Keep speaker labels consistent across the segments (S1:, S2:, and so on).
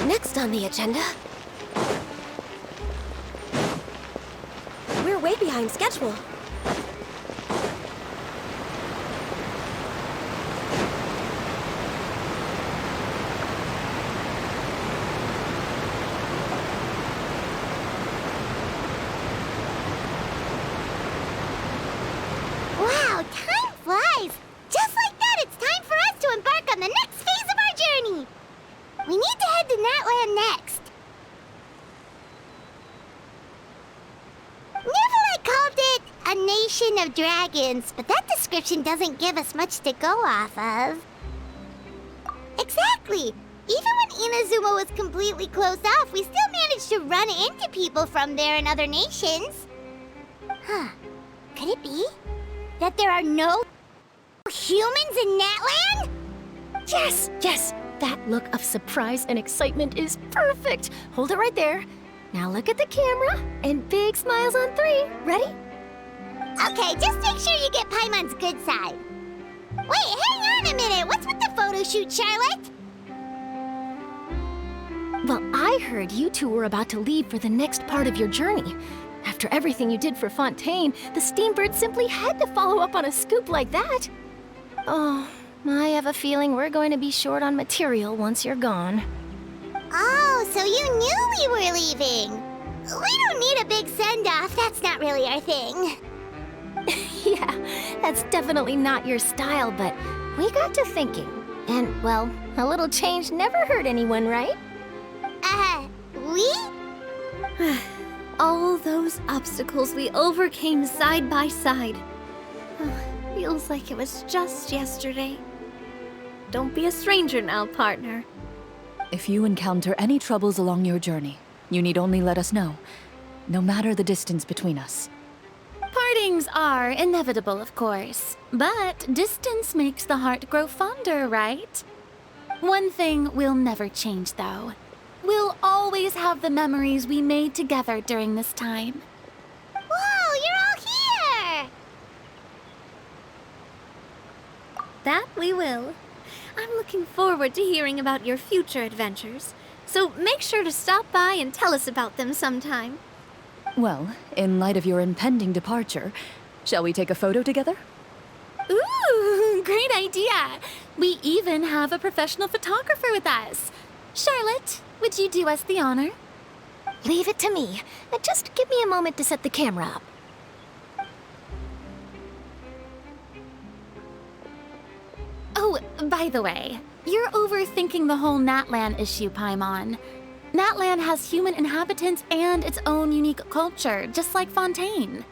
S1: Next on the agenda... We're way behind schedule.
S2: Wow, time flies! Just like that, it's time for us to embark on the next phase of our journey! We need to head to Natlan next. Neverlight called it a nation of dragons, but that description doesn't give us much to go off of. Exactly! Even when Inazuma was completely closed off, we still managed to run into people from there in other nations. Huh. Could it be that there are no humans in Natlan?
S1: Yes, yes! That look of surprise and excitement is perfect! Hold it right there. Now look at the camera, and big smiles on 3. Ready?
S2: Okay, just make sure you get Paimon's good side. Wait, hang on a minute! What's with the photo shoot, Charlotte?
S1: Well, I heard you two were about to leave for the next part of your journey. After everything you did for Fontaine, the Steambird simply had to follow up on a scoop like that. Oh, I have a feeling we're going to be short on material once you're gone.
S2: Oh, so you knew we were leaving. We don't need a big send-off. That's not really our thing.
S1: Yeah, that's definitely not your style, but we got to thinking. And, well, a little change never hurt anyone, right?
S2: We?
S3: All those obstacles we overcame side by side. Feels like it was just yesterday. Don't be a stranger now, partner.
S4: If you encounter any troubles along your journey, you need only let us know, no matter the distance between us.
S5: Partings are inevitable, of course, but distance makes the heart grow fonder, right? One thing we'll never change, though. We'll always have the memories we made together during this time.
S2: Whoa, you're all here!
S3: That we will. I'm looking forward to hearing about your future adventures, so make sure to stop by and tell us about them sometime.
S4: Well, in light of your impending departure, shall we take a photo together?
S5: Ooh, great idea! We even have a professional photographer with us. Charlotte, would you do us the honor?
S1: Leave it to me. Just give me a moment to set the camera up.
S5: Oh, by the way, you're overthinking the whole Natlan issue, Paimon. Natlan has human inhabitants and its own unique culture, just like Fontaine.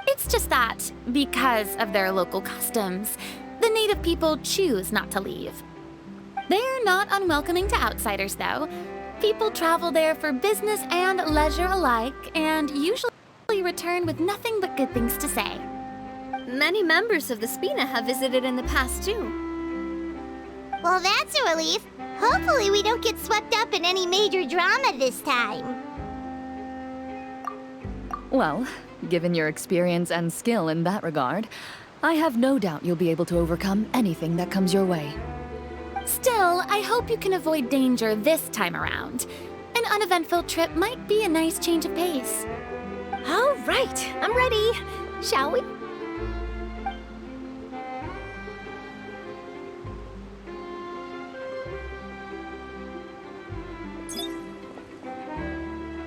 S5: It's just that, because of their local customs, the native people choose not to leave. They're not unwelcoming to outsiders, though. People travel there for business and leisure alike, and usually return with nothing but good things to say.
S3: Many members of the Spina have visited in the past, too.
S2: Well, that's a relief. Hopefully we don't get swept up in any major drama this time.
S4: Well, given your experience and skill in that regard, I have no doubt you'll be able to overcome anything that comes your way.
S5: Still, I hope you can avoid danger this time around. An uneventful trip might be a nice change of pace.
S1: All right, I'm ready. Shall we?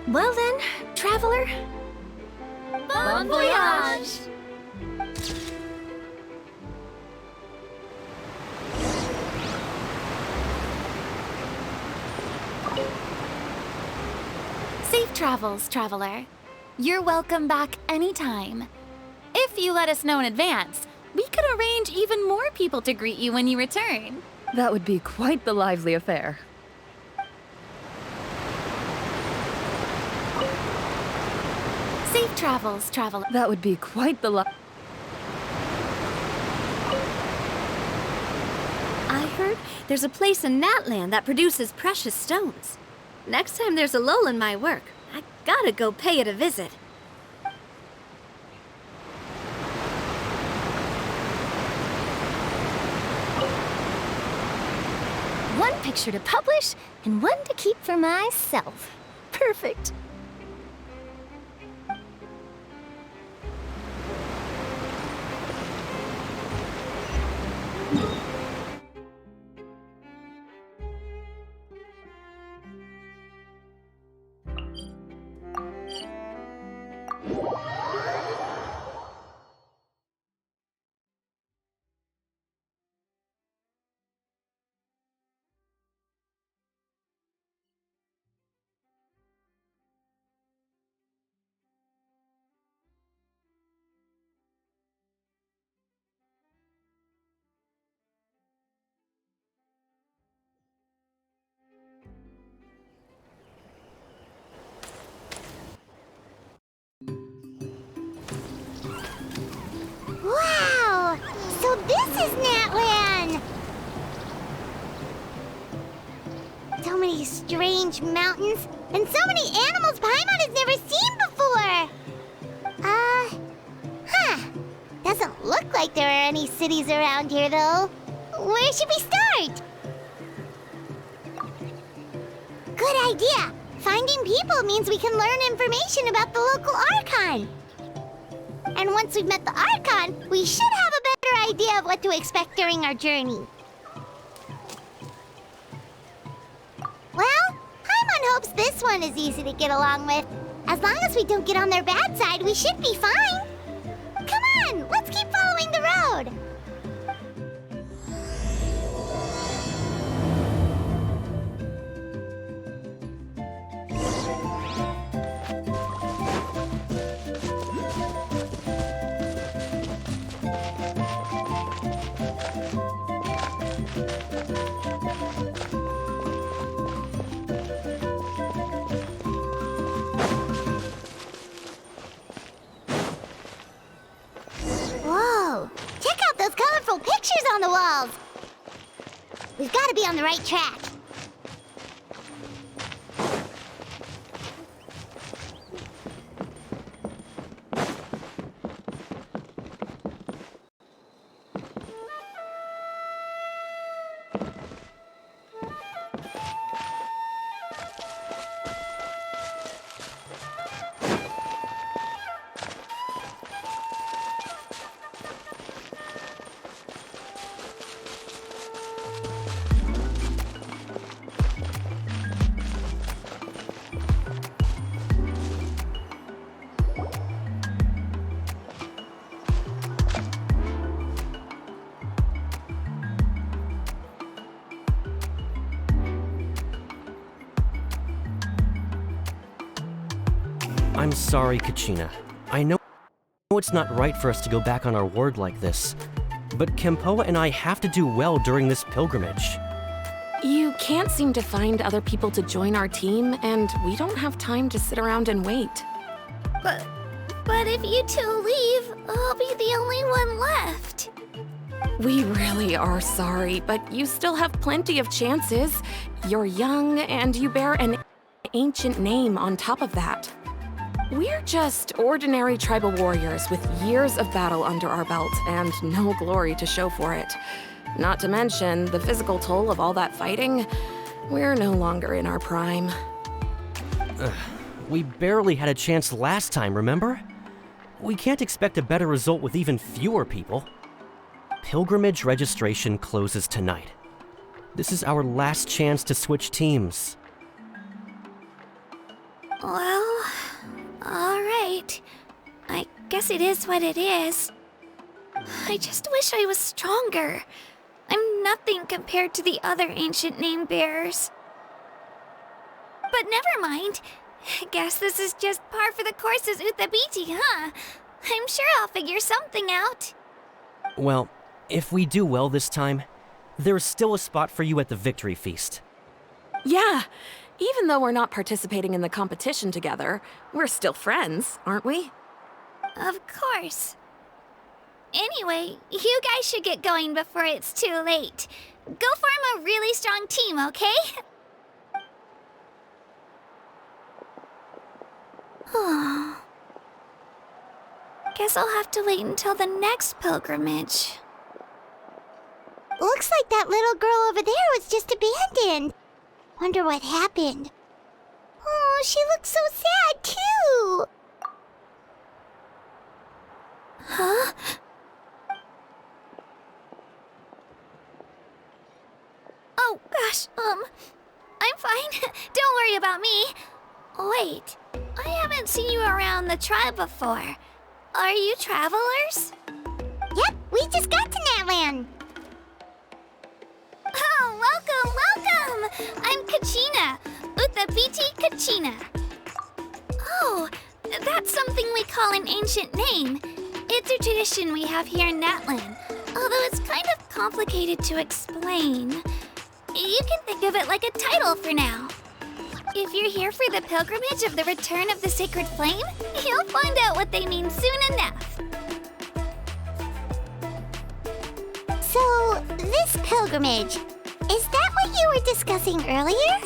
S1: Well then, traveler.
S5: Bon voyage! Safe travels, traveler. You're welcome back anytime. If you let us know in advance, we could arrange even more people to greet you when you return.
S4: That would be quite the lively affair.
S5: Safe travels, traveler.
S4: That would be quite the
S3: I heard there's a place in Natlan that produces precious stones. Next time there's a lull in my work, I gotta go pay it a visit.
S1: one picture to publish and one to keep for myself. Perfect.
S2: Wow! So this is Natlan! So many strange mountains, and so many animals Paimon has never seen before! Doesn't look like there are any cities around here, though. Where should we start? Good idea! Finding people means we can learn information about the local Archon. And once we've met the Archon, we should have a better idea of what to expect during our journey. Well, Paimon hopes this one is easy to get along with. As long as we don't get on their bad side, we should be fine. Come on, let's keep following the road. Whoa! Check out those colorful pictures on the walls! We've got to be on the right track.
S6: I'm sorry, Kachina. I know it's not right for us to go back on our word like this, but Kempoa and I have to do well during this pilgrimage.
S7: You can't seem to find other people to join our team, and we don't have time to sit around and wait.
S3: But if you two leave, I'll be the only one left.
S7: We really are sorry, but you still have plenty of chances. You're young, and you bear an ancient name on top of that. We're just ordinary tribal warriors with years of battle under our belt and no glory to show for it. Not to mention the physical toll of all that fighting. We're no longer in our prime.
S6: We barely had a chance last time, remember? We can't expect a better result with even fewer people. Pilgrimage registration closes tonight. This is our last chance to switch teams.
S3: Well, all right. I guess it is what it is. I just wish I was stronger. I'm nothing compared to the other ancient name bearers. But never mind. Guess this is just par for the course as Uthabiti, huh? I'm sure I'll figure something out.
S6: Well, if we do well this time, there's still a spot for you at the victory feast.
S7: Yeah, even though we're not participating in the competition together, we're still friends, aren't we?
S3: Of course. Anyway, you guys should get going before it's too late. Go form a really strong team, okay? Guess I'll have to wait until the next pilgrimage.
S2: Looks like that little girl over there was just abandoned. wonder what happened. Oh, she looks so sad, too!
S3: Huh? Oh, gosh, I'm fine. Don't worry about me. Wait, I haven't seen you around the tribe before. Are you travelers?
S2: Yep, we just got to Natlan.
S3: Oh, welcome! I'm Kachina, Uthapiti Kachina. Oh, that's something we call an ancient name. It's a tradition we have here in Natlan, although it's kind of complicated to explain. You can think of it like a title for now. If you're here for the pilgrimage of the return of the sacred flame, you'll find out what they mean soon enough.
S2: So, this pilgrimage, is that what you were discussing earlier?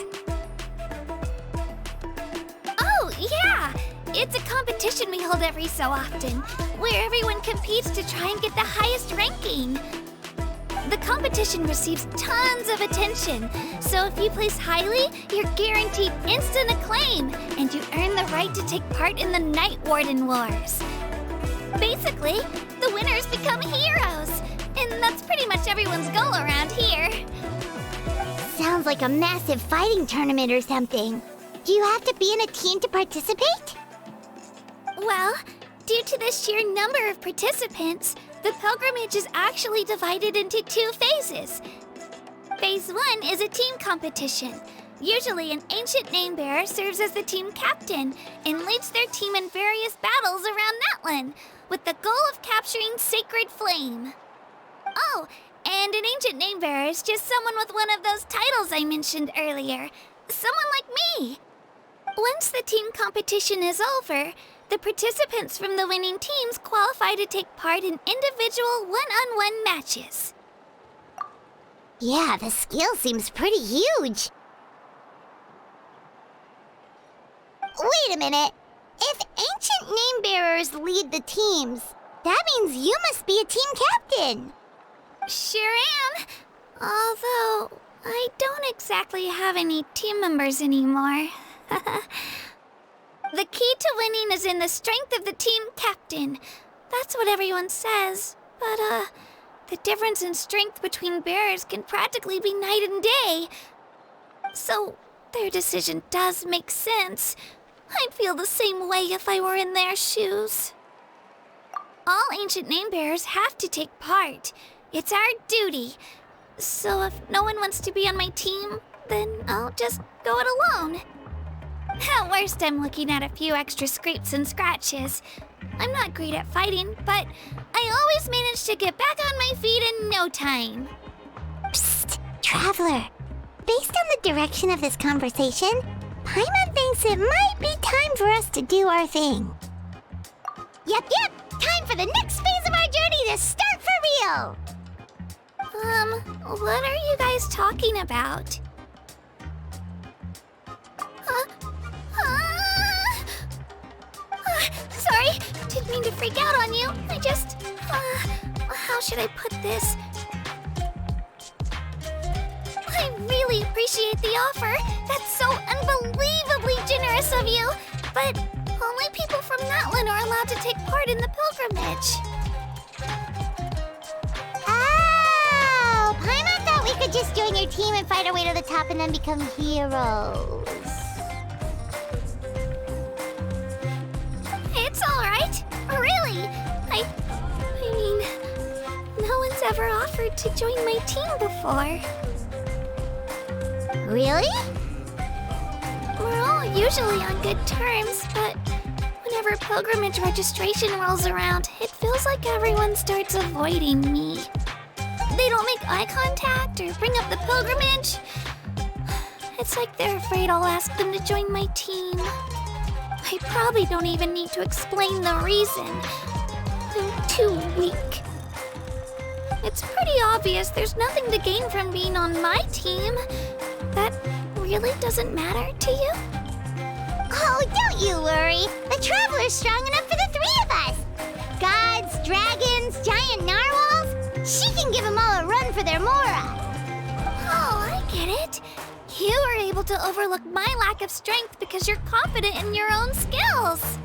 S3: Oh, yeah! It's a competition we hold every so often, where everyone competes to try and get the highest ranking. The competition receives tons of attention, so if you place highly, you're guaranteed instant acclaim, and you earn the right to take part in the Night Warden Wars. Basically, the winners become heroes, and that's pretty much everyone's goal around here.
S2: Sounds like a massive fighting tournament or something. Do you have to be in a team to participate?
S3: Well, due to the sheer number of participants, the pilgrimage is actually divided into 2 phases. Phase 1 is a team competition. Usually, an ancient name bearer serves as the team captain and leads their team in various battles around Natlan, with the goal of capturing Sacred Flame. Oh, and an ancient name bearer is just someone with one of those titles I mentioned earlier. Someone like me. Once the team competition is over, the participants from the winning teams qualify to take part in individual one-on-one matches.
S2: Yeah, the scale seems pretty huge. Wait a minute. If ancient name bearers lead the teams, that means you must be a team captain.
S3: Sure am. Although, I don't exactly have any team members anymore. The key to winning is in the strength of the team captain. That's what everyone says. But, the difference in strength between bearers can practically be night and day. So, their decision does make sense. I'd feel the same way if I were in their shoes. All ancient name bearers have to take part. It's our duty. So if no one wants to be on my team, then I'll just go it alone. At worst, I'm looking at a few extra scrapes and scratches. I'm not great at fighting, but I always manage to get back on my feet in no time.
S2: Psst, Traveler. Based on the direction of this conversation, Paimon thinks it might be time for us to do our thing. Yep, time for the next phase of our journey to start for real!
S3: What are you guys talking about? Sorry, didn't mean to freak out on you. I just, how should I put this? I really appreciate the offer. That's so unbelievably generous of you. But only people from Natlan are allowed to take part in the pilgrimage.
S2: Oh, Paimon thought we could just join your team and fight our way to the top and then become heroes.
S3: It's all right. Really. I mean, no one's ever offered to join my team before.
S2: Really?
S3: We're all usually on good terms, but whenever pilgrimage registration rolls around, it feels like everyone starts avoiding me. They don't make eye contact or bring up the pilgrimage. It's like they're afraid I'll ask them to join my team. I probably don't even need to explain the reason. I'm too weak. It's pretty obvious there's nothing to gain from being on my team. That really doesn't matter to you?
S2: Oh, don't you worry. The Traveler's strong enough for the 3 of us. Gods, dragons, giant narwhals. She can give them all a run for their mora.
S3: Oh, I get it. You were able to overlook my lack of strength because you're confident in your own skills.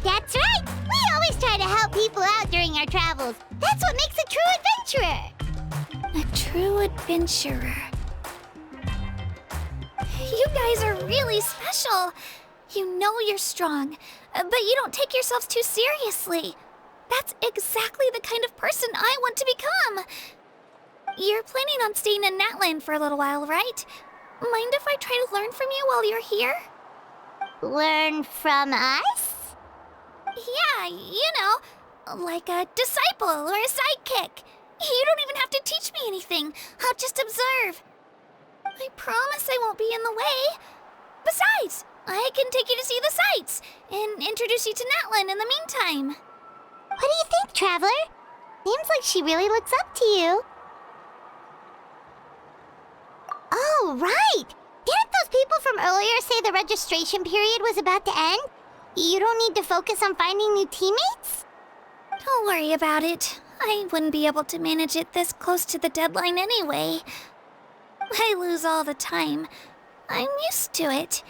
S2: That's right! We always try to help people out during our travels. That's what makes a true adventurer!
S3: A true adventurer. You guys are really special. You know you're strong, but you don't take yourselves too seriously. That's exactly the kind of person I want to become. You're planning on staying in Natlan for a little while, right? Mind if I try to learn from you while you're here?
S2: Learn from us?
S3: Yeah, you know, like a disciple or a sidekick. You don't even have to teach me anything. I'll just observe. I promise I won't be in the way. Besides, I can take you to see the sights and introduce you to Natlan in the meantime.
S2: What do you think, Traveler? Seems like she really looks up to you. Oh, right! Didn't those people from earlier say the registration period was about to end? You don't need to focus on finding new teammates?
S3: Don't worry about it. I wouldn't be able to manage it this close to the deadline anyway. I lose all the time. I'm used to it.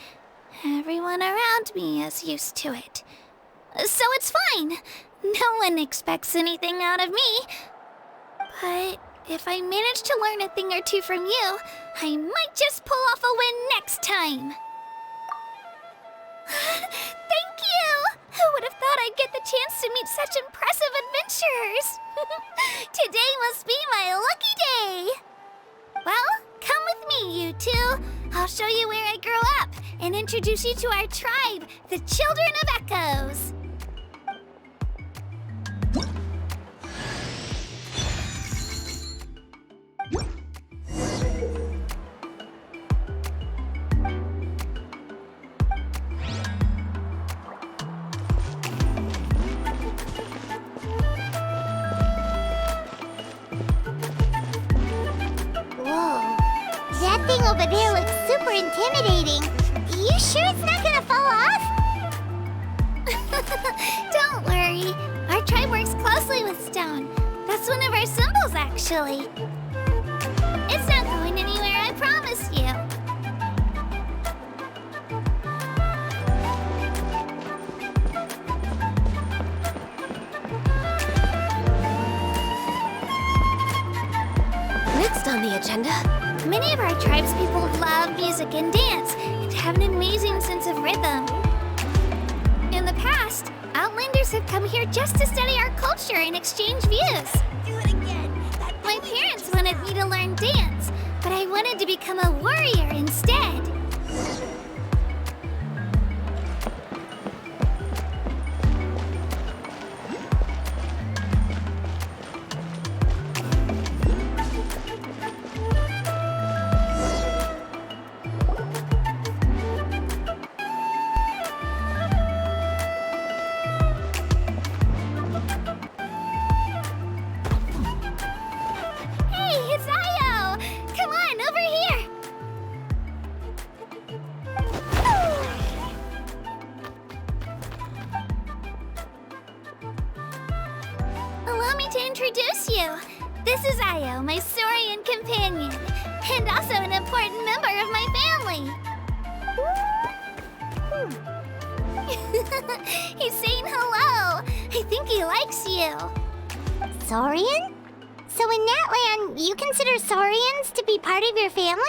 S3: Everyone around me is used to it. So it's fine. No one expects anything out of me. But if I manage to learn a thing or two from you, I might just pull off a win next time. Thank you! Who would have thought I'd get the chance to meet such impressive adventurers? Today must be my lucky day! Well, come with me, you two. I'll show you where I grew up and introduce you to our tribe, the Children of Echoes.
S2: That thing over there looks super intimidating. You sure it's not gonna fall off?
S3: Don't worry. Our tribe works closely with stone. That's one of our symbols, actually. It's not going anywhere, I promise you.
S1: Next on the agenda,
S3: Many of our tribespeople love music and dance and have an amazing sense of rhythm. In the past, Outlanders have come here just to study our culture and exchange views.
S2: Do it again.
S3: My parents wanted me to learn dance, but I wanted to become a warrior instead. Introduce you. This is Io, my Saurian companion, and also an important member of my family. He's saying hello. I think he likes you.
S2: Saurian? So in Natlan, you consider Saurians to be part of your family?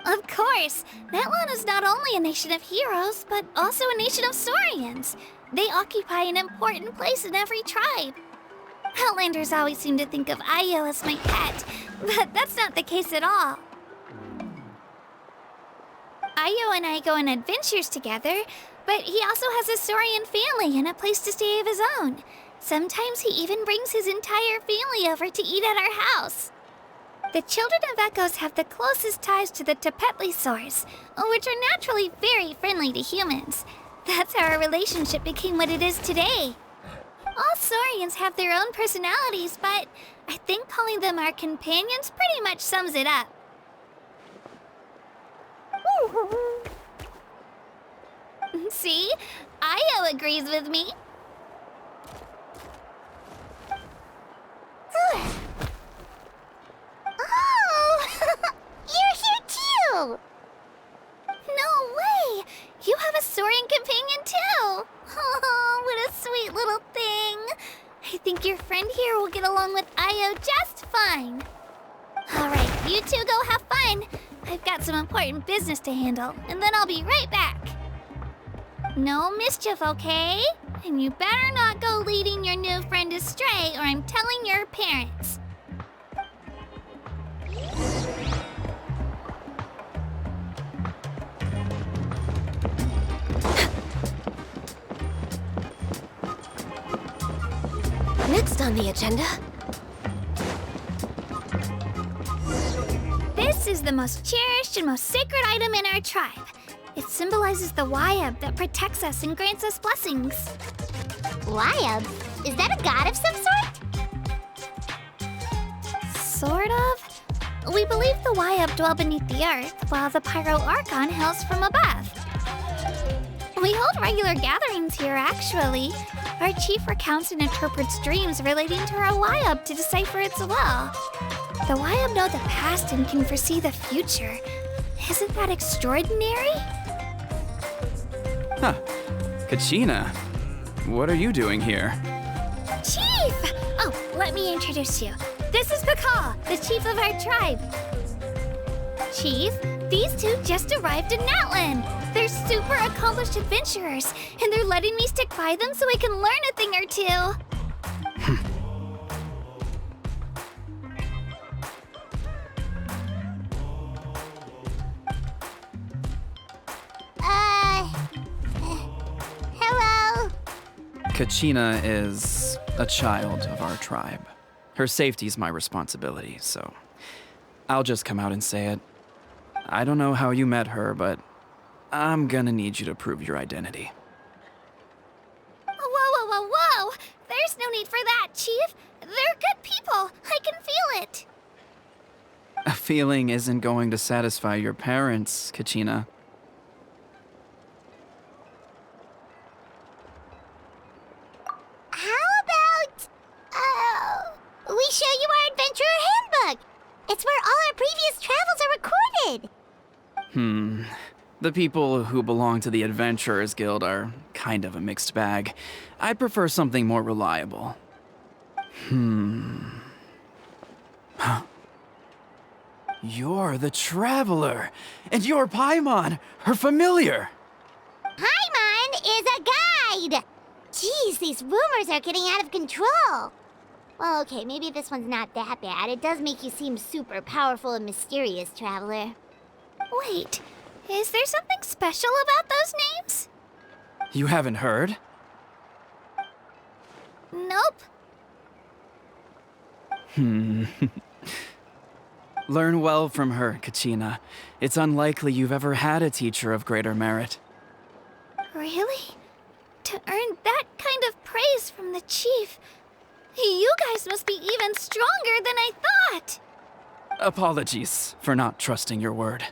S3: Of course. Natlan is not only a nation of heroes, but also a nation of Saurians. They occupy an important place in every tribe. Outlanders always seem to think of Io as my pet, but that's not the case at all. Io and I go on adventures together, but he also has a Saurian family and a place to stay of his own. Sometimes he even brings his entire family over to eat at our house. The Children of Echoes have the closest ties to the Tepetlisaurs, which are naturally very friendly to humans. That's how our relationship became what it is today. All Saurians have their own personalities, but I think calling them our companions pretty much sums it up. See? Io agrees with me. out just fine. Alright, you two go have fun. I've got some important business to handle, and then I'll be right back. No mischief, okay? And you better not go leading your new friend astray, or I'm telling your parents.
S1: Next on the agenda.
S3: This is the most cherished and most sacred item in our tribe. It symbolizes the Wayab that protects us and grants us blessings.
S2: Wayab? Is that a god of some sort?
S3: Sort of. We believe the Wayab dwell beneath the earth, while the Pyro Archon hails from above. We hold regular gatherings here, actually. Our chief recounts and interprets dreams relating to our Wayab to decipher its will. The Wayab know the past and can foresee the future. Isn't that extraordinary?
S8: Huh. Kachina, what are you doing here?
S3: Chief! Oh, let me introduce you. This is Pakal, the chief of our tribe. Chief, these two just arrived in Natlan. They're super accomplished adventurers, and they're letting me stick by them so I can learn a thing or two.
S2: Hello?
S8: Kachina is a child of our tribe. Her safety's my responsibility, so I'll just come out and say it. I don't know how you met her, but I'm gonna need you to prove your identity.
S3: Whoa. There's no need for that, Chief. They're good people. I can feel it.
S8: A feeling isn't going to satisfy your parents, Kachina.
S2: How about, we show you our adventurer handbook? It's where all our previous travels are recorded.
S8: The people who belong to the Adventurers Guild are kind of a mixed bag. I'd prefer something more reliable. You're the Traveler, and you're Paimon, her familiar.
S2: Paimon is a guide! Jeez, these rumors are getting out of control. Well, okay, maybe this one's not that bad. It does make you seem super powerful and mysterious, Traveler.
S3: Wait, is there something special about those names?
S8: You haven't heard?
S3: Nope.
S8: Learn well from her, Kachina. It's unlikely you've ever had a teacher of greater merit.
S3: Really? To earn that kind of praise from the chief, you guys must be even stronger than I thought.
S8: Apologies for not trusting your word.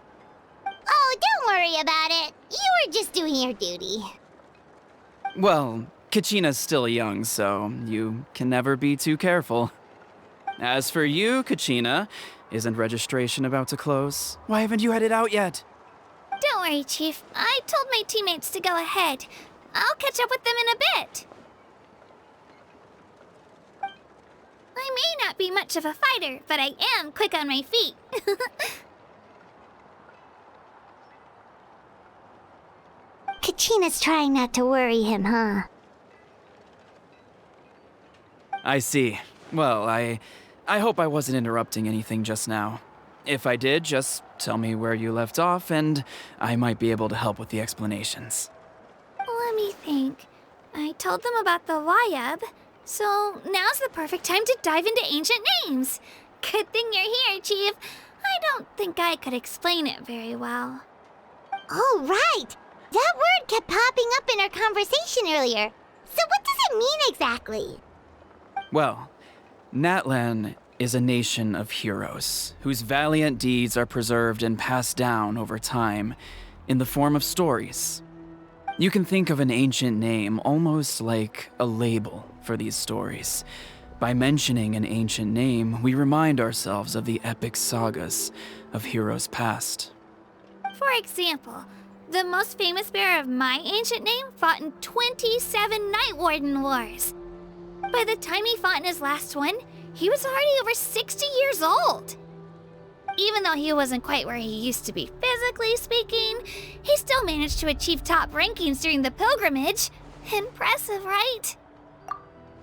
S2: Oh, don't worry about it. You were just doing your duty.
S8: Well, Kachina's still young, so you can never be too careful. As for you, Kachina, isn't registration about to close? Why haven't you headed out yet?
S3: Don't worry, Chief. I told my teammates to go ahead. I'll catch up with them in a bit. I may not be much of a fighter, but I am quick on my feet.
S2: Kachina's trying not to worry him, huh?
S8: I see. Well, I hope I wasn't interrupting anything just now. If I did, just tell me where you left off, and I might be able to help with the explanations.
S3: Let me think. I told them about the Wayab, so now's the perfect time to dive into ancient names. Good thing you're here, Chief. I don't think I could explain it very well.
S2: Oh, right! That word kept popping up in our conversation earlier. So what does it mean exactly?
S8: Well, Natlan is a nation of heroes whose valiant deeds are preserved and passed down over time in the form of stories. You can think of an ancient name almost like a label for these stories. By mentioning an ancient name, we remind ourselves of the epic sagas of heroes past.
S3: For example, the most famous bearer of my ancient name fought in 27 Night Warden wars. By the time he fought in his last one, he was already over 60 years old. Even though he wasn't quite where he used to be physically speaking, he still managed to achieve top rankings during the pilgrimage. Impressive, right?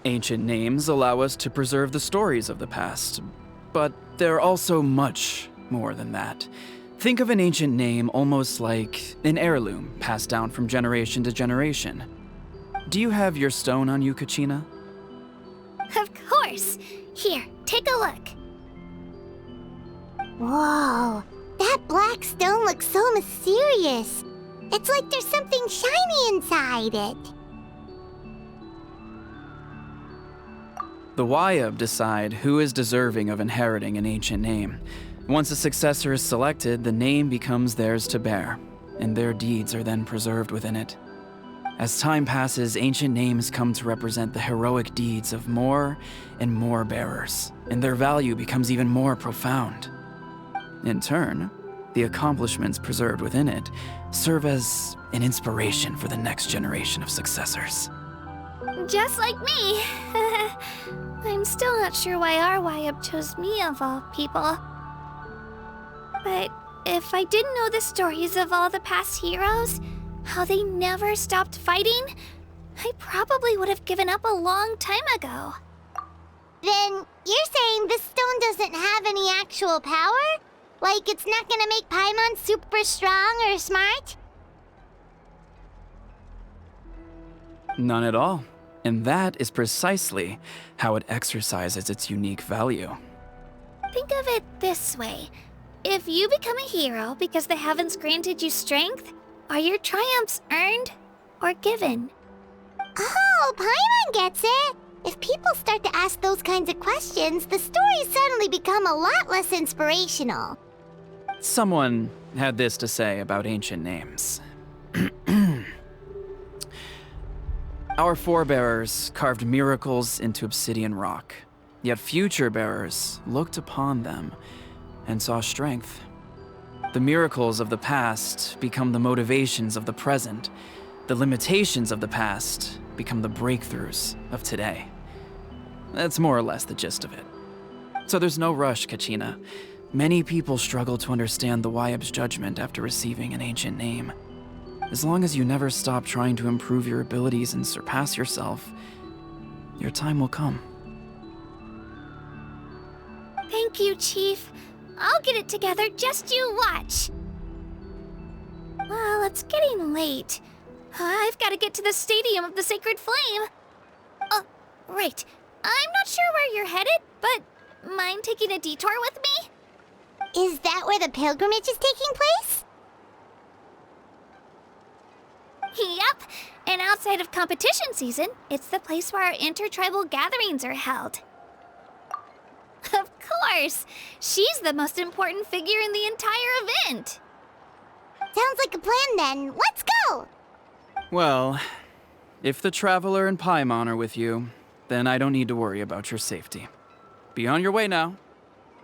S8: Ancient names allow us to preserve the stories of the past, but they're also much more than that. Think of an ancient name almost like an heirloom passed down from generation to generation. Do you have your stone on you, Kachina?
S3: Of course. Here, take a look.
S2: Whoa, that black stone looks so mysterious. It's like there's something shiny inside it.
S8: The Wayab decide who is deserving of inheriting an ancient name. Once a successor is selected, the name becomes theirs to bear, and their deeds are then preserved within it. As time passes, ancient names come to represent the heroic deeds of more and more bearers, and their value becomes even more profound. In turn, the accomplishments preserved within it serve as an inspiration for the next generation of successors.
S3: Just like me. I'm still not sure why our Wayab chose me of all people. But if I didn't know the stories of all the past heroes, how they never stopped fighting, I probably would have given up a long time ago.
S2: Then you're saying this stone doesn't have any actual power? Like it's not gonna make Paimon super strong or smart?
S8: None at all. And that is precisely how it exercises its unique value.
S3: Think of it this way. If you become a hero because the heavens granted you strength, are your triumphs earned or given?
S2: Oh, Paimon gets it! If people start to ask those kinds of questions, the stories suddenly become a lot less inspirational.
S8: Someone had this to say about ancient names. Our forebears carved miracles into obsidian rock, yet future bearers looked upon them and saw strength. The miracles of the past become the motivations of the present. The limitations of the past become the breakthroughs of today. That's more or less the gist of it. So there's no rush, Kachina. Many people struggle to understand the Wayab's judgment after receiving an ancient name. As long as you never stop trying to improve your abilities and surpass yourself, your time will come.
S3: Thank you, Chief. I'll get it together, just you watch. Well, it's getting late. I've got to get to the Stadium of the Sacred Flame. Oh, right. I'm not sure where you're headed, but mind taking a detour with me?
S2: Is that where the pilgrimage is taking place?
S3: Yep, and outside of competition season, it's the place where our intertribal gatherings are held. Of course! She's the most important figure in the entire event!
S2: Sounds like a plan then. Let's go!
S8: Well, if the Traveler and Paimon are with you, then I don't need to worry about your safety. Be on your way now.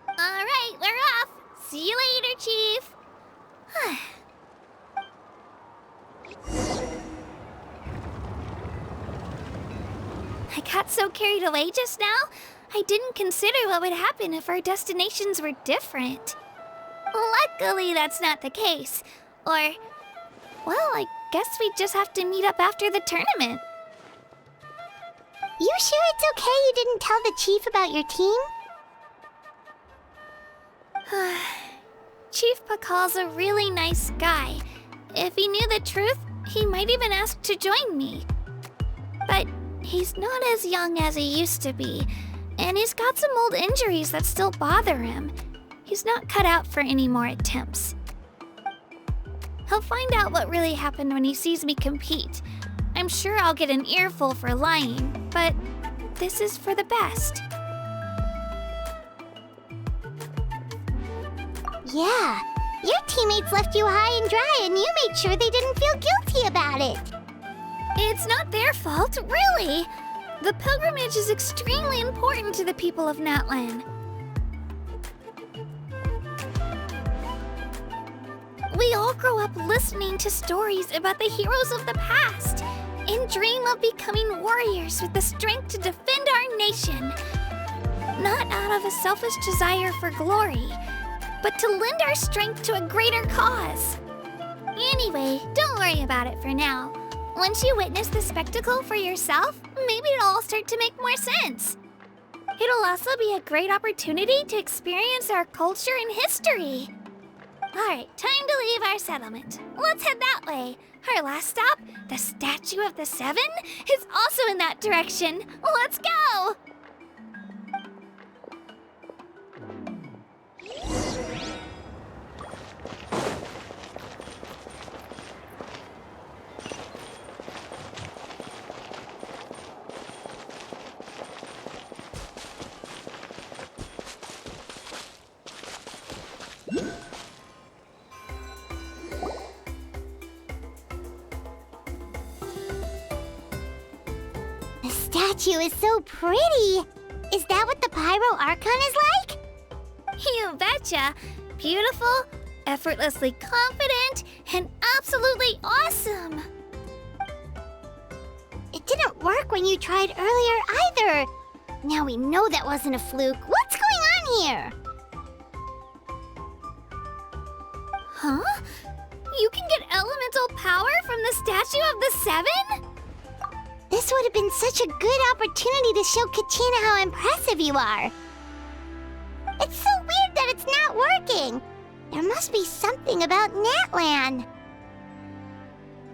S3: Alright, we're off! See you later, Chief! I got so carried away just now, I didn't consider what would happen if our destinations were different. Luckily, that's not the case. Or, well, I guess we just have to meet up after the tournament.
S2: You sure it's okay you didn't tell the chief about your team?
S3: Chief Pakal's a really nice guy. If he knew the truth, he might even ask to join me. But he's not as young as he used to be, and he's got some old injuries that still bother him. He's not cut out for any more attempts. He'll find out what really happened when he sees me compete. I'm sure I'll get an earful for lying, but this is for the best.
S2: Yeah, your teammates left you high and dry and you made sure they didn't feel guilty about it.
S3: It's not their fault, really. The pilgrimage is extremely important to the people of Natlan. We all grow up listening to stories about the heroes of the past and dream of becoming warriors with the strength to defend our nation. not out of a selfish desire for glory, but to lend our strength to a greater cause. Anyway, don't worry about it for now. Once you witness the spectacle for yourself, maybe it'll all start to make more sense. It'll also be a great opportunity to experience our culture and history. Alright, time to leave our settlement. Let's head that way. Our last stop, the Statue of the Seven, is also in that direction. Let's go!
S2: The statue is so pretty. Is that what the Pyro Archon is like?
S3: You betcha. Beautiful, effortlessly confident, and absolutely awesome.
S2: It didn't work when you tried earlier either. Now we know that wasn't a fluke. What's going on here?
S3: Huh? You can get elemental power from the Statue of the Seven?
S2: This would have been such a good opportunity to show Kachina how impressive you are. It's so weird that it's not working. There must be something about Natlan.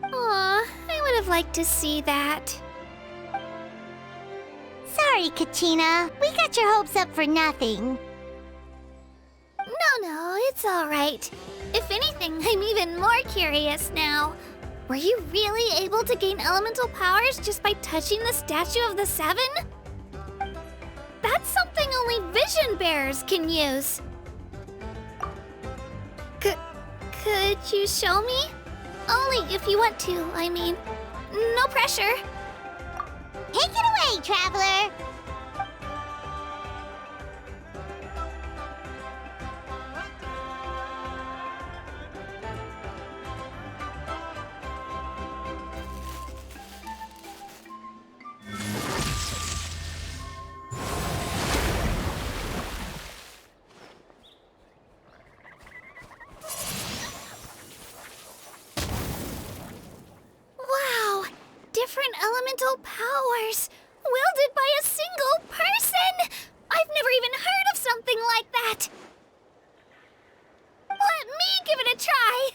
S3: Aw, I would have liked to see that.
S2: Sorry, Kachina. We got your hopes up for nothing.
S3: No, it's all right. If anything, I'm even more curious now. Were you really able to gain elemental powers just by touching the Statue of the Seven? That's something only vision bearers can use. Could you show me? Only if you want to, I mean. No pressure.
S2: Take it away, traveler.
S3: Wow! Different elemental powers, wielded by a single person! I've never even heard of something like that! Let me give it a try!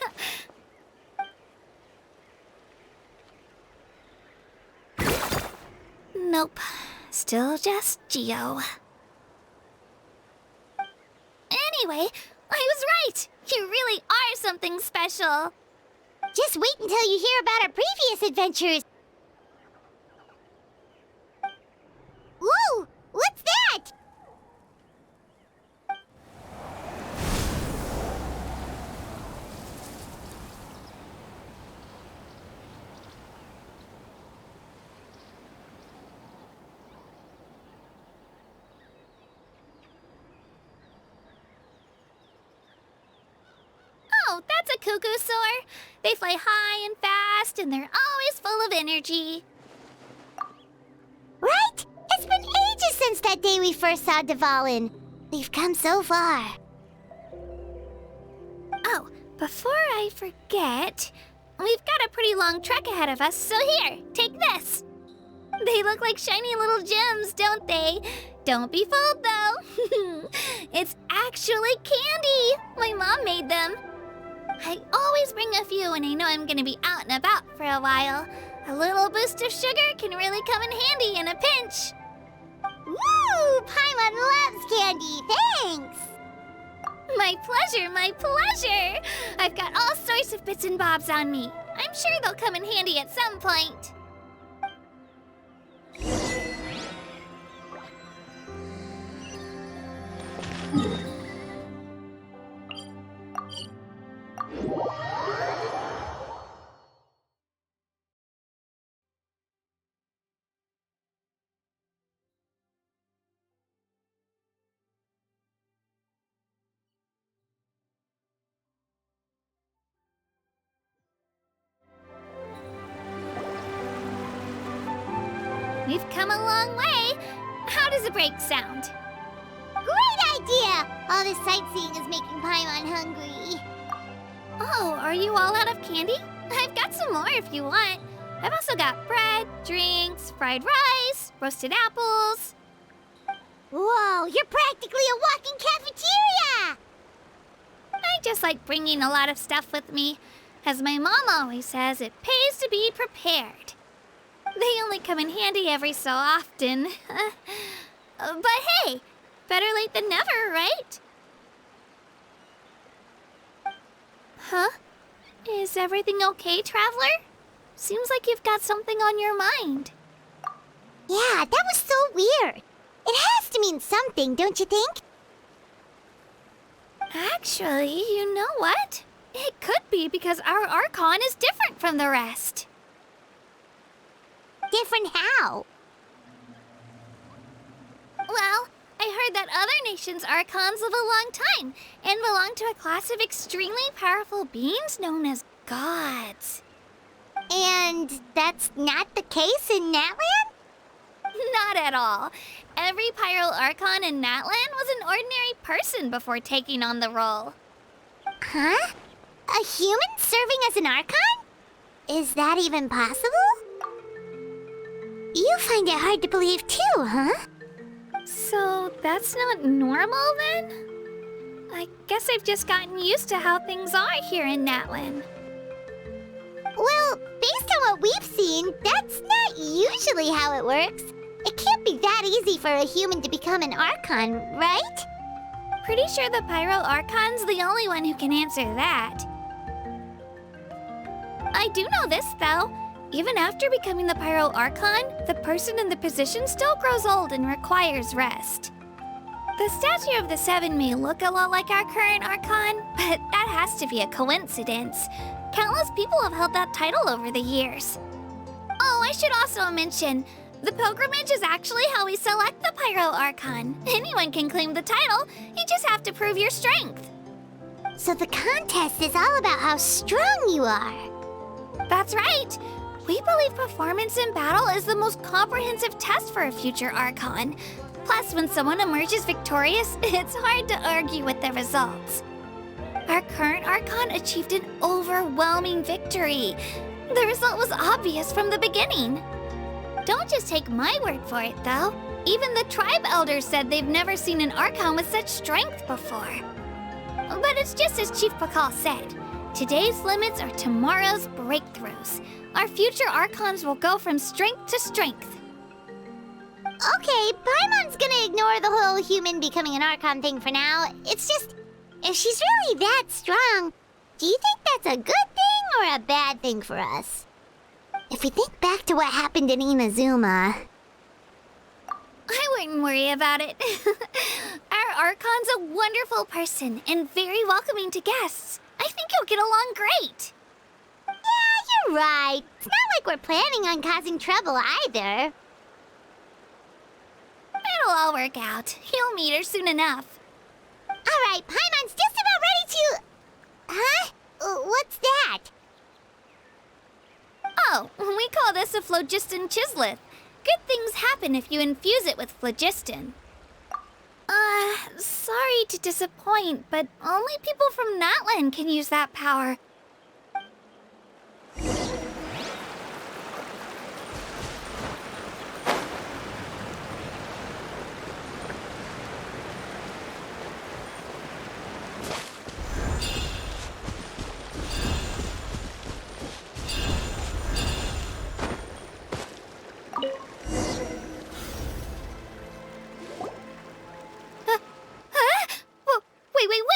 S3: Nope. Still just Geo. Anyway, I was right! You really are something special!
S2: Just wait until you hear about our previous adventures. Whoa! What's that?
S3: Oh, that's a cuckoo soar. They fly high and fast, and they're always full of energy.
S2: Right? It's been ages since that day we first saw Dvalin. We've come so far.
S3: Oh, before I forget, we've got a pretty long trek ahead of us, so here, take this. They look like shiny little gems, don't they? Don't be fooled, though. It's actually candy. My mom made them. I always bring a few when I know I'm gonna be out and about for a while. A little boost of sugar can really come in handy in a pinch.
S2: Woo! Paimon loves candy. Thanks.
S3: My pleasure, my pleasure! I've got all sorts of bits and bobs on me. I'm sure they'll come in handy at some point. We've come a long way. How does a break sound?
S2: All this sightseeing is making Paimon hungry.
S3: Oh, are you all out of candy? I've got some more if you want. I've also got bread, drinks, fried rice, roasted apples.
S2: Whoa, you're practically a walking cafeteria!
S3: I just like bringing a lot of stuff with me. As my mom always says, it pays to be prepared. They only come in handy every so often. But hey, better late than never, right? Huh? Is everything okay, Traveler? Seems like you've got something on your mind.
S2: Yeah, that was so weird. It has to mean something, don't you think?
S3: Actually, you know what? It could be because our Archon is different from the rest.
S2: Different how?
S3: Well, I heard that other nations' Archons live a long time and belong to a class of extremely powerful beings known as gods.
S2: And that's not the case in Natlan?
S3: Not at all. Every Pyro Archon in Natlan was an ordinary person before taking on the role.
S2: Huh? A human serving as an Archon? Is that even possible? You find it hard to believe too, huh?
S3: So that's not normal then? I guess I've just gotten used to how things are here in Natlan.
S2: Well, based on what we've seen, that's not usually how it works. It can't be that easy for a human to become an Archon, right?
S3: Pretty sure the Pyro Archon's the only one who can answer that. I do know this, though. Even after becoming the Pyro Archon, the person in the position still grows old and requires rest. The statue of the Seven may look a lot like our current Archon, but that has to be a coincidence. Countless people have held that title over the years. Oh, I should also mention, the pilgrimage is actually how we select the Pyro Archon. Anyone can claim the title, you just have to prove your strength.
S2: So the contest is all about how strong you are.
S3: That's right. We believe performance in battle is the most comprehensive test for a future Archon. Plus, when someone emerges victorious, it's hard to argue with the results. Our current Archon achieved an overwhelming victory. The result was obvious from the beginning. Don't just take my word for it, though. Even the tribe elders said they've never seen an Archon with such strength before. But it's just as Chief Pakal said. Today's limits are tomorrow's breakthroughs. Our future Archons will go from strength to strength.
S2: Okay, Paimon's gonna ignore the whole human becoming an Archon thing for now. It's just, if she's really that strong, do you think that's a good thing or a bad thing for us? If we think back to what happened in Inazuma...
S3: I wouldn't worry about it. Our Archon's a wonderful person and very welcoming to guests. I think you'll get along great.
S2: Yeah, you're right. It's not like we're planning on causing trouble either.
S3: It'll all work out. You'll meet her soon enough.
S2: All right, Paimon's just about ready to... Huh? What's that?
S3: Oh, we call this a phlogiston chisleth. Good things happen if you infuse it with phlogiston. Sorry to disappoint, but only people from Natlan can use that power.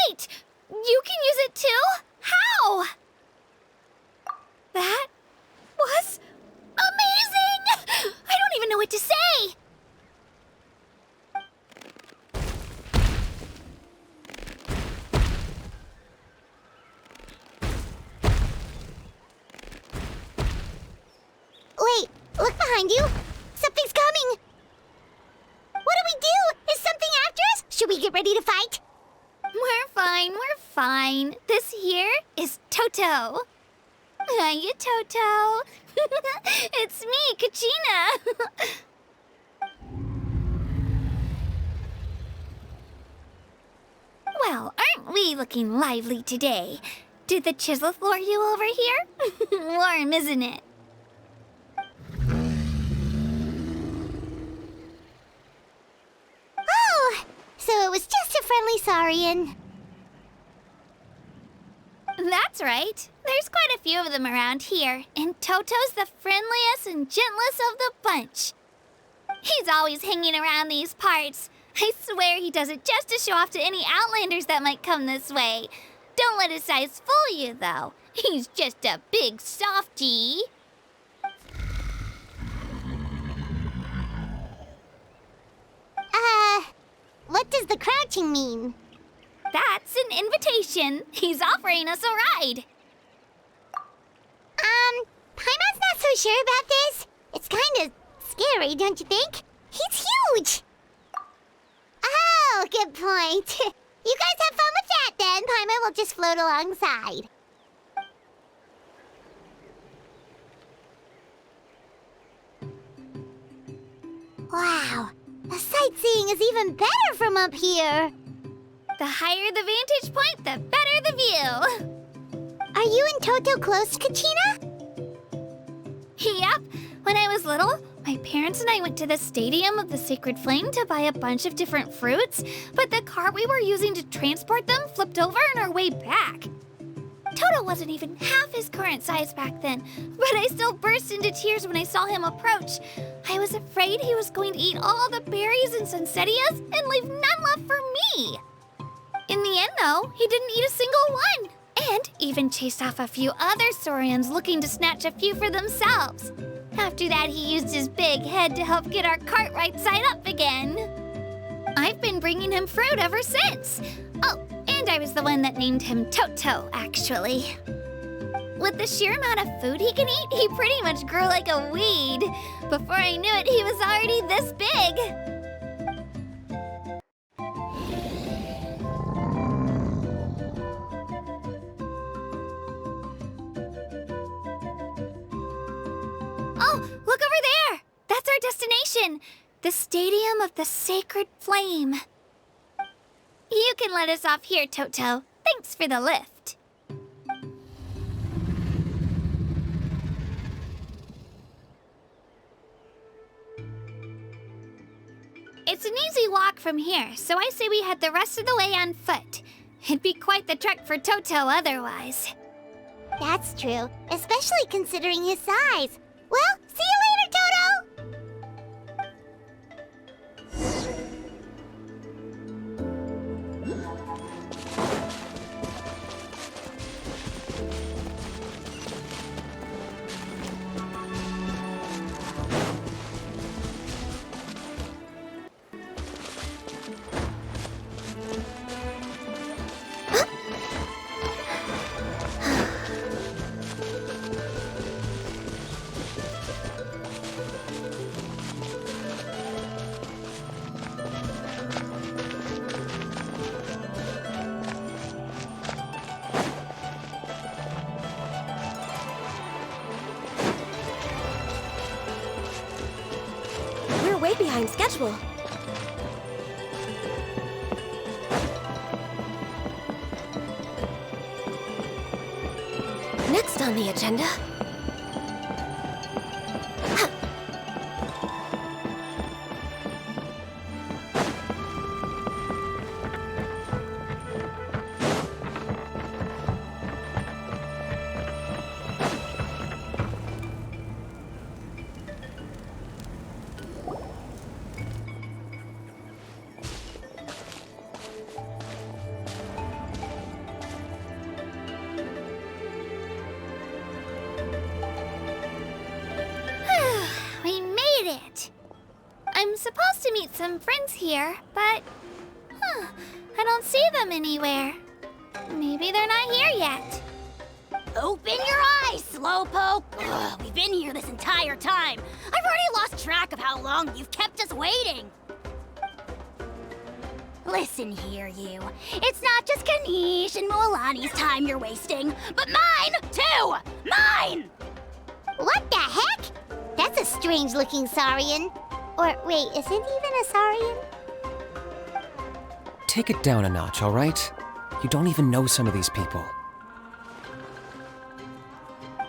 S3: Wait! You can use it too? How? That was amazing! I don't even know what to say!
S2: Wait, look behind you. Something's coming. What do we do? Is something after us? Should we get ready to fight?
S3: We're fine. This here is Toto. Hiya, Toto. It's me, Kachina. be looking lively today. Did the chisel lure you over here? Warm, isn't it?
S2: Oh, so it was just a friendly saurian.
S3: That's right. There's quite a few of them around here, and Toto's the friendliest and gentlest of the bunch. He's always hanging around these parts. I swear he does it just to show off to any outlanders that might come this way. Don't let his size fool you, though. He's just a big softie.
S2: What does the crouching mean?
S3: That's an invitation. He's offering us a ride.
S2: Paimon's not so sure about this. It's kind of scary, don't you think? He's huge! Oh, good point. You guys have fun with that then. Paimon will just float alongside. Wow, the sightseeing is even better from up here.
S3: The higher the vantage point, the better the view.
S2: Are you and Toto close, Kachina?
S3: Yep. When I was little, my parents and I went to the Stadium of the Sacred Flame to buy a bunch of different fruits, but the cart we were using to transport them flipped over on our way back. Toto wasn't even half his current size back then, but I still burst into tears when I saw him approach. I was afraid he was going to eat all the berries and sunsettias and leave none left for me. In the end, though, he didn't eat a single one, and even chased off a few other saurians looking to snatch a few for themselves. After that, he used his big head to help get our cart right side up again. I've been bringing him fruit ever since. Oh, and I was the one that named him Toto, actually. With the sheer amount of food he can eat, he pretty much grew like a weed. Before I knew it, he was already this big. Oh, look over there! That's our destination! The Stadium of the Sacred Flame. You can let us off here, Toto. Thanks for the lift. It's an easy walk from here, so I say we head the rest of the way on foot. It'd be quite the trek for Toto otherwise.
S2: That's true, especially considering his size. Well, see you later, Toto!
S1: Way behind schedule. Next on the agenda.
S3: I'm supposed to meet some friends here, but I don't see them anywhere. Maybe they're not here yet.
S2: Open your eyes, Slowpoke! Ugh, we've been here this entire time. I've already lost track of how long you've kept us waiting. Listen here, you. It's not just Kanish and Moalani's time you're wasting, but mine, too! Mine! What the heck? That's a strange-looking saurian. Or, wait, is it even a saurian?
S9: Take it down a notch, all right? You don't even know some of these people.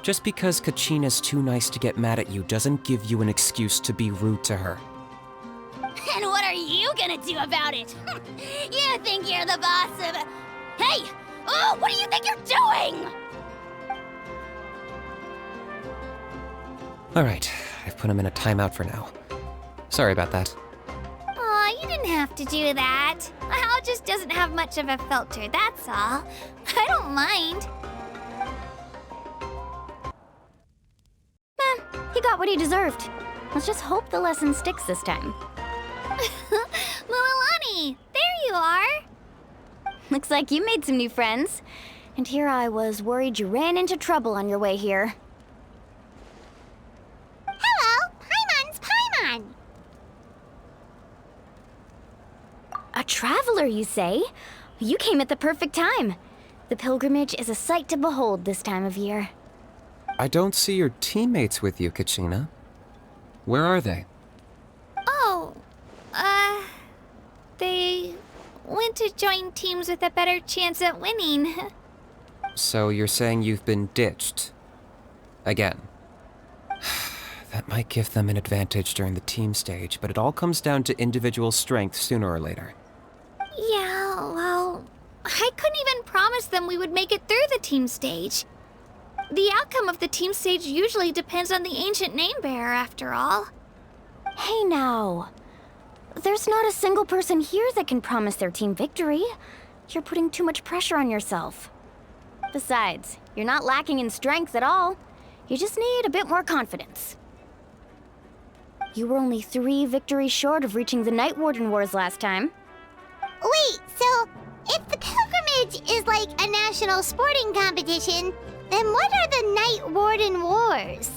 S9: Just because Kachina's too nice to get mad at you doesn't give you an excuse to be rude to her.
S2: And what are you gonna do about it? You think you're the boss of... Hey! Oh, what do you think you're doing?
S9: Alright, I've put him in a timeout for now. Sorry about that.
S3: Aw, you didn't have to do that. Hal just doesn't have much of a filter, that's all. I don't mind.
S1: He got what he deserved. Let's just hope the lesson sticks this time.
S3: Mualani, there you are.
S1: Looks like you made some new friends. And here I was worried you ran into trouble on your way here.
S2: Hello, Paimon's Paimon.
S1: A traveler, you say? You came at the perfect time. The pilgrimage is a sight to behold this time of year.
S9: I don't see your teammates with you, Kachina. Where are they?
S3: Oh, they went to join teams with a better chance at winning.
S9: So you're saying you've been ditched? Again. That might give them an advantage during the team stage, but it all comes down to individual strength sooner or later.
S3: Yeah, well, I couldn't even promise them we would make it through the team stage. The outcome of the team stage usually depends on the ancient name bearer, after all.
S1: Hey now. There's not a single person here that can promise their team victory. You're putting too much pressure on yourself. Besides, you're not lacking in strength at all. You just need a bit more confidence. You were only 3 victories short of reaching the Night Warden Wars last time.
S2: Wait, so if the pilgrimage is like a national sporting competition, then what are the Night Warden Wars?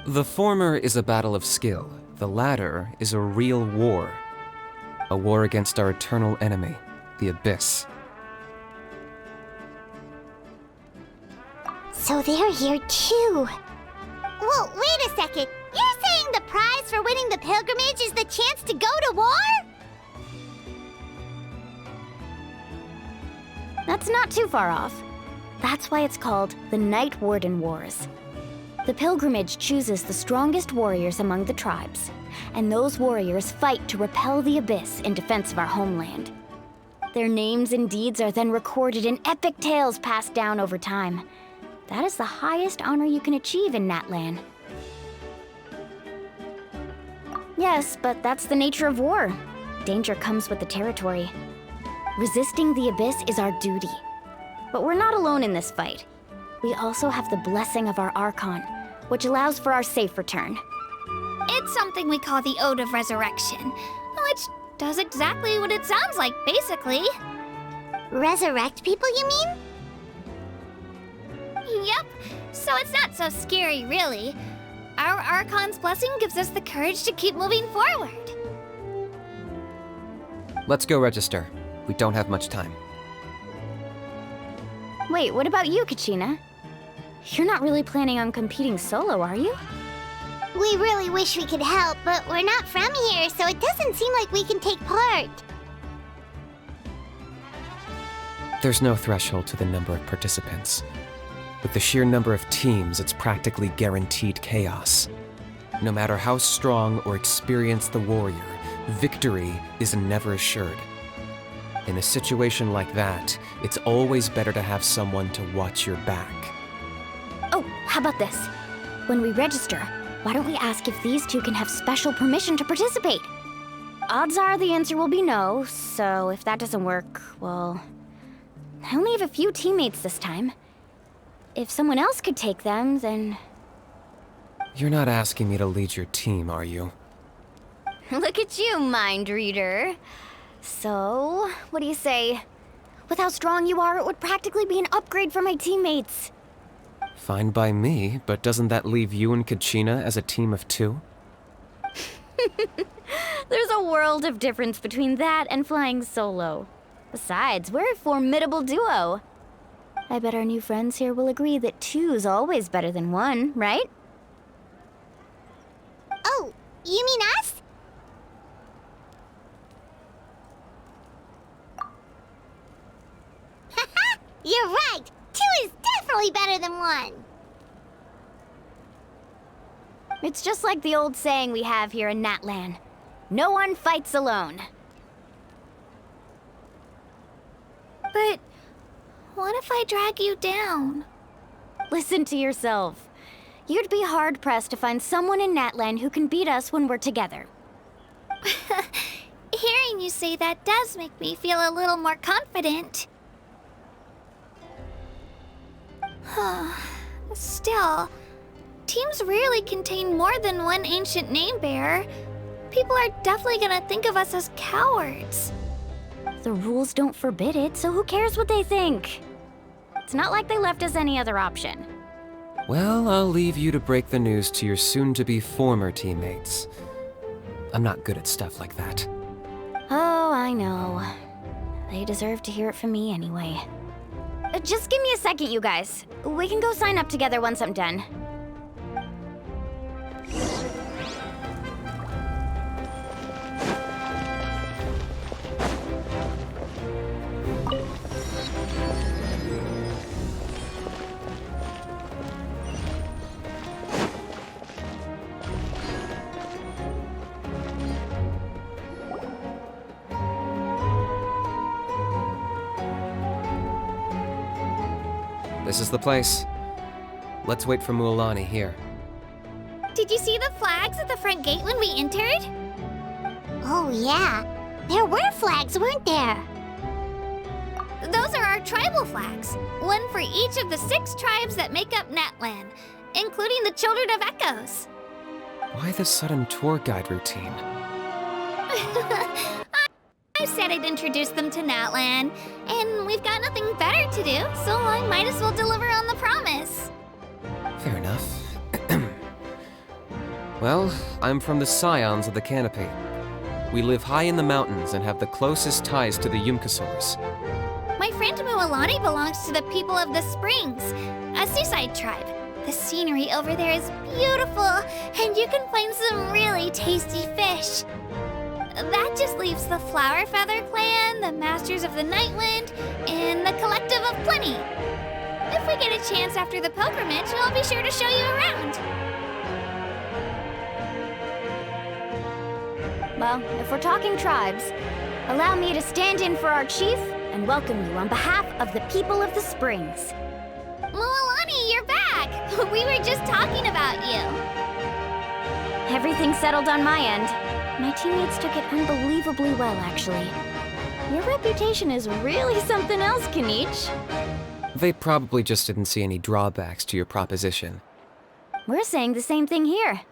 S9: The former is a battle of skill. The latter is a real war. A war against our eternal enemy, the Abyss.
S2: So they're here too. Whoa, wait a second. You're saying the prize for winning the pilgrimage is the chance to go to war?
S1: That's not too far off. That's why it's called the Night Warden Wars. The pilgrimage chooses the strongest warriors among the tribes, and those warriors fight to repel the Abyss in defense of our homeland. Their names and deeds are then recorded in epic tales passed down over time. That is the highest honor you can achieve in Natlan. Yes, but that's the nature of war. Danger comes with the territory. Resisting the Abyss is our duty. But we're not alone in this fight. We also have the blessing of our Archon, which allows for our safe return.
S3: It's something we call the Ode of Resurrection, which does exactly what it sounds like, basically.
S2: Resurrect people, you mean?
S3: Yep, so it's not so scary, really. Our Archon's blessing gives us the courage to keep moving forward.
S9: Let's go register. We don't have much time.
S1: Wait, what about you, Kachina? You're not really planning on competing solo, are you?
S2: We really wish we could help, but we're not from here, so it doesn't seem like we can take part.
S9: There's no threshold to the number of participants. With the sheer number of teams, it's practically guaranteed chaos. No matter how strong or experienced the warrior, victory is never assured. In a situation like that, it's always better to have someone to watch your back.
S1: Oh, how about this? When we register, why don't we ask if these two can have special permission to participate? Odds are the answer will be no, so if that doesn't work, well... I only have a few teammates this time. If someone else could take them, then...
S9: You're not asking me to lead your team, are you?
S1: Look at you, mind reader. So, what do you say? With how strong you are, it would practically be an upgrade for my teammates.
S9: Fine by me, but doesn't that leave you and Kachina as a team of 2?
S1: There's a world of difference between that and flying solo. Besides, we're a formidable duo. I bet our new friends here will agree that 2's always better than 1, right?
S2: Oh, you mean us? You're right! 2 is definitely better than 1!
S1: It's just like the old saying we have here in Natlan. No one fights alone.
S3: But what if I drag you down?
S1: Listen to yourself. You'd be hard-pressed to find someone in Natlan who can beat us when we're together.
S3: Hearing you say that does make me feel a little more confident. Still, teams rarely contain more than one ancient name bearer. People are definitely gonna think of us as cowards.
S1: The rules don't forbid it, so who cares what they think? It's not like they left us any other option.
S9: Well, I'll leave you to break the news to your soon-to-be former teammates. I'm not good at stuff like that.
S1: Oh, I know. They deserve to hear it from me anyway. Just give me a second, you guys. We can go sign up together once I'm done.
S9: This is the place. Let's wait for Mualani here.
S3: Did you see the flags at the front gate when we entered?
S2: Oh yeah, there were flags, weren't there?
S3: Those are our tribal flags. One for each of the 6 tribes that make up Natlan, including the Children of Echoes.
S9: Why the sudden tour guide routine?
S3: I said I'd introduce them to Natlan, and we've got nothing better to do, so I might as well deliver on the promise.
S9: Fair enough. Well, I'm from the Scions of the Canopy. We live high in the mountains and have the closest ties to the Yumkasaurs.
S3: My friend Mualani belongs to the people of the Springs, a seaside tribe. The scenery over there is beautiful, and you can find some really tasty fish. That just leaves the Flower Feather Clan, the Masters of the Nightwind, and the Collective of Plenty. If we get a chance after the pilgrimage, I'll be sure to show you around.
S1: Well, if we're talking tribes, allow me to stand in for our chief and welcome you on behalf of the people of the Springs.
S3: Mualani, you're back! We were just talking about you.
S1: Everything's settled on my end. My teammates took it unbelievably well, actually. Your reputation is really something else, Kanich.
S9: They probably just didn't see any drawbacks to your proposition.
S1: We're saying the same thing here.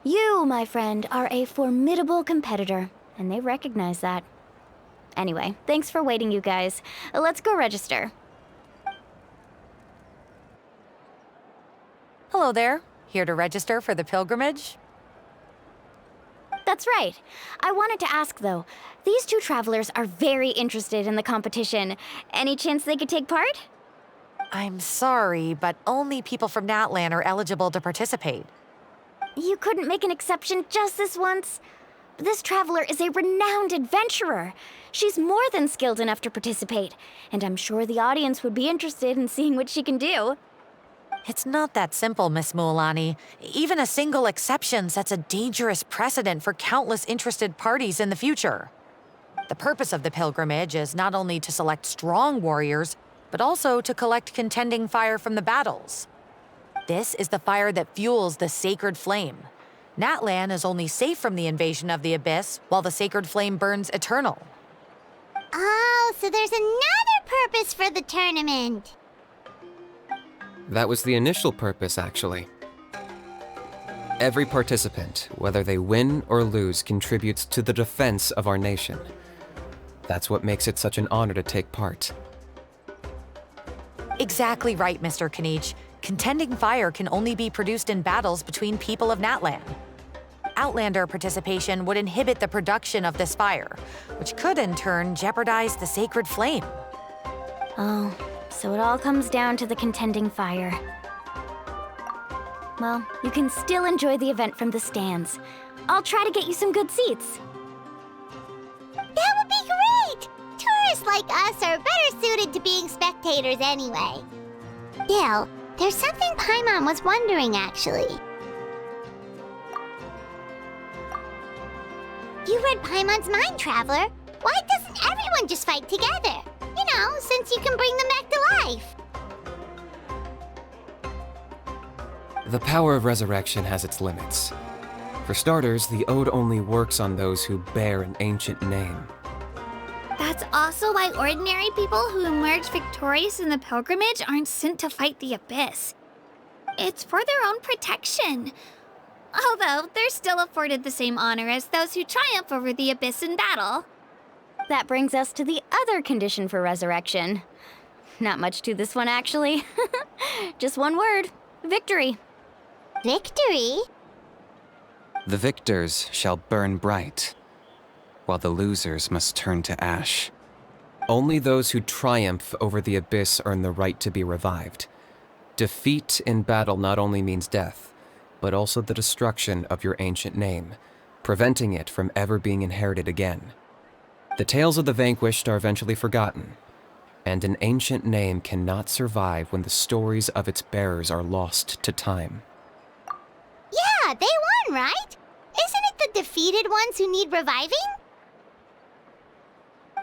S1: You, my friend, are a formidable competitor, and they recognize that. Anyway, thanks for waiting, you guys. Let's go register.
S10: Hello there. Here to register for the pilgrimage?
S1: That's right. I wanted to ask, though. These 2 travelers are very interested in the competition. Any chance they could take part?
S10: I'm sorry, but only people from Natlan are eligible to participate.
S1: You couldn't make an exception just this once? This traveler is a renowned adventurer. She's more than skilled enough to participate, and I'm sure the audience would be interested in seeing what she can do.
S10: It's not that simple, Miss Mualani. Even a single exception sets a dangerous precedent for countless interested parties in the future. The purpose of the pilgrimage is not only to select strong warriors, but also to collect contending fire from the battles. This is the fire that fuels the sacred flame. Natlan is only safe from the invasion of the Abyss, while the sacred flame burns eternal.
S2: Oh, so there's another purpose for the tournament.
S9: That was the initial purpose, actually. Every participant, whether they win or lose, contributes to the defense of our nation. That's what makes it such an honor to take part.
S10: Exactly right, Mr. Kanich. Contending fire can only be produced in battles between people of Natlan. Outlander participation would inhibit the production of this fire, which could in turn jeopardize the sacred flame.
S1: Oh, so it all comes down to the contending fire. Well, you can still enjoy the event from the stands. I'll try to get you some good seats.
S2: That would be great! Tourists like us are better suited to being spectators anyway. Still, there's something Paimon was wondering, actually. You read Paimon's mind, Traveler. Why doesn't everyone just fight together? You know, since you can bring them back to life.
S9: The power of resurrection has its limits. For starters, the ode only works on those who bear an ancient name.
S3: That's also why ordinary people who emerge victorious in the pilgrimage aren't sent to fight the Abyss. It's for their own protection. Although, they're still afforded the same honor as those who triumph over the Abyss in battle.
S1: That brings us to the other condition for resurrection. Not much to this one, actually. Just one word: victory.
S2: Victory?
S11: The victors shall burn bright, while the losers must turn to ash.
S9: Only those who triumph over the Abyss earn the right to be revived. Defeat in battle not only means death, but also the destruction of your ancient name, preventing it from ever being inherited again. The tales of the vanquished are eventually forgotten, and an ancient name cannot survive when the stories of its bearers are lost to time.
S2: Yeah, they won, right? Isn't it the defeated ones who need reviving?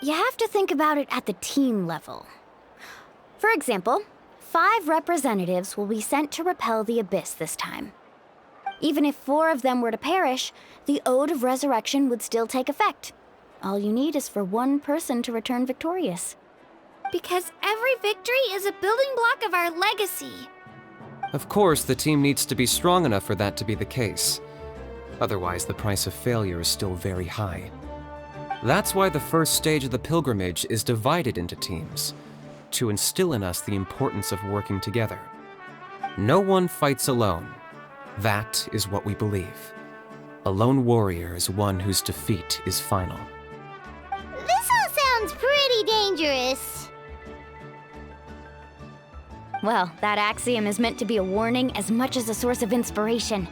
S1: You have to think about it at the team level. For example, 5 representatives will be sent to repel the Abyss this time. Even if 4 of them were to perish, the Ode of Resurrection would still take effect. All you need is for 1 person to return victorious.
S3: Because every victory is a building block of our legacy.
S9: Of course, the team needs to be strong enough for that to be the case. Otherwise, the price of failure is still very high. That's why the first stage of the pilgrimage is divided into teams, to instill in us the importance of working together. No one fights alone. That is what we believe. A lone warrior is one whose defeat is final.
S2: This all sounds pretty dangerous.
S1: Well, that axiom is meant to be a warning as much as a source of inspiration.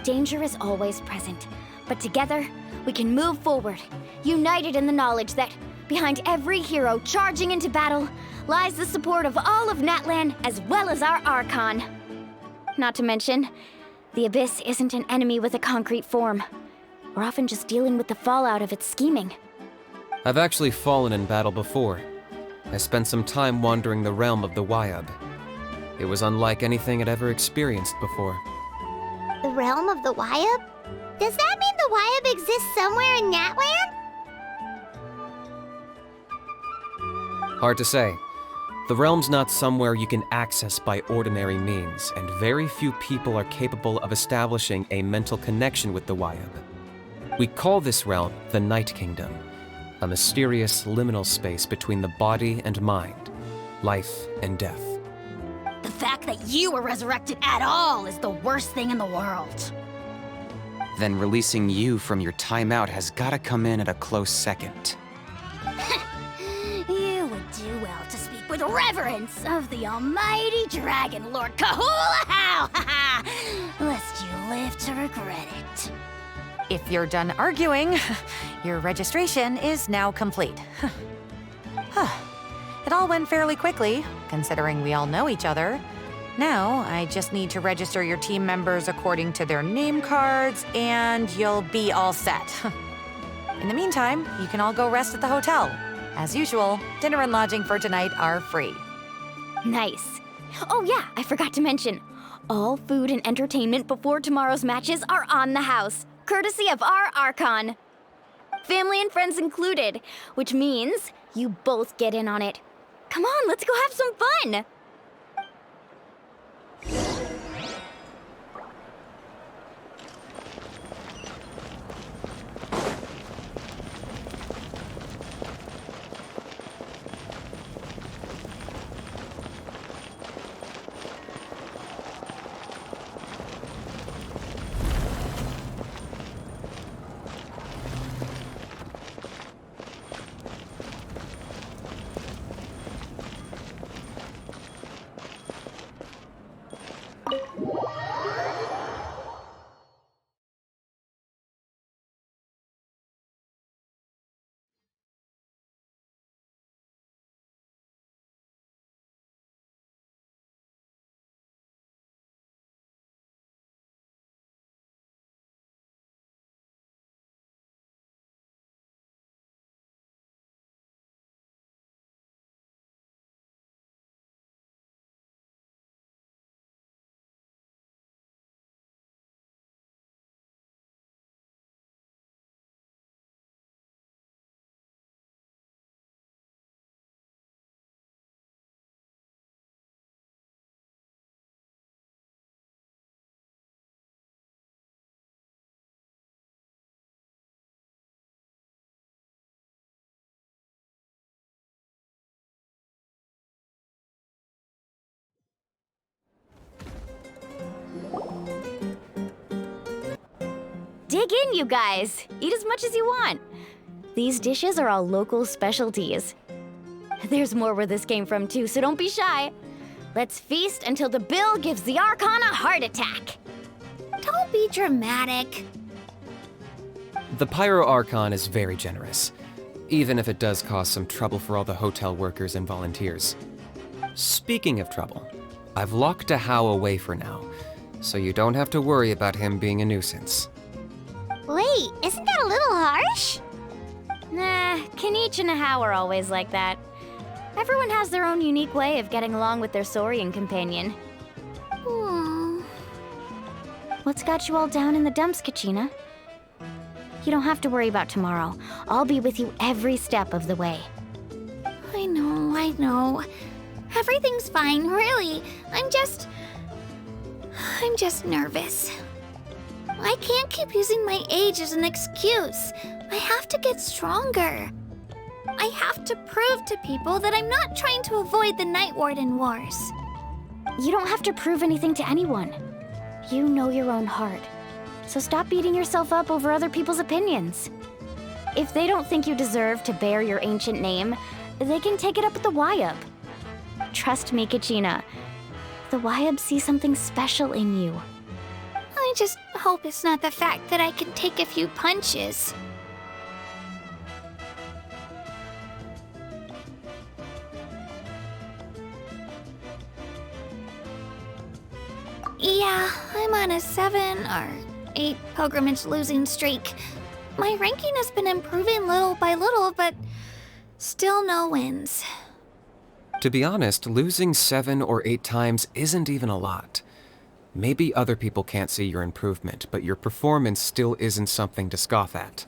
S1: Danger is always present, but together, we can move forward, united in the knowledge that behind every hero charging into battle lies the support of all of Natlan as well as our Archon. Not to mention, the Abyss isn't an enemy with a concrete form. We're often just dealing with the fallout of its scheming.
S9: I've actually fallen in battle before. I spent some time wandering the realm of the Wyab. It was unlike anything I'd ever experienced before.
S2: The realm of the Wyab? Does that mean the Wyab exists somewhere in Natlan?
S9: Hard to say. The realm's not somewhere you can access by ordinary means, and very few people are capable of establishing a mental connection with the Wyab. We call this realm the Night Kingdom, a mysterious liminal space between the body and mind, life and death.
S12: The fact that you were resurrected at all is the worst thing in the world.
S11: Then releasing you from your timeout has gotta come in at a close second.
S12: You would do well to speak with reverence of the almighty Dragon Lord Kahula-How, lest you live to regret it.
S10: If you're done arguing, your registration is now complete. It all went fairly quickly, considering we all know each other. Now, I just need to register your team members according to their name cards, and you'll be all set. In the meantime, you can all go rest at the hotel. As usual, dinner and lodging for tonight are free.
S1: Nice. Oh yeah, I forgot to mention. All food and entertainment before tomorrow's matches are on the house, courtesy of our Archon. Family and friends included, which means you both get in on it. Come on, let's go have some fun!
S13: Dig in, you guys. Eat as much as you want. These dishes are all local specialties. There's more where this came from too, so don't be shy. Let's feast until the bill gives the Archon a heart attack.
S3: Don't be dramatic.
S9: The Pyro Archon is very generous, even if it does cause some trouble for all the hotel workers and volunteers. Speaking of trouble, I've locked Ahau away for now, so you don't have to worry about him being a nuisance.
S2: Wait, isn't that a little harsh?
S13: Nah, Kanich and Ahau are always like that. Everyone has their own unique way of getting along with their Saurian companion. What's got you all down in the dumps, Kachina? You don't have to worry about tomorrow. I'll be with you every step of the way.
S3: I know. Everything's fine, really. I'm just nervous. I can't keep using my age as an excuse. I have to get stronger. I have to prove to people that I'm not trying to avoid the Night Warden Wars.
S13: You don't have to prove anything to anyone. You know your own heart. So stop beating yourself up over other people's opinions. If they don't think you deserve to bear your ancient name, they can take it up with the Wyub. Trust me, Kachina. The Wyub see something special in you.
S3: I just hope it's not the fact that I can take a few punches. Yeah, I'm on a 7 or 8 pilgrimage losing streak. My ranking has been improving little by little, but still no wins.
S9: To be honest, losing 7 or 8 times isn't even a lot. Maybe other people can't see your improvement, but your performance still isn't something to scoff at.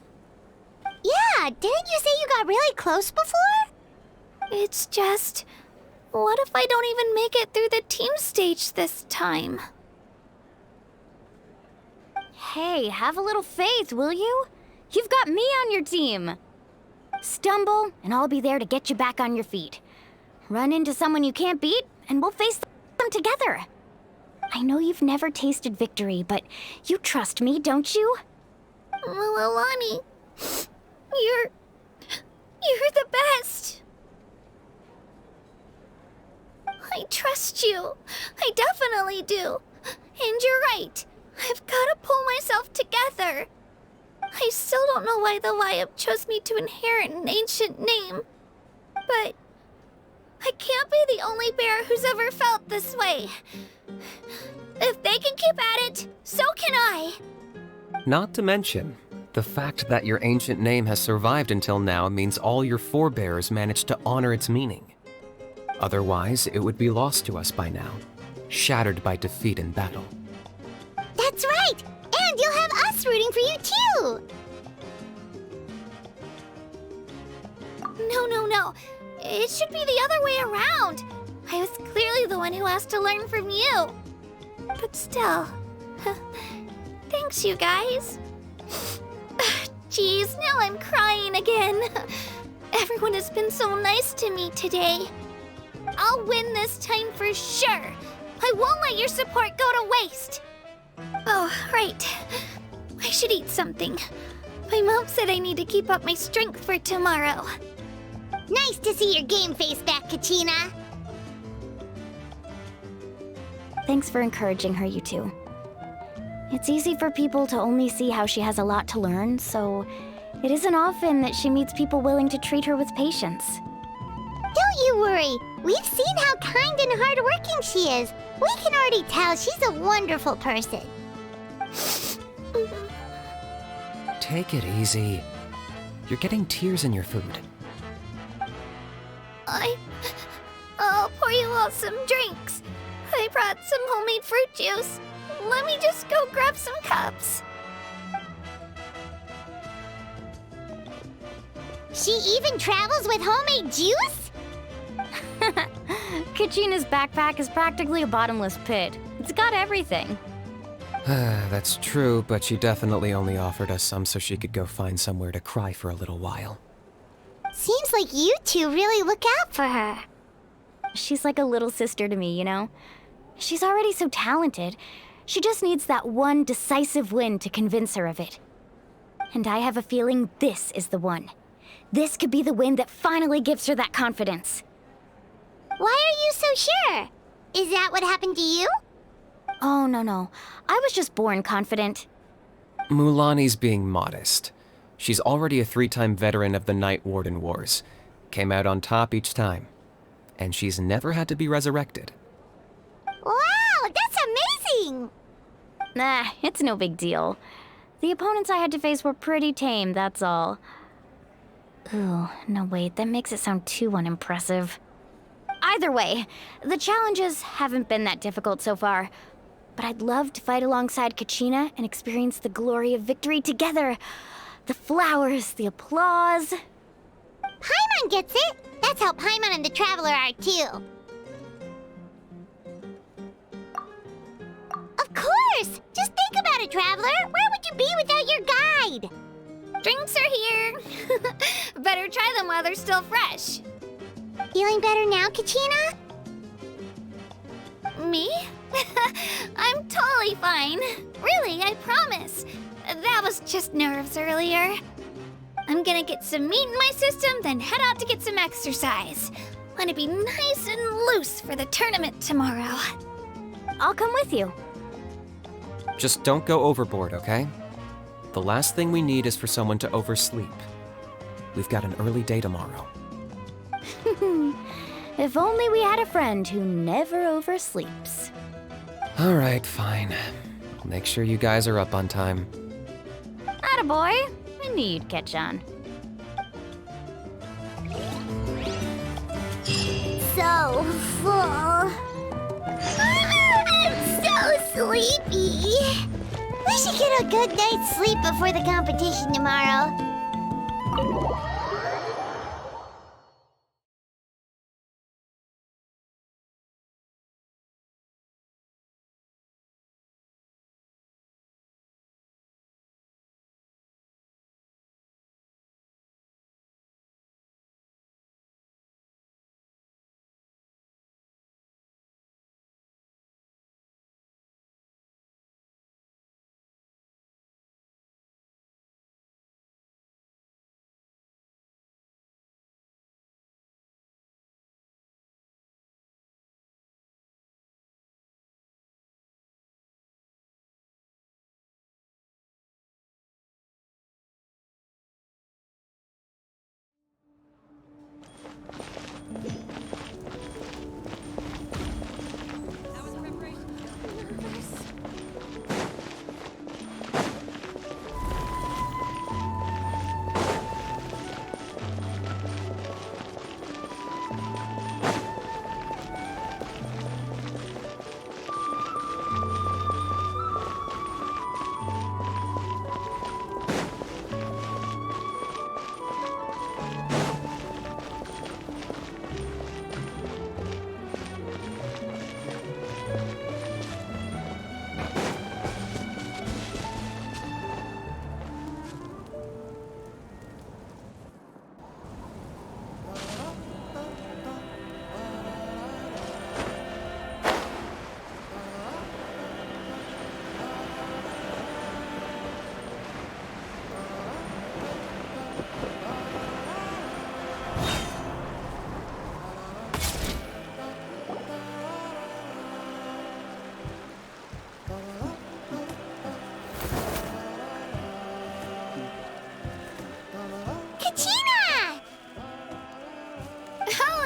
S2: Yeah, didn't you say you got really close before?
S3: It's just, what if I don't even make it through the team stage this time?
S13: Hey, have a little faith, will you? You've got me on your team. Stumble, and I'll be there to get you back on your feet. Run into someone you can't beat, and we'll face them together. I know you've never tasted victory, but you trust me, don't you?
S3: Alani, you're the best. I trust you. I definitely do. And you're right. I've got to pull myself together. I still don't know why the Wyub chose me to inherit an ancient name. But I can't be the only bear who's ever felt this way. If they can keep at it, so can I.
S9: Not to mention, the fact that your ancient name has survived until now means all your forebears managed to honor its meaning. Otherwise, it would be lost to us by now, shattered by defeat in battle.
S2: That's right! And you'll have us rooting for you too!
S3: No. It should be the other way around. I was clearly the one who asked to learn from you. But still, thanks you guys. Geez, now I'm crying again. Everyone has been so nice to me today. I'll win this time for sure. I won't let your support go to waste. Oh, right. I should eat something. My mom said I need to keep up my strength for tomorrow.
S2: Nice to see your game face back, Kachina.
S13: Thanks for encouraging her, you two. It's easy for people to only see how she has a lot to learn, so it isn't often that she meets people willing to treat her with patience.
S2: Don't you worry. We've seen how kind and hardworking she is. We can already tell she's a wonderful person.
S9: Take it easy. You're getting tears in your food.
S3: I'll pour you all some drinks. I brought some homemade fruit juice. Let me just go grab some cups.
S2: She even travels with homemade juice?
S13: Kachina's backpack is practically a bottomless pit. It's got everything.
S9: That's true, but she definitely only offered us some so she could go find somewhere to cry for a little while.
S2: Seems like you two really look out for her.
S13: She's like a little sister to me, you know? She's already so talented. She just needs that one decisive win to convince her of it. And I have a feeling this is the one. This could be the win that finally gives her that confidence.
S2: Why are you so sure? Is that what happened to you?
S13: Oh, no. I was just born confident.
S9: Mulaney's being modest. She's already a 3-time veteran of the Night Warden Wars. Came out on top each time. And she's never had to be resurrected.
S2: Wow, that's amazing!
S13: Nah, it's no big deal. The opponents I had to face were pretty tame, that's all. Ooh, no wait, that makes it sound too unimpressive. Either way, the challenges haven't been that difficult so far. But I'd love to fight alongside Kachina and experience the glory of victory together. The flowers, the applause.
S2: Paimon gets it! That's how Paimon and the Traveler are too. Of course! Just think about it, Traveler! Where would you be without your guide?
S3: Drinks are here. Better try them while they're still fresh.
S2: Feeling better now, Kachina?
S3: Me? I'm totally fine. Really, I promise. That was just nerves earlier. I'm gonna get some meat in my system, then head out to get some exercise. Wanna be nice and loose for the tournament tomorrow.
S13: I'll come with you.
S9: Just don't go overboard, okay? The last thing we need is for someone to oversleep. We've got an early day tomorrow.
S13: If only we had a friend who never oversleeps.
S9: All right, fine. I'll make sure you guys are up on time.
S13: Attaboy. I knew you'd catch on.
S2: So full. I'm so sleepy. We should get a good night's sleep before the competition tomorrow.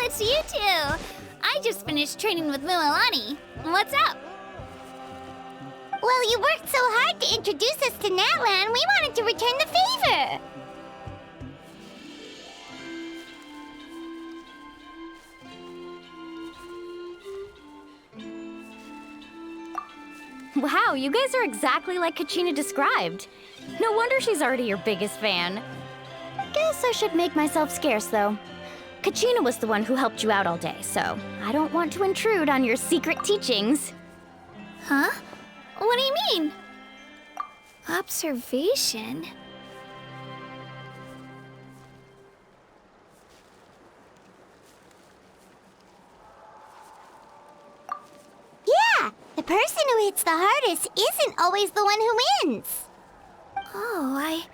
S3: It's you two. I just finished training with Mualani. What's up?
S2: Well, you worked so hard to introduce us to Natlan, we wanted to return the favor.
S13: Wow, you guys are exactly like Kachina described. No wonder she's already your biggest fan. Guess I should make myself scarce, though. Kachina was the one who helped you out all day, so I don't want to intrude on your secret teachings.
S3: Huh? What do you mean? Observation?
S2: Yeah, the person who hits the hardest isn't always the one who wins.
S3: Oh,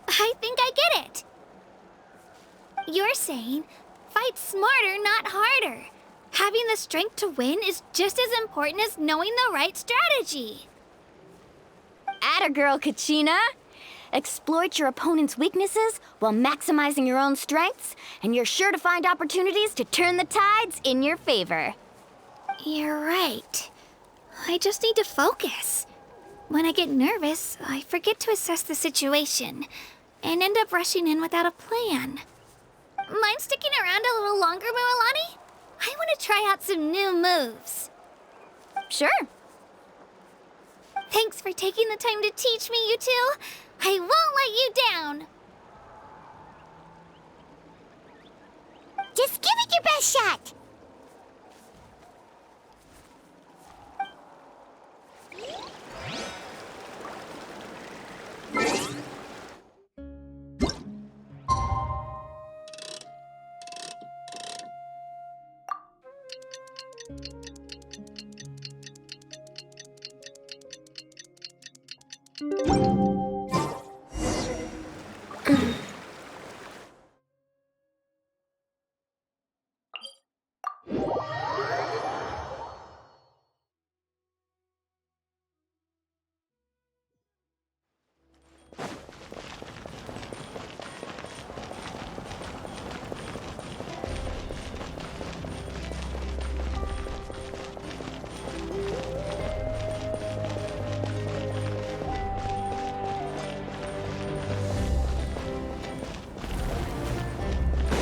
S3: I think I get it. You're saying, fight smarter, not harder. Having the strength to win is just as important as knowing the right strategy.
S13: Atta girl, Kachina! Exploit your opponent's weaknesses while maximizing your own strengths, and you're sure to find opportunities to turn the tides in your favor.
S3: You're right. I just need to focus. When I get nervous, I forget to assess the situation and end up rushing in without a plan. Mind sticking around a little longer, Mualani? I want to try out some new moves.
S13: Sure.
S3: Thanks for taking the time to teach me, you two. I won't let you down.
S2: Just give it your best shot.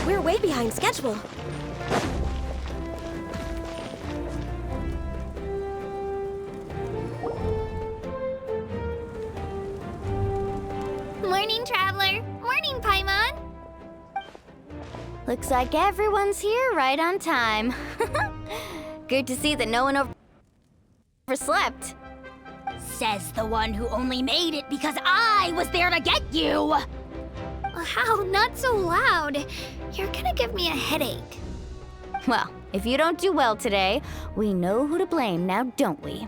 S14: We're way behind schedule.
S3: Morning, Traveler. Morning, Paimon.
S13: Looks like everyone's here right on time. Good to see that no one overslept.
S12: Says the one who only made it because I was there to get you!
S3: How? Not so loud. You're gonna give me a headache.
S13: Well, if you don't do well today, we know who to blame now, don't we?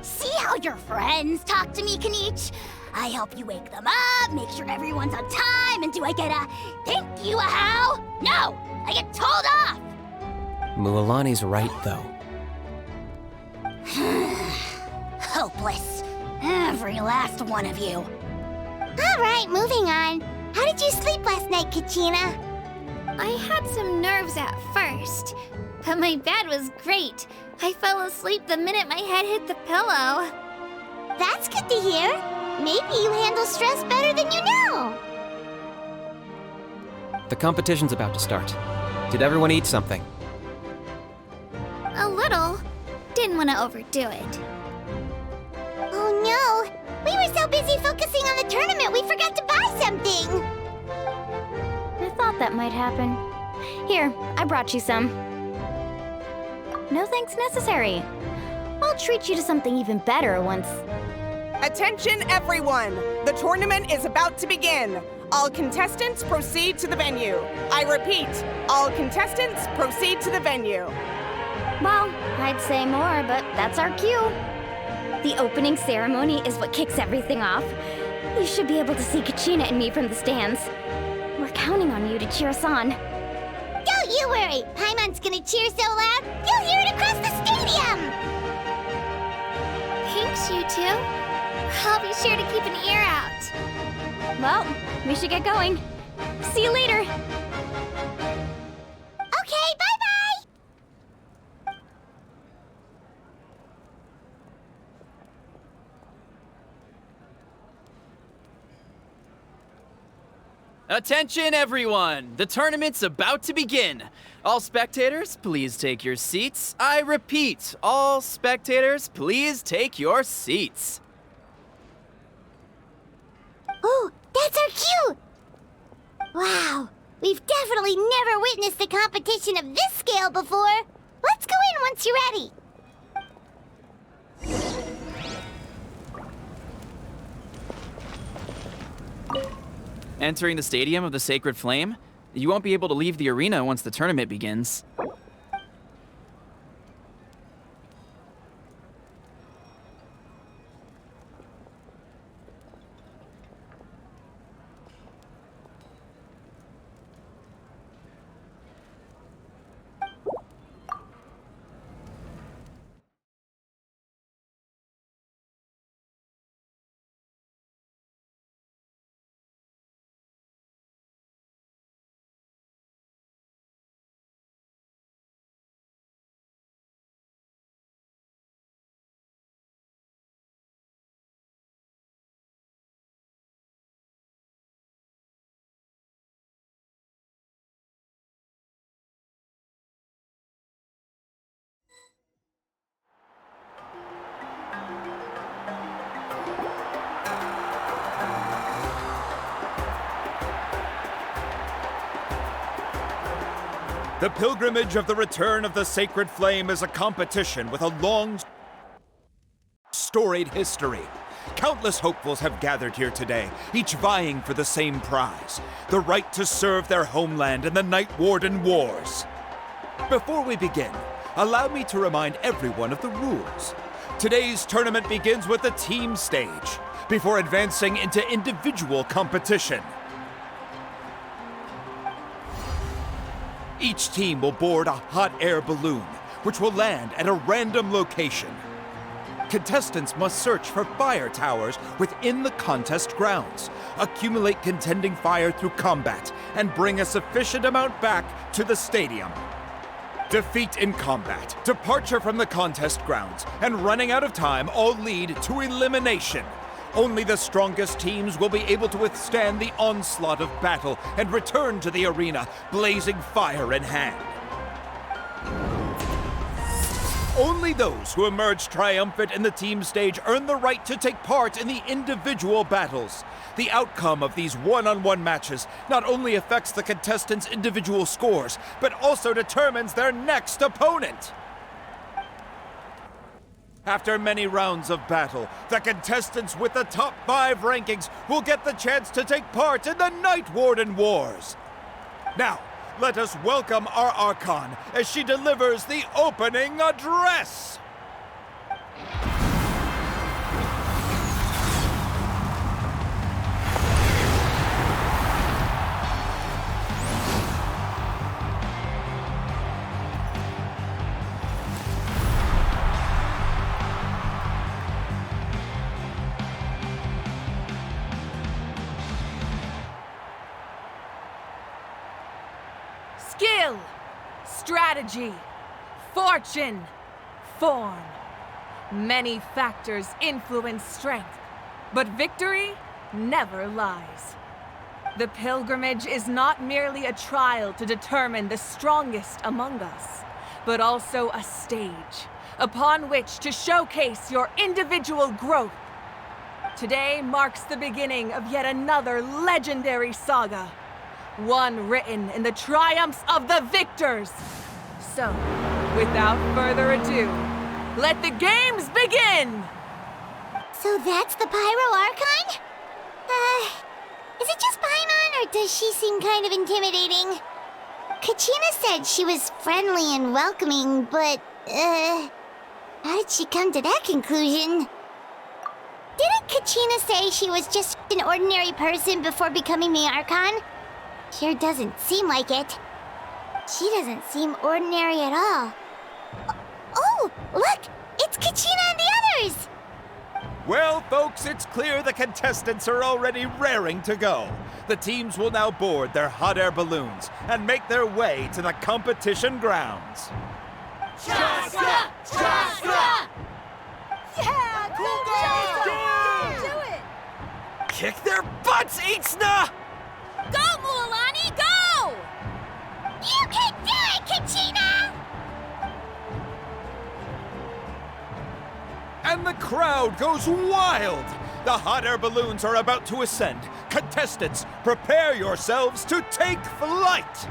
S12: See how your friends talk to me, Kanich? I help you wake them up, make sure everyone's on time, and do I get a thank you, how? No! I get told off!
S9: Mualani's right, though.
S12: Hopeless. Every last one of you.
S2: All right, moving on. How did you sleep last night, Kachina?
S3: I had some nerves at first, but my bed was great. I fell asleep the minute my head hit the pillow.
S2: That's good to hear. Maybe you handle stress better than you know.
S9: The competition's about to start. Did everyone eat something?
S3: A little. Didn't want to overdo it.
S2: Oh no! We were so busy focusing on the tournament we forgot to buy something!
S13: I thought that might happen. Here, I brought you some. No thanks necessary. I'll treat you to something even better once...
S15: Attention everyone! The tournament is about to begin. All contestants proceed to the venue. I repeat, all contestants proceed to the venue.
S13: Well, I'd say more, but that's our cue. The opening ceremony is what kicks everything off. You should be able to see Kachina and me from the stands. We're counting on you to cheer us on.
S2: Don't you worry! Paimon's gonna cheer so loud, you'll hear it across the stadium!
S3: Thanks, you two. I'll be sure to keep an ear out.
S13: Well, we should get going. See you later.
S2: Okay, bye-bye!
S8: Attention, everyone! The tournament's about to begin. All spectators, please take your seats. I repeat, all spectators, please take your seats.
S2: Oh, that's our cue! Wow, we've definitely never witnessed a competition of this scale before. Let's go in once you're ready.
S8: Entering the Stadium of the Sacred Flame, you won't be able to leave the arena once the tournament begins.
S16: The pilgrimage of the return of the sacred flame is a competition with a long, storied history. Countless hopefuls have gathered here today, each vying for the same prize, the right to serve their homeland in the Night Warden Wars. Before we begin, allow me to remind everyone of the rules. Today's tournament begins with the team stage, before advancing into individual competition. Each team will board a hot air balloon, which will land at a random location. Contestants must search for fire towers within the contest grounds, accumulate contending fire through combat, and bring a sufficient amount back to the stadium. Defeat in combat, departure from the contest grounds, and running out of time all lead to elimination. Only the strongest teams will be able to withstand the onslaught of battle and return to the arena, blazing fire in hand. Only those who emerge triumphant in the team stage earn the right to take part in the individual battles. The outcome of these one-on-one matches not only affects the contestants' individual scores, but also determines their next opponent. After many rounds of battle, the contestants with the top 5 rankings will get the chance to take part in the Night Warden Wars. Now, let us welcome our Archon as she delivers the opening address.
S17: Skill, strategy, fortune, form. Many factors influence strength, but victory never lies. The pilgrimage is not merely a trial to determine the strongest among us, but also a stage upon which to showcase your individual growth. Today marks the beginning of yet another legendary saga. One written in the triumphs of the victors. So, without further ado, let the games begin!
S2: So that's the Pyro Archon? Is it just Paimon, or does she seem kind of intimidating? Kachina said she was friendly and welcoming, but, how did she come to that conclusion? Didn't Kachina say she was just an ordinary person before becoming the Archon? Sure doesn't seem like it. She doesn't seem ordinary at all. Oh, look! It's Kachina and the others!
S16: Well, folks, it's clear the contestants are already raring to go. The teams will now board their hot air balloons and make their way to the competition grounds.
S12: Chaska! Chaska! Yeah! Cool
S6: Do it! Kick their butts, Ixna!
S12: Go, Mualani, go! You can do it, Kachina!
S16: And the crowd goes wild! The hot air balloons are about to ascend. Contestants, prepare yourselves to take flight!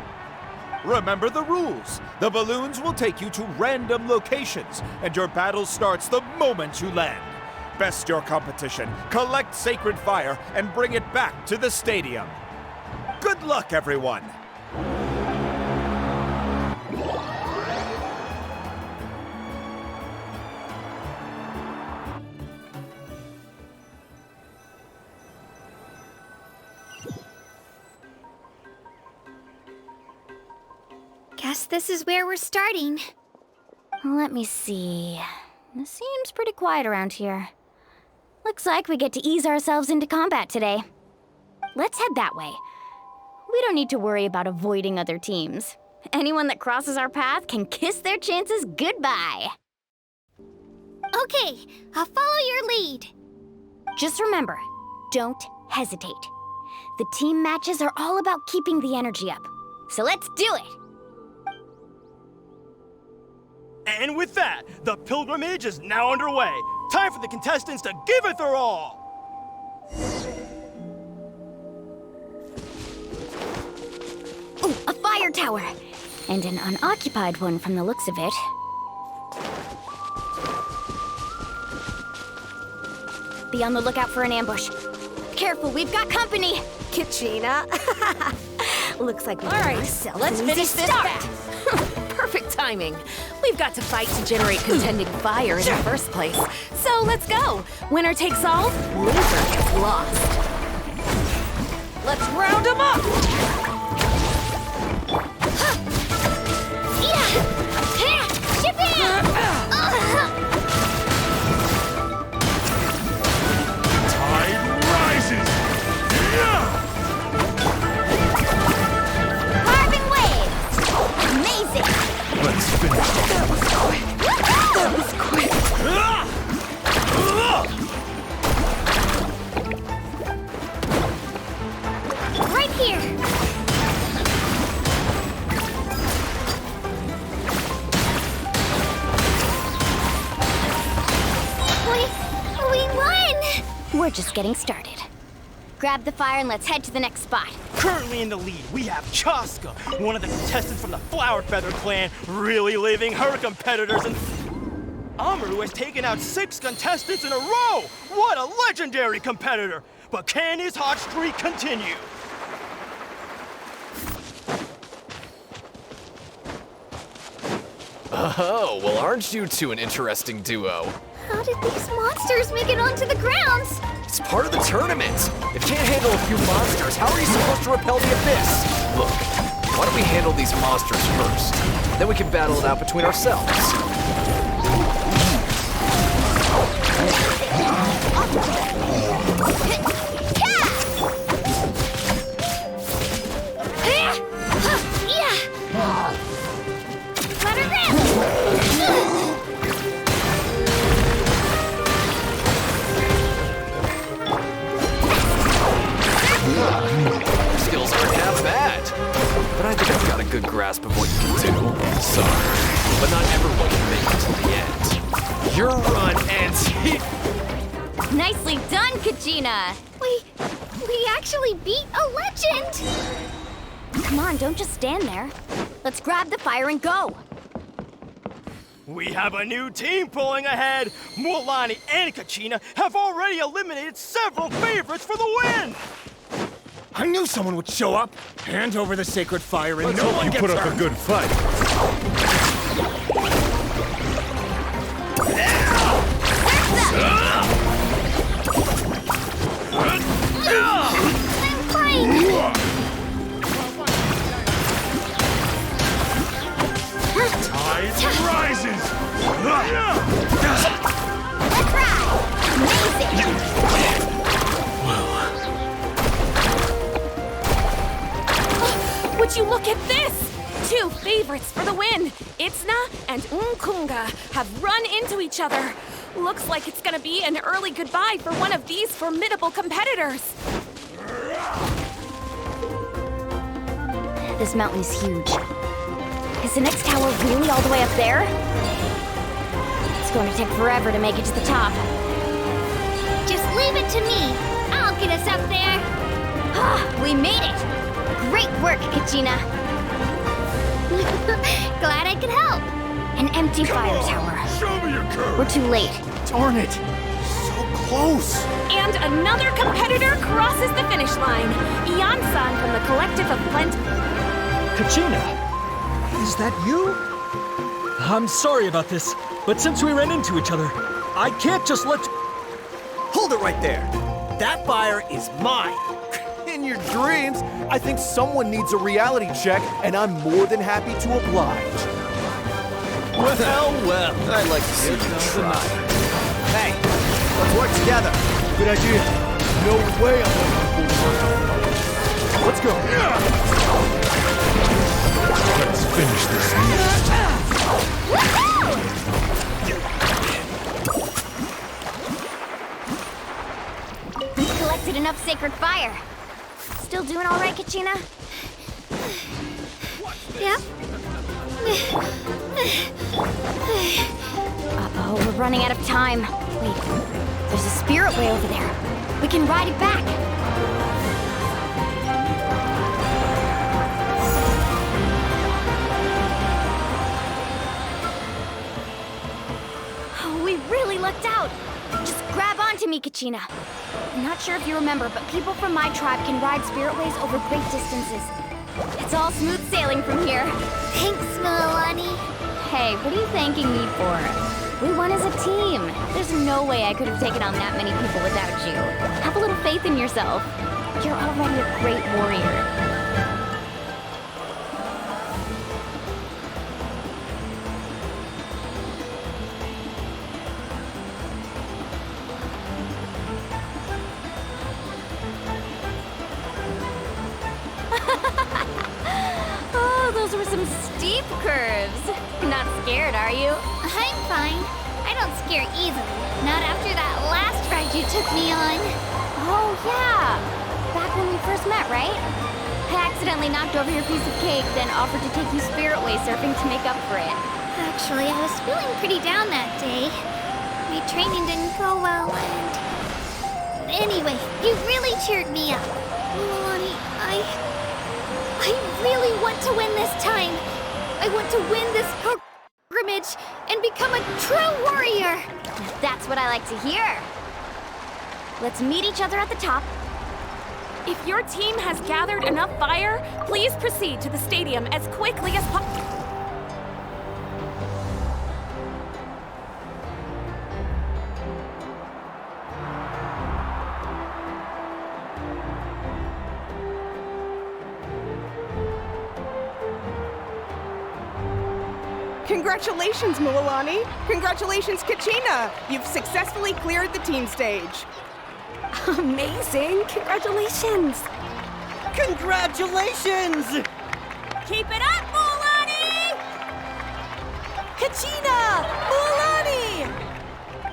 S16: Remember the rules. The balloons will take you to random locations, and your battle starts the moment you land. Best your competition, collect sacred fire, and bring it back to the stadium. Good luck, everyone!
S3: Guess this is where we're starting.
S13: Let me see. It seems pretty quiet around here. Looks like we get to ease ourselves into combat today. Let's head that way. We don't need to worry about avoiding other teams. Anyone that crosses our path can kiss their chances goodbye.
S2: Okay, I'll follow your lead.
S13: Just remember, don't hesitate. The team matches are all about keeping the energy up. So let's do it!
S18: And with that, the pilgrimage is now underway. Time for the contestants to give it their all!
S13: Ooh, a fire tower! And an unoccupied one from the looks of it. Be on the lookout for an ambush. Careful, we've got company!
S14: Kachina. Looks like we
S12: Alright,
S14: ourselves
S12: let's
S14: an easy
S12: finish this
S14: start.
S12: back. Perfect timing. We've got to fight to generate contending fire in the first place. So let's go. Winner takes all, loser gets lost. Let's round them up!
S18: Tide rises!
S2: Carving wave! Amazing!
S18: Let's finish it.
S2: That was quick. That was quick. Right here. We won!
S13: We're just getting started. Grab the fire and let's head to the next spot.
S18: Currently in the lead, we have Chaska, one of the contestants from the Flower Feather clan, really leaving her competitors and Amaru has taken out 6 contestants in a row! What a legendary competitor! But can his hot streak continue?
S19: Oh, well, aren't you two an interesting duo?
S2: How did these monsters make it onto the grounds?
S19: It's part of the tournament. If you can't handle a few monsters, how are you supposed to repel the abyss? Look, why don't we handle these monsters first? Then we can battle it out between ourselves.
S2: Let her rip!
S19: Skills aren't half bad. But I think I've got a good grasp of what you can do. Sorry, but not everyone can make it to the end. Your run ends here.
S13: Nicely done, Kachina!
S2: We actually beat a legend!
S13: Come on, don't just stand there. Let's grab the fire and go.
S18: We have a new team pulling ahead. Mulani and Kachina have already eliminated several favorites for the win.
S20: I knew someone would show up. Hand over the sacred fire and
S16: Let's
S20: no
S16: hope
S20: one
S16: you
S20: gets
S16: put up
S20: hurt.
S16: a good fight.
S2: I'm fine!
S18: Tide rises.
S2: Let's ride! Amazing!
S7: Would you look at this? 2 favorites for the win. Itzna and Unkunga have run into each other. Looks like it's gonna be an early goodbye for one of these formidable competitors.
S13: This mountain is huge. Is the next tower really all the way up there? It's going to take forever to make it to the top.
S2: Just leave it to me. I'll get us up there.
S13: Ah, we made it! Great work, Kachina.
S2: Glad I could help.
S13: An empty fire tower.
S18: Show me your curve.
S13: We're too late.
S18: Darn it. So close.
S7: And another competitor crosses the finish line. Ian-san from the Collective of Plenty.
S21: Kachina, is that you? I'm sorry about this, but since we ran into each other, I can't just let...
S22: Hold it right there. That fire is mine. In your dreams, I think someone needs a reality check, and I'm more than happy to oblige.
S19: Well, I'd like to see you try.
S22: Hey, let's work together.
S18: Good idea. No way I'm looking for. Let's go.
S16: Let's finish this
S13: We've collected enough sacred fire. Still doing all right, Kachina?
S2: Yep.
S13: Uh-oh, we're running out of time. Wait, there's a spirit way over there. We can ride it back. really lucked out. Just grab onto me, Kachina. I'm not sure if you remember, but people from my tribe can ride spiritways over great distances. It's all smooth sailing from here.
S2: Thanks, Milani.
S13: Hey, what are you thanking me for? We won as a team. There's no way I could have taken on that many people without you. Have a little faith in yourself. You're already a great warrior. Oh, those were some steep curves. Not scared, are you?
S2: I'm fine. I don't scare easily. Not after that last ride you took me on.
S13: Oh, yeah. Back when we first met, right? I accidentally knocked over your piece of cake, then offered to take you spiritway surfing to make up for it.
S2: Actually, I was feeling pretty down that day. My training didn't go well, and... Anyway, you really cheered me up. Milani, I really want to win this time. I want to win this pilgrimage and become a true warrior.
S13: That's what I like to hear. Let's meet each other at the top.
S7: If your team has gathered enough fire, please proceed to the stadium as quickly as possible.
S15: Congratulations, Milani. Congratulations, Kachina. You've successfully cleared the team stage.
S12: Amazing! Congratulations!
S18: Congratulations!
S12: Keep it up, Milani! Kachina! Milani!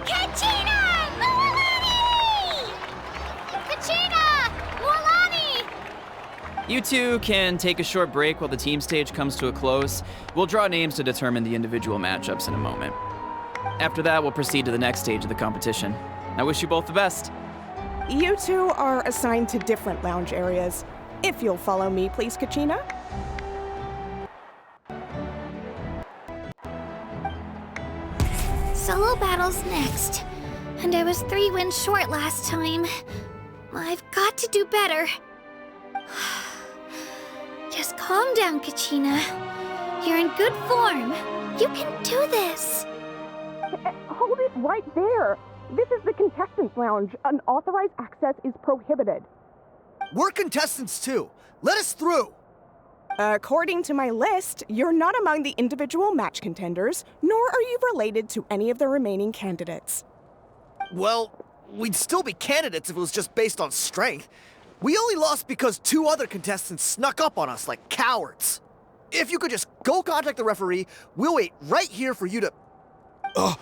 S2: Kachina! Milani! Kachina! Milani!
S8: You two can take a short break while the team stage comes to a close. We'll draw names to determine the individual matchups in a moment. After that, we'll proceed to the next stage of the competition. I wish you both the best.
S15: You two are assigned to different lounge areas. If you'll follow me, please, Kachina.
S2: Solo battles next. And I was 3 wins short last time. I've got to do better. Just calm down, Kachina. You're in good form. You can do this.
S15: Hold it right there. This is the contestants' lounge. Unauthorized access is prohibited.
S22: We're contestants too. Let us through.
S15: According to my list, you're not among the individual match contenders, nor are you related to any of the remaining candidates.
S22: Well, we'd still be candidates if it was just based on strength. We only lost because 2 other contestants snuck up on us like cowards. If you could just go contact the referee, we'll wait right here for you to... Ugh.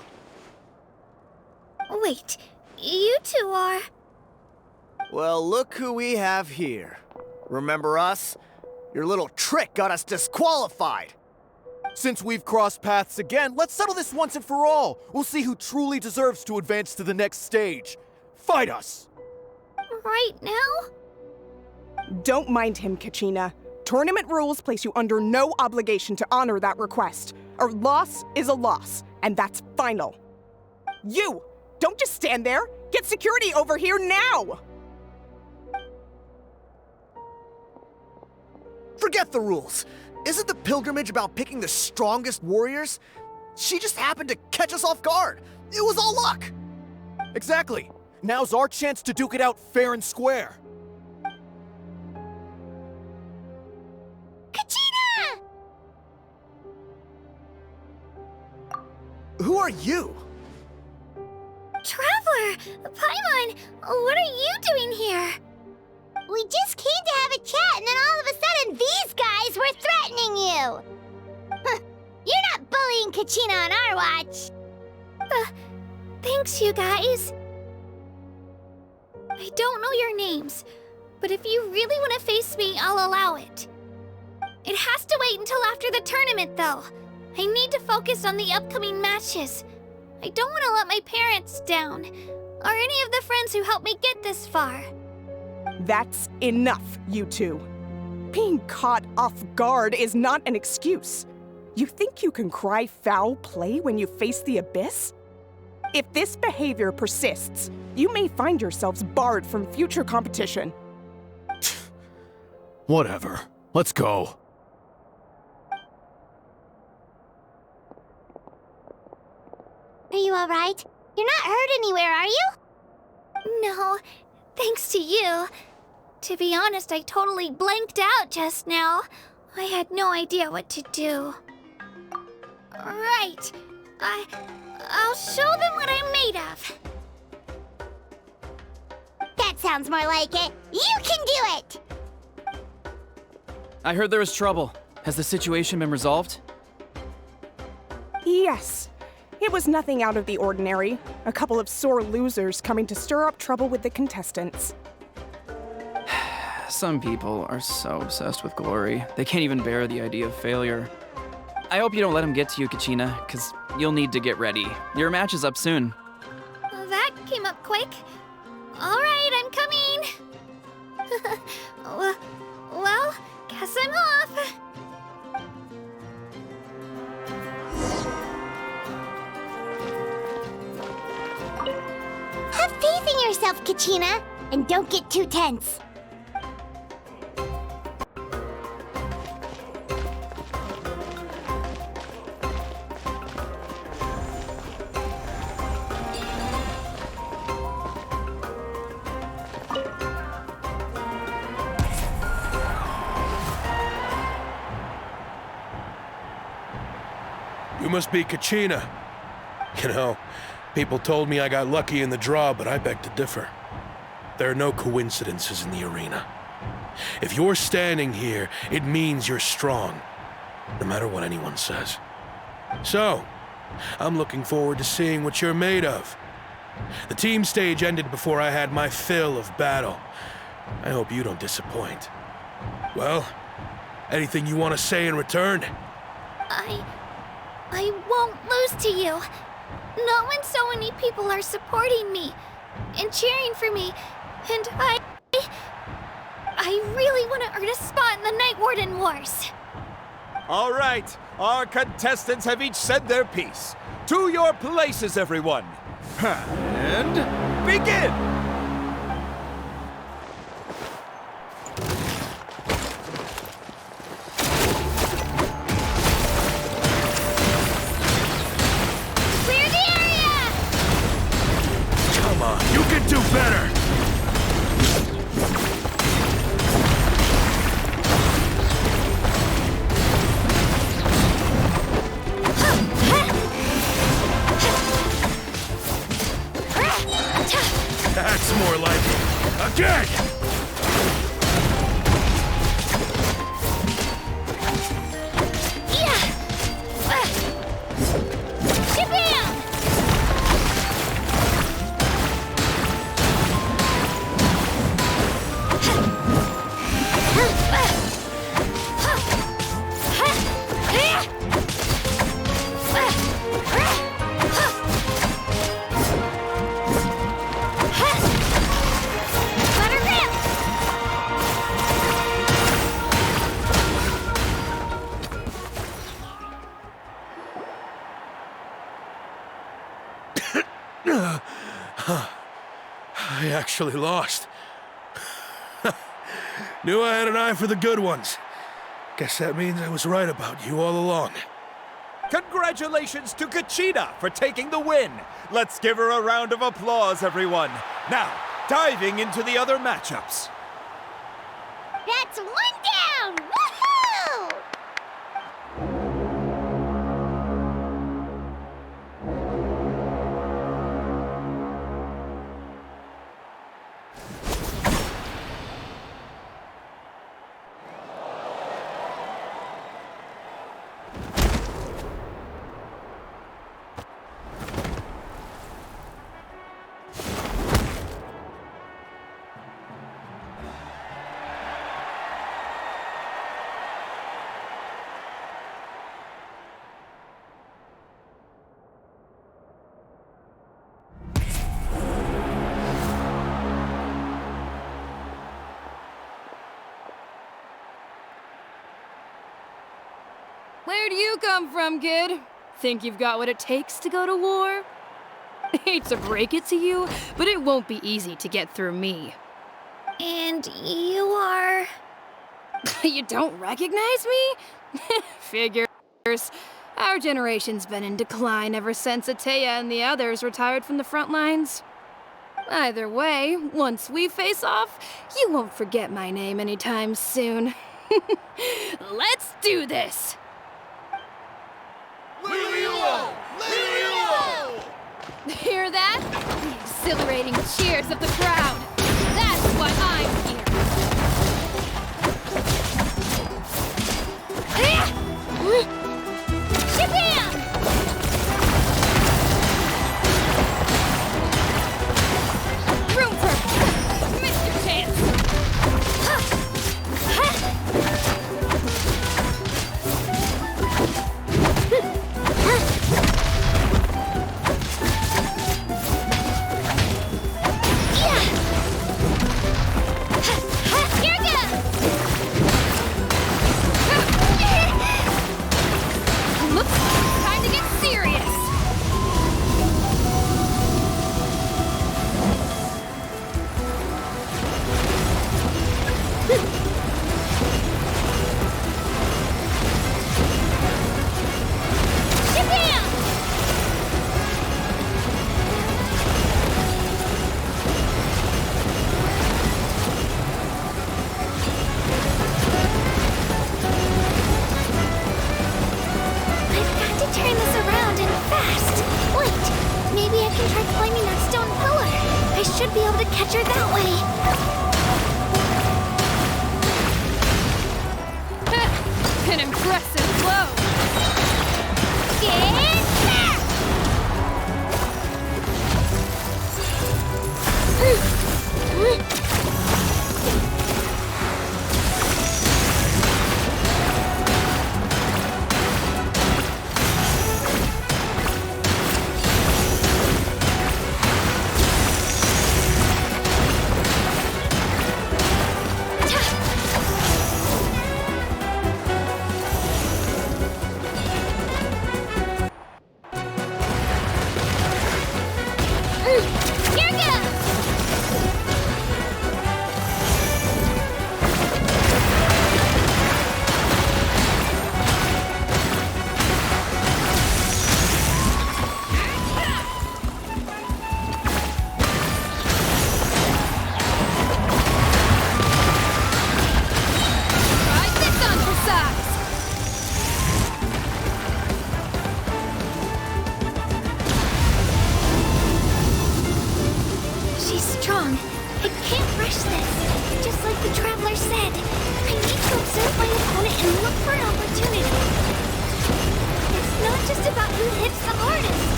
S2: Wait, you two are...
S22: Well, look who we have here. Remember us? Your little trick got us disqualified. Since we've crossed paths again, let's settle this once and for all. We'll see who truly deserves to advance to the next stage. Fight us!
S2: Right now?
S15: Don't mind him, Kachina. Tournament rules place you under no obligation to honor that request. A loss is a loss, and that's final. You! Don't just stand there! Get security over here now!
S22: Forget the rules. Isn't the pilgrimage about picking the strongest warriors? She just happened to catch us off guard. It was all luck. Exactly. Now's our chance to duke it out fair and square.
S2: Kachina!
S22: Who are you?
S2: Traveler! Paimon! What are you doing here? We just came to have a chat, and then all of a sudden these guys were threatening you! You're not bullying Kachina on our watch! Thanks, you guys. I don't know your names, but if you really want to face me, I'll allow it. It has to wait until after the tournament, though. I need to focus on the upcoming matches. I don't want to let my parents down, or any of the friends who helped me get this far.
S15: That's enough, you two. Being caught off guard is not an excuse. You think you can cry foul play when you face the abyss? If this behavior persists, you may find yourselves barred from future competition.
S20: Whatever. Let's go.
S2: Are you alright? You're not hurt anywhere, are you?
S3: No, thanks to you. To be honest, I totally blanked out just now. I had no idea what to do. Right. I'll show them what I'm made of.
S2: That sounds more like it. You can do it!
S8: I heard there was trouble. Has the situation been resolved?
S15: Yes. It was nothing out of the ordinary. A couple of sore losers coming to stir up trouble with the contestants.
S8: Some people are so obsessed with glory, they can't even bear the idea of failure. I hope you don't let them get to you, Kachina, because you'll need to get ready. Your match is up soon.
S3: That came up quick. All right, I'm coming. Well, guess I'm off.
S2: Have faith in yourself, Kachina, and don't get too tense.
S4: You must be Kachina. You know, people told me I got lucky in the draw, but I beg to differ. There are no coincidences in the arena. If you're standing here, it means you're strong, no matter what anyone says. So, I'm looking forward to seeing what you're made of. The team stage ended before I had my fill of battle. I hope you don't disappoint. Well, anything you want to say in return?
S3: I won't lose to you. Not when so many people are supporting me and cheering for me, and I really want to earn a spot in the Night Warden Wars.
S16: All right, our contestants have each said their piece. To your places, everyone. And begin!
S2: Clear the area!
S4: Come on, you can do better! That's more like it. Again! I actually lost. Knew I had an eye for the good ones. Guess that means I was right about you all along.
S16: Congratulations to Kachina for taking the win. Let's give her a round of applause, everyone. Now, diving into the other matchups.
S2: That's one down! Woohoo!
S5: Where do you come from, kid? Think you've got what it takes to go to war? Hate to break it to you, but it won't be easy to get through me.
S3: And you are...
S5: You don't recognize me? Figures. Our generation's been in decline ever since Ateya and the others retired from the front lines. Either way, once we face off, you won't forget my name anytime soon. Let's do this! Hear that? The exhilarating cheers of the crowd. That's why I'm here.
S2: Shabam!
S5: Room for Mr. Chance.
S2: Here goes!
S5: Looks like it's time to get serious.
S2: Shabam!
S3: I've got to turn this around and fast. Wait, maybe I can try climbing that stone pillar. I should be able to catch her that way.
S5: An impressive blow.
S2: Get back! Here goes!
S5: Try this on for size.
S3: She's strong. I can't rush this. Just like the Traveler said, I need to observe my opponent and look for an opportunity. It's not just about who hits the hardest.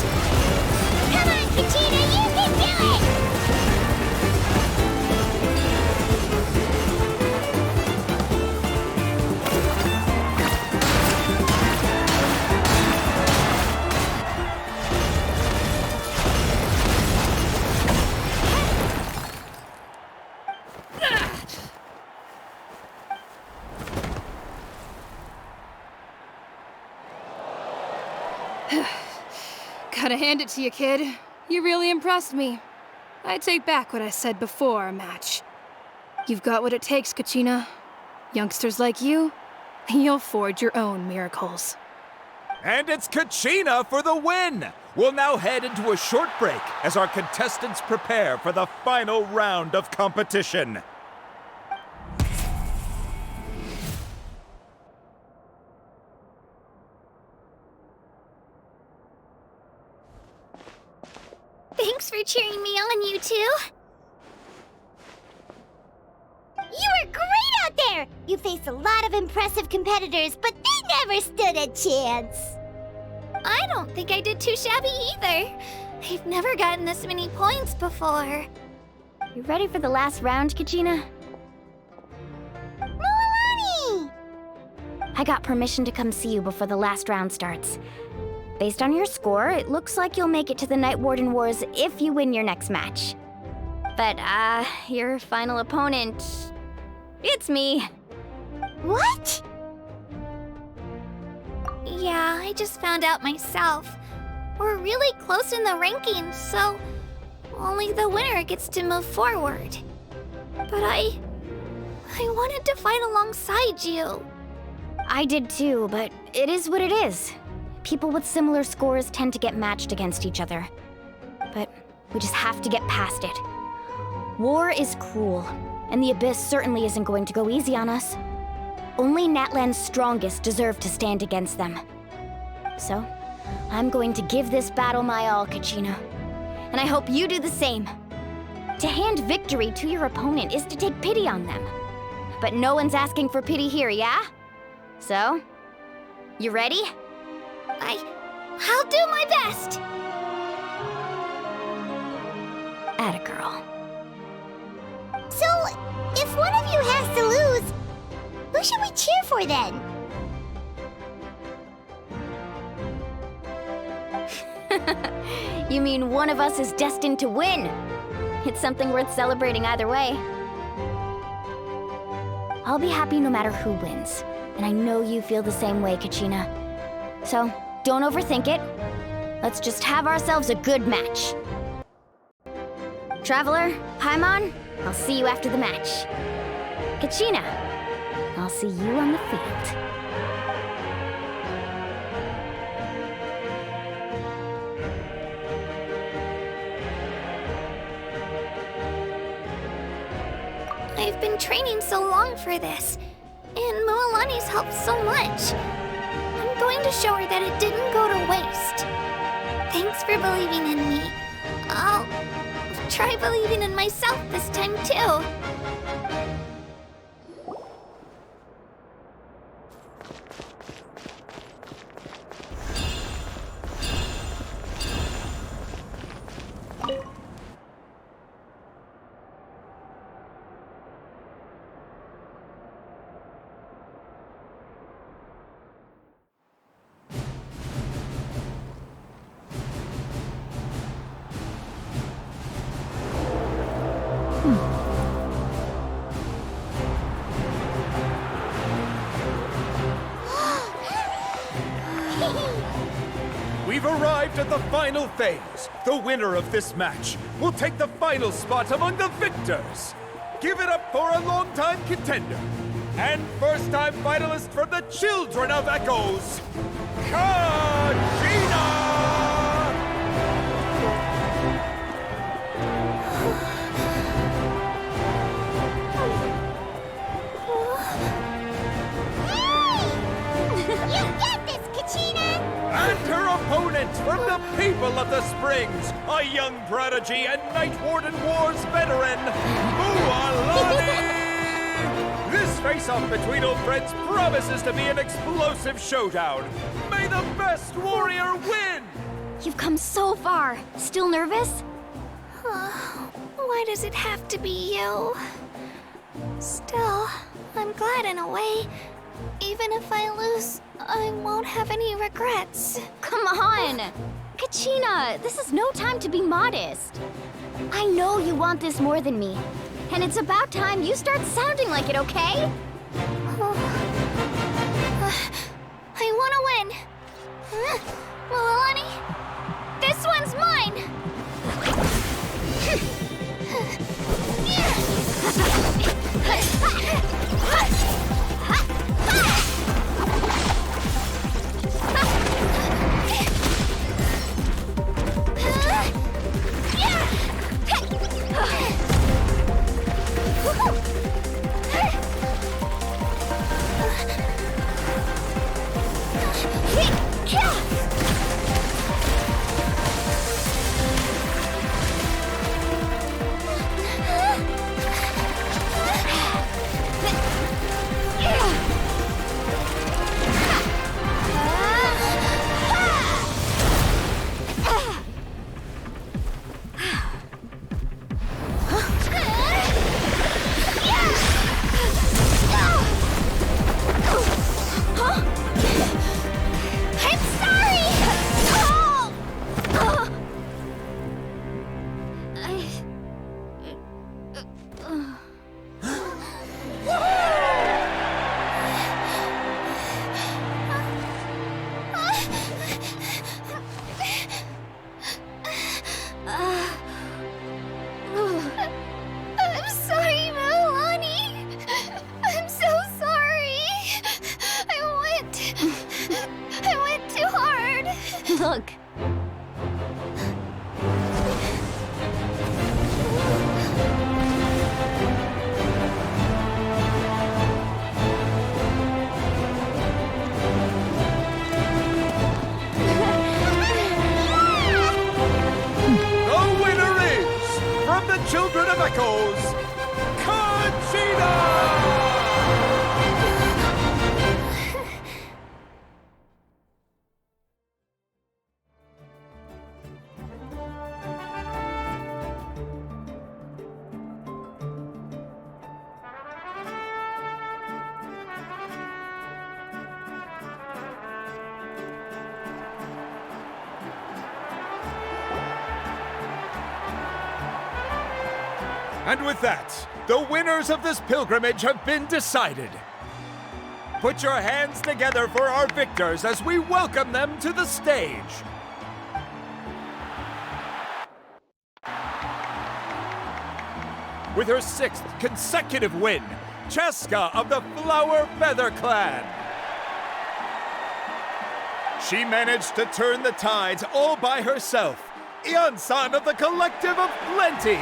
S2: Come on, Kachina, you can do it!
S5: Gotta hand it to you, kid. You really impressed me. I take back what I said before our match. You've got what it takes, Kachina. Youngsters like you, you'll forge your own miracles.
S16: And it's Kachina for the win! We'll now head into a short break as our contestants prepare for the final round of competition.
S3: Thanks for cheering me on, you two.
S2: You were great out there! You faced a lot of impressive competitors, but they never stood a chance!
S3: I don't think I did too shabby either. I've never gotten this many points before.
S13: You ready for the last round, Kachina?
S2: Moalani!
S13: I got permission to come see you before the last round starts. Based on your score, it looks like you'll make it to the Night Warden Wars if you win your next match. But, your final opponent... It's me.
S2: What?
S3: Yeah, I just found out myself. We're really close in the rankings, so only the winner gets to move forward. But I wanted to fight alongside you.
S13: I did too, but it is what it is. People with similar scores tend to get matched against each other. But we just have to get past it. War is cruel, and the Abyss certainly isn't going to go easy on us. Only Natlan's strongest deserve to stand against them. So, I'm going to give this battle my all, Kachina. And I hope you do the same. To hand victory to your opponent is to take pity on them. But no one's asking for pity here, yeah? So, you ready?
S3: I'll do my best!
S13: Atta girl.
S2: So, if one of you has to lose, who should we cheer for then?
S13: You mean one of us is destined to win? It's something worth celebrating either way. I'll be happy no matter who wins, and I know you feel the same way, Kachina. So, don't overthink it. Let's just have ourselves a good match. Traveler, Paimon, I'll see you after the match. Kachina, I'll see you on the field.
S3: I've been training so long for this, and Mualani's helped so much. I'm going to show her that it didn't go to waste. Thanks for believing in me. I'll try believing in myself this time too.
S16: We've arrived at the final phase. The winner of this match will take the final spot among the victors. Give it up for a longtime contender and first-time finalist from the Children of Echoes, Kachina!
S2: You get this, Kachina!
S16: And her opponent from the people of the Springs, a young prodigy and Night Warden Wars veteran, Mualani! This face-off between old friends promises to be an explosive showdown. May the best warrior win!
S13: You've come so far. Still nervous?
S3: Why does it have to be you? Still, I'm glad in a way. Even if I lose, I won't have any regrets.
S13: Come on! Kachina, this is no time to be modest. I know you want this more than me. And it's about time you start sounding like it, okay?
S3: I want to win. Mualani, this one's mine!
S13: Look.
S16: The winner is, from the Children of Echoes, Conchita! And with that, the winners of this pilgrimage have been decided. Put your hands together for our victors as we welcome them to the stage. With her 6th consecutive win, Cheska of the Flower Feather Clan. She managed to turn the tides all by herself. Ian-san of the Collective of Plenty.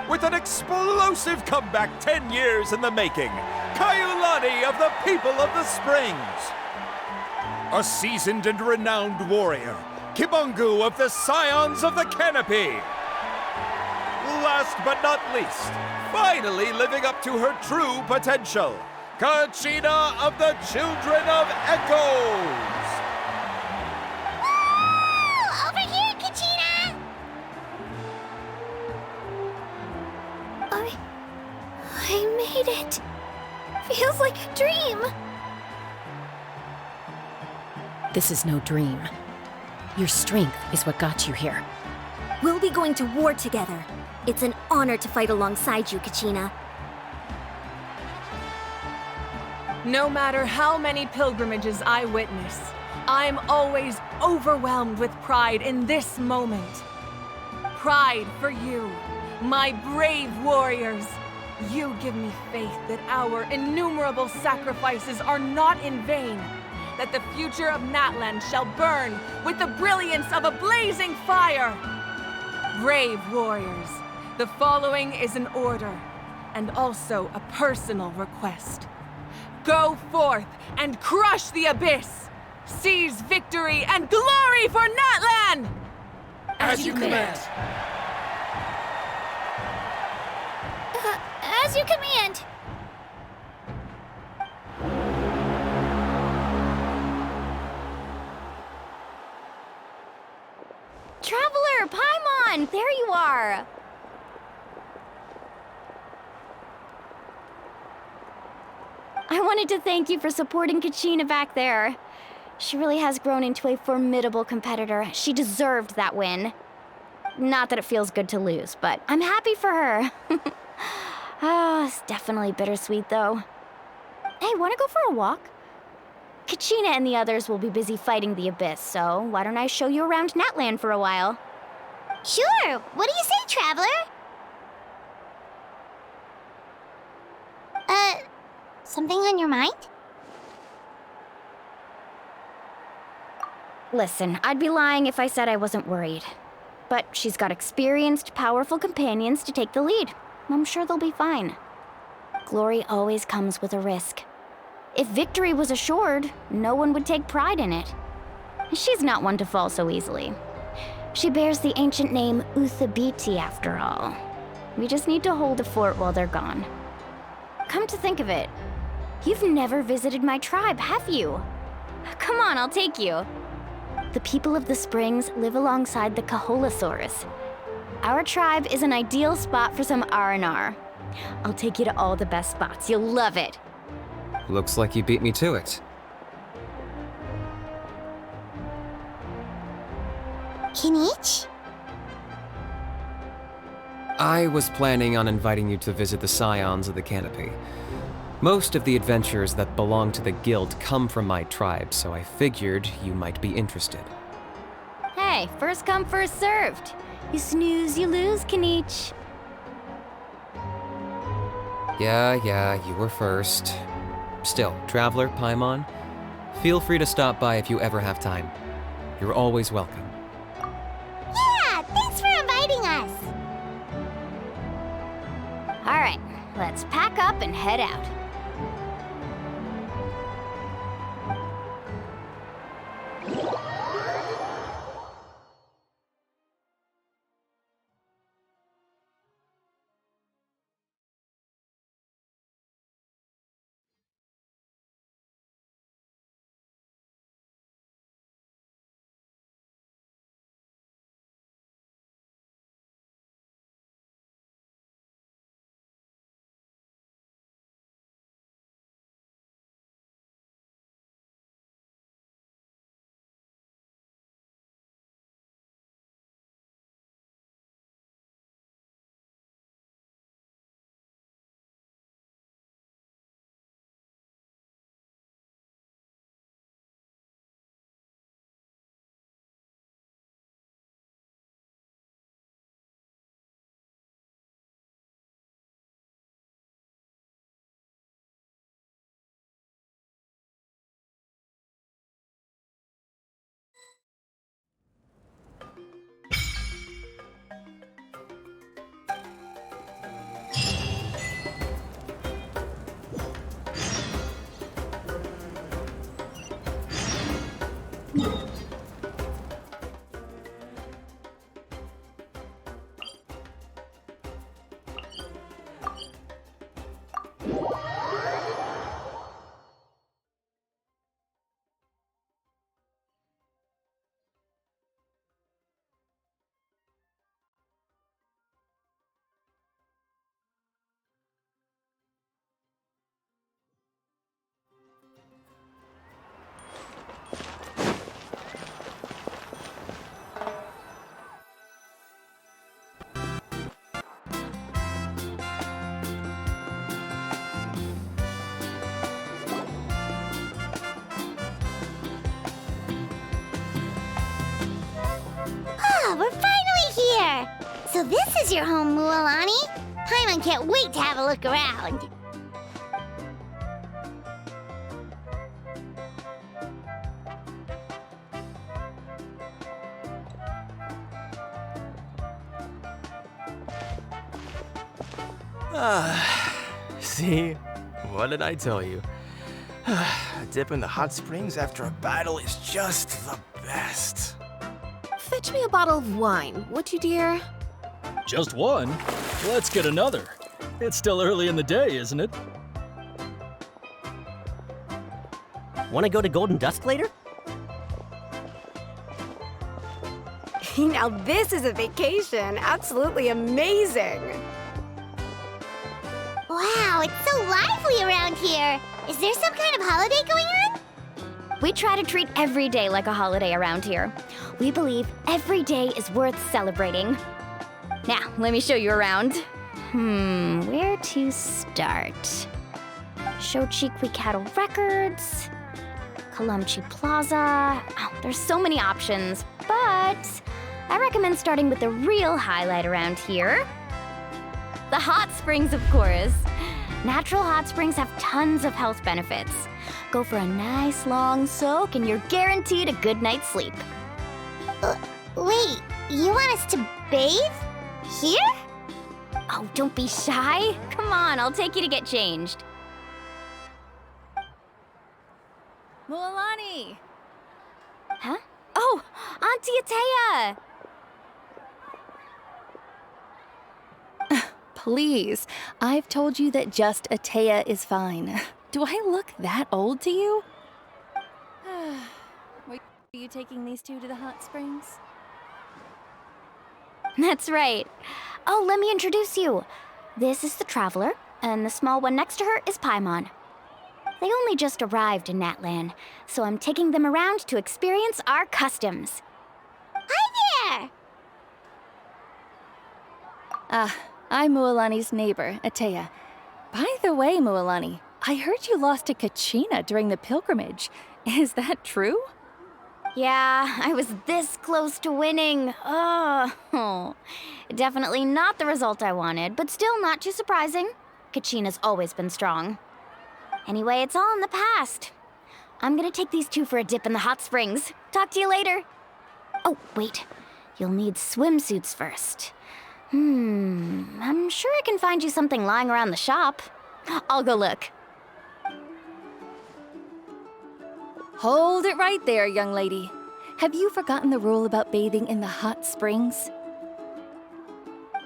S16: With an explosive comeback 10 years in the making, Kaiulani of the People of the Springs. A seasoned and renowned warrior, Kibungu of the Scions of the Canopy. Last but not least, finally living up to her true potential, Conchita of the Children of Echoes.
S2: Over here, Conchita!
S3: I made it. Feels like a dream.
S12: This is no dream. Your strength is what got you here.
S10: We'll be going to war together. It's an honor to fight alongside you, Kachina.
S17: No matter how many pilgrimages I witness, I'm always overwhelmed with pride in this moment. Pride for you, my brave warriors. You give me faith that our innumerable sacrifices are not in vain, that the future of Natlan shall burn with the brilliance of a blazing fire. Brave warriors, the following is an order, and also a personal request. Go forth and crush the abyss! Seize victory and glory for Natlan!
S18: As you command.
S3: As you command.
S13: Traveler, Paimon, there you are. I wanted to thank you for supporting Kachina back there. She really has grown into a formidable competitor. She deserved that win. Not that it feels good to lose, but I'm happy for her. Oh, it's definitely bittersweet, though. Hey, wanna go for a walk? Kachina and the others will be busy fighting the Abyss, so why don't I show you around Natlan for a while?
S2: Sure. What do you say, Traveler? Something on your mind?
S13: Listen, I'd be lying if I said I wasn't worried. But she's got experienced, powerful companions to take the lead. I'm sure they'll be fine. Glory always comes with a risk. If victory was assured, no one would take pride in it. She's not one to fall so easily. She bears the ancient name Uthabiti, after all. We just need to hold the fort while they're gone. Come to think of it, you've never visited my tribe, have you? Come on, I'll take you. The people of the Springs live alongside the Kaholasaurus. Our tribe is an ideal spot for some R&R. I'll take you to all the best spots. You'll love it.
S9: Looks like you beat me to it.
S2: Kinich?
S9: I was planning on inviting you to visit the Scions of the Canopy. Most of the adventures that belong to the guild come from my tribe, so I figured you might be interested.
S13: Hey, first come, first served. You snooze, you lose, Kinich.
S9: Yeah, you were first. Still, Traveler, Paimon, feel free to stop by if you ever have time. You're always welcome.
S2: Yeah, thanks for inviting us.
S13: All right, let's pack up and head out.
S2: Ah, we're finally here! So this is your home, Mualani? Paimon can't wait to have a look around.
S18: See? What did I tell you? A dip in the hot springs after a battle is just the best.
S12: Fetch me a bottle of wine, would you, dear?
S21: Just one? Let's get another. It's still early in the day, isn't it?
S6: Want to go to Golden Dusk later?
S14: Now this is a vacation. Absolutely amazing.
S2: Wow, it's so lively around here. Is there some kind of holiday going on?
S13: We try to treat every day like a holiday around here. We believe every day is worth celebrating. Now, let me show you around. Where to start? Shochikwi Cattle Records, Kalumchi Plaza. Oh, there's so many options, but I recommend starting with the real highlight around here. The hot springs, of course. Natural hot springs have tons of health benefits. Go for a nice long soak and you're guaranteed a good night's sleep.
S2: Wait, you want us to bathe? Here?
S13: Oh, don't be shy. Come on, I'll take you to get changed.
S3: Mualani!
S13: Huh? Oh, Auntie Atea!
S1: Please, I've told you that just Atea is fine. Do I look that old to you?
S3: Were you taking these two to the hot springs?
S13: That's right. Oh, let me introduce you. This is the Traveler, and the small one next to her is Paimon. They only just arrived in Natlan, so I'm taking them around to experience our customs.
S2: Hi there!
S1: I'm Mualani's neighbor, Atea. By the way, Mualani, I heard you lost to Kachina during the pilgrimage. Is that true?
S13: Yeah, I was this close to winning. Oh, definitely not the result I wanted, but still not too surprising. Kachina's always been strong. Anyway, it's all in the past. I'm gonna take these two for a dip in the hot springs. Talk to you later. Oh, wait. You'll need swimsuits first. I'm sure I can find you something lying around the shop. I'll go look.
S1: Hold it right there, young lady. Have you forgotten the rule about bathing in the hot springs?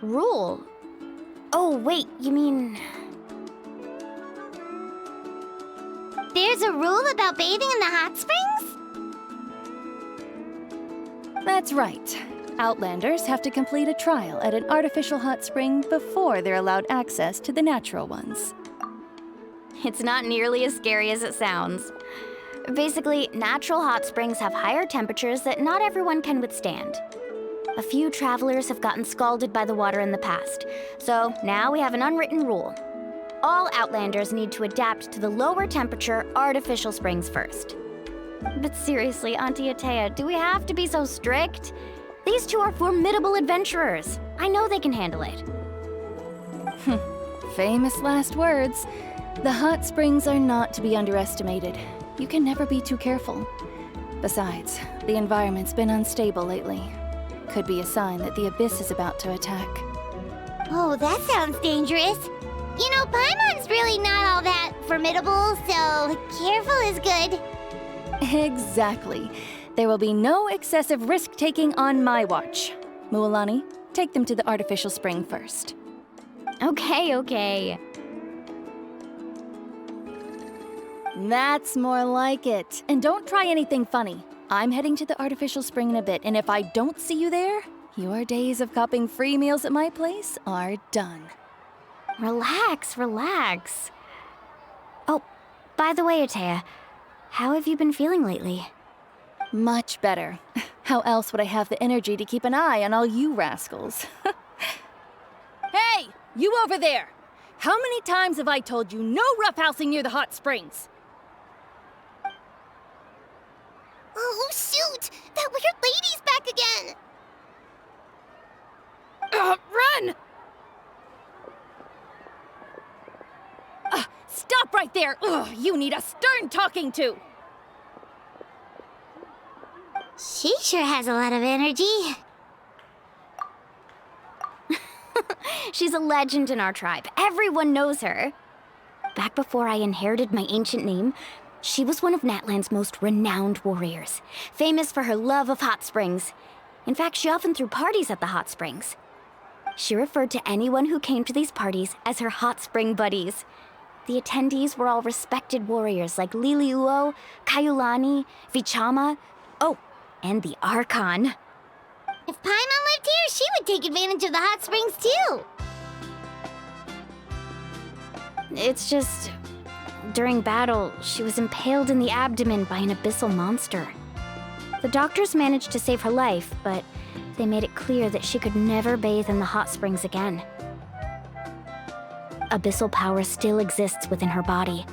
S13: Rule? Oh, wait, you mean...
S2: There's a rule about bathing in the hot springs?
S1: That's right. Outlanders have to complete a trial at an artificial hot spring before they're allowed access to the natural ones.
S13: It's not nearly as scary as it sounds. Basically, natural hot springs have higher temperatures that not everyone can withstand. A few travelers have gotten scalded by the water in the past, so now we have an unwritten rule. All Outlanders need to adapt to the lower temperature artificial springs first. But seriously, Auntie Atea, do we have to be so strict? These two are formidable adventurers. I know they can handle it.
S1: Famous last words. The hot springs are not to be underestimated. You can never be too careful. Besides, the environment's been unstable lately. Could be a sign that the abyss is about to attack.
S2: Oh, that sounds dangerous. You know, Paimon's really not all that formidable, so careful is good.
S1: Exactly. There will be no excessive risk-taking on my watch. Mualani, take them to the artificial spring first.
S13: Okay.
S1: That's more like it. And don't try anything funny. I'm heading to the artificial spring in a bit, and if I don't see you there, your days of copping free meals at my place are done.
S13: Relax. Oh, by the way, Atea, how have you been feeling lately?
S1: Much better. How else would I have the energy to keep an eye on all you rascals? Hey, you over there! How many times have I told you no roughhousing near the hot springs?
S2: Oh, shoot! That weird lady's back again!
S1: Run! Stop right there! Ugh, you need a stern talking to!
S2: She sure has a lot of energy.
S13: She's a legend in our tribe. Everyone knows her. Back before I inherited my ancient name, she was one of Natlan's most renowned warriors, famous for her love of hot springs. In fact, she often threw parties at the hot springs. She referred to anyone who came to these parties as her hot spring buddies. The attendees were all respected warriors like Liliuo, Kaiulani, Vichama, oh, and the Archon.
S2: If Paimon lived here, she would take advantage of the hot springs too.
S13: It's just... during battle, she was impaled in the abdomen by an abyssal monster. The doctors managed to save her life, but they made it clear that she could never bathe in the hot springs again. Abyssal power still exists within her body.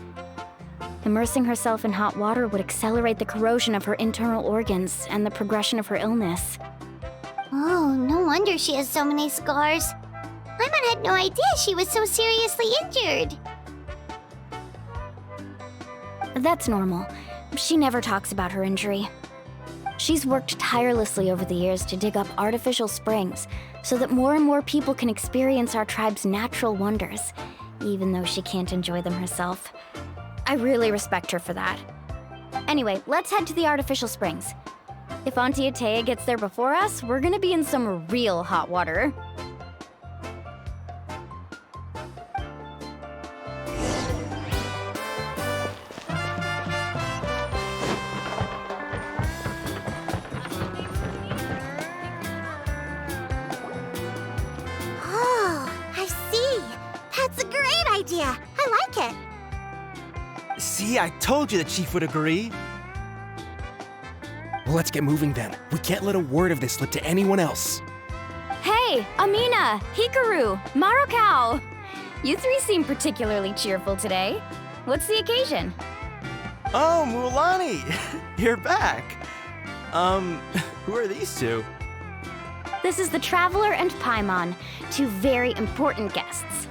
S13: Immersing herself in hot water would accelerate the corrosion of her internal organs and the progression of her illness.
S2: Oh, no wonder she has so many scars. Paimon had no idea she was so seriously injured.
S13: That's normal. She never talks about her injury. She's worked tirelessly over the years to dig up artificial springs so that more and more people can experience our tribe's natural wonders, even though she can't enjoy them herself. I really respect her for that. Anyway, let's head to the artificial springs. If Auntie Atea gets there before us, we're gonna be in some real hot water.
S2: Oh, I see. That's a great idea. I like it.
S18: See, I told you the chief would agree.
S9: Well, let's get moving then. We can't let a word of this slip to anyone else.
S13: Hey, Amina, Hikaru, Marukao! You three seem particularly cheerful today. What's the occasion?
S18: Oh, Mualani! You're back. Who are these two?
S13: This is the Traveler and Paimon, two very important guests.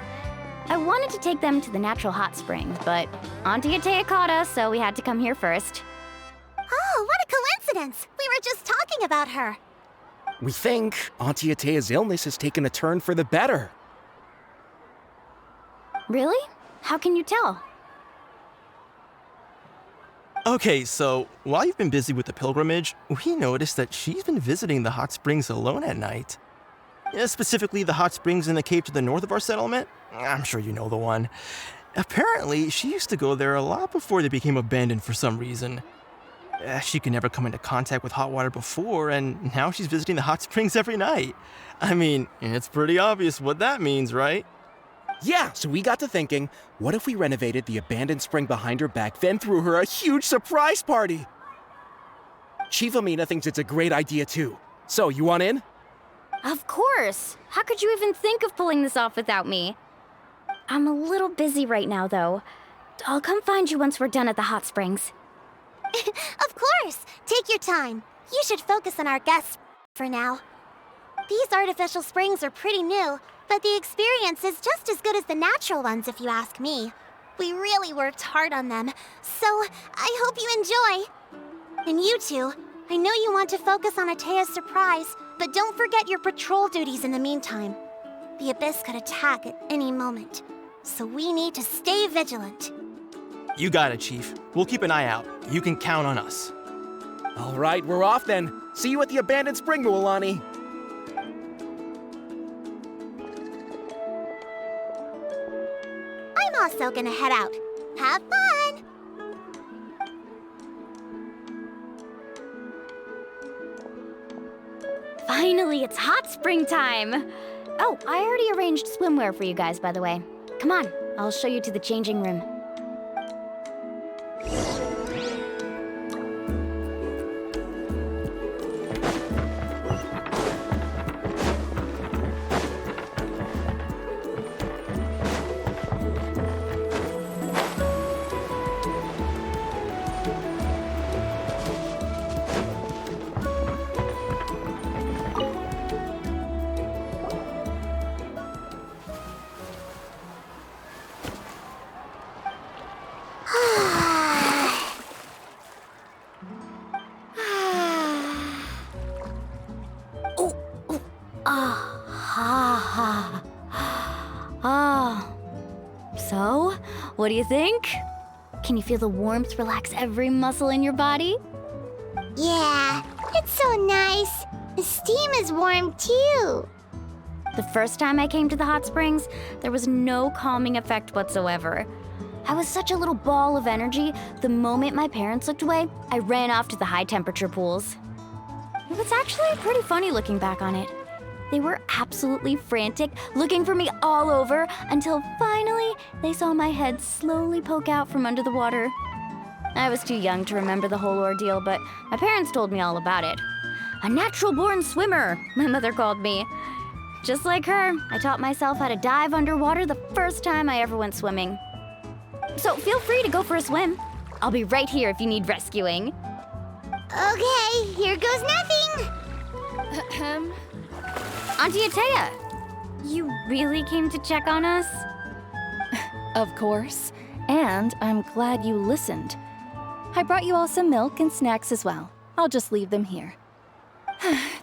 S13: I wanted to take them to the natural hot springs, but Auntie Atea caught us, so we had to come here first.
S2: Oh, what a coincidence! We were just talking about her.
S11: We think Auntie Atea's illness has taken a turn for the better.
S13: Really? How can you tell?
S18: Okay, so while you've been busy with the pilgrimage, we noticed that she's been visiting the hot springs alone at night. Specifically, the hot springs in the cave to the north of our settlement. I'm sure you know the one. Apparently, she used to go there a lot before they became abandoned for some reason. She could never come into contact with hot water before, and now she's visiting the hot springs every night. I mean, it's pretty obvious what that means, right?
S11: Yeah, so we got to thinking, what if we renovated the abandoned spring behind her back, then threw her a huge surprise party? Chief Amina thinks it's a great idea too. So, you want in?
S13: Of course! How could you even think of pulling this off without me? I'm a little busy right now, though. I'll come find you once we're done at the hot springs.
S2: Of course! Take your time. You should focus on our guests for now. These artificial springs are pretty new, but the experience is just as good as the natural ones, if you ask me. We really worked hard on them, so I hope you enjoy. And you two, I know you want to focus on Atea's surprise, but don't forget your patrol duties in the meantime. The Abyss could attack at any moment, so we need to stay vigilant.
S18: You got it, Chief. We'll keep an eye out. You can count on us.
S11: All right, we're off then. See you at the abandoned spring, Mualani.
S2: I'm also gonna head out. Have fun!
S13: Finally, it's hot spring time! Oh, I already arranged swimwear for you guys, by the way. Come on, I'll show you to the changing room. So, what do you think? Can you feel the warmth relax every muscle in your body?
S2: Yeah, it's so nice. The steam is warm too.
S13: The first time I came to the hot springs, there was no calming effect whatsoever. I was such a little ball of energy, the moment my parents looked away, I ran off to the high temperature pools. It was actually pretty funny looking back on it. They were absolutely frantic, looking for me all over, until finally they saw my head slowly poke out from under the water. I was too young to remember the whole ordeal, but my parents told me all about it. A natural-born swimmer, my mother called me. Just like her, I taught myself how to dive underwater the first time I ever went swimming. So feel free to go for a swim. I'll be right here if you need rescuing.
S2: Okay, here goes nothing.
S13: Auntie Atea, you really came to check on us?
S1: Of course. And I'm glad you listened. I brought you all some milk and snacks as well. I'll just leave them here.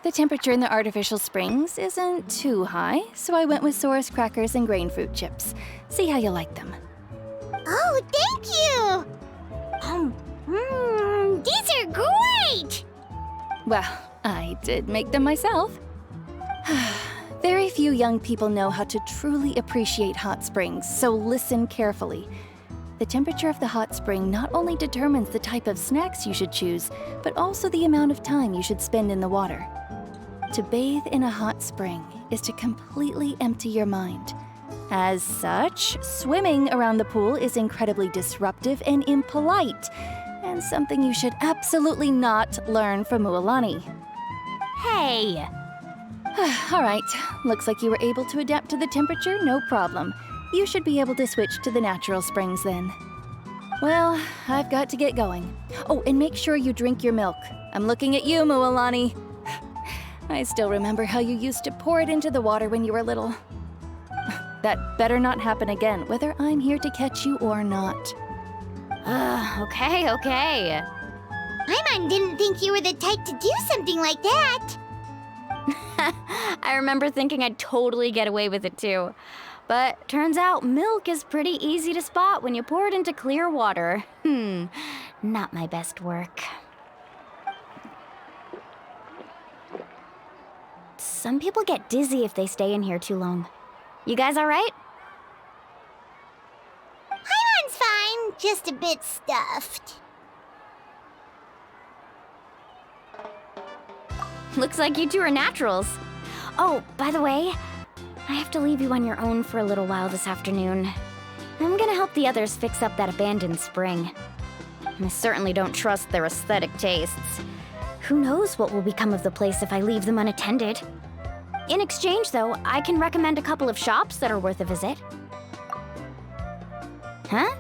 S1: The temperature in the artificial springs isn't too high, so I went with Saurus crackers and grain fruit chips. See how you like them.
S2: Oh, thank you! These are great!
S1: Well, I did make them myself. Very few young people know how to truly appreciate hot springs, so listen carefully. The temperature of the hot spring not only determines the type of snacks you should choose, but also the amount of time you should spend in the water. To bathe in a hot spring is to completely empty your mind. As such, swimming around the pool is incredibly disruptive and impolite, and something you should absolutely not learn from Mualani.
S13: Hey!
S1: All right, looks like you were able to adapt to the temperature, no problem. You should be able to switch to the natural springs then. Well, I've got to get going. Oh, and make sure you drink your milk. I'm looking at you, Mualani. I still remember how you used to pour it into the water when you were little. That better not happen again, whether I'm here to catch you or not.
S13: Okay.
S2: Paimon didn't think you were the type to do something like that.
S13: I remember thinking I'd totally get away with it too. But turns out milk is pretty easy to spot when you pour it into clear water. Not my best work. Some people get dizzy if they stay in here too long. You guys all right?
S2: Paimon's fine, just a bit stuffed.
S13: Looks like you two are naturals. Oh, by the way, I have to leave you on your own for a little while this afternoon. I'm gonna help the others fix up that abandoned spring. I certainly don't trust their aesthetic tastes. Who knows what will become of the place if I leave them unattended? In exchange, though, I can recommend a couple of shops that are worth a visit. Huh?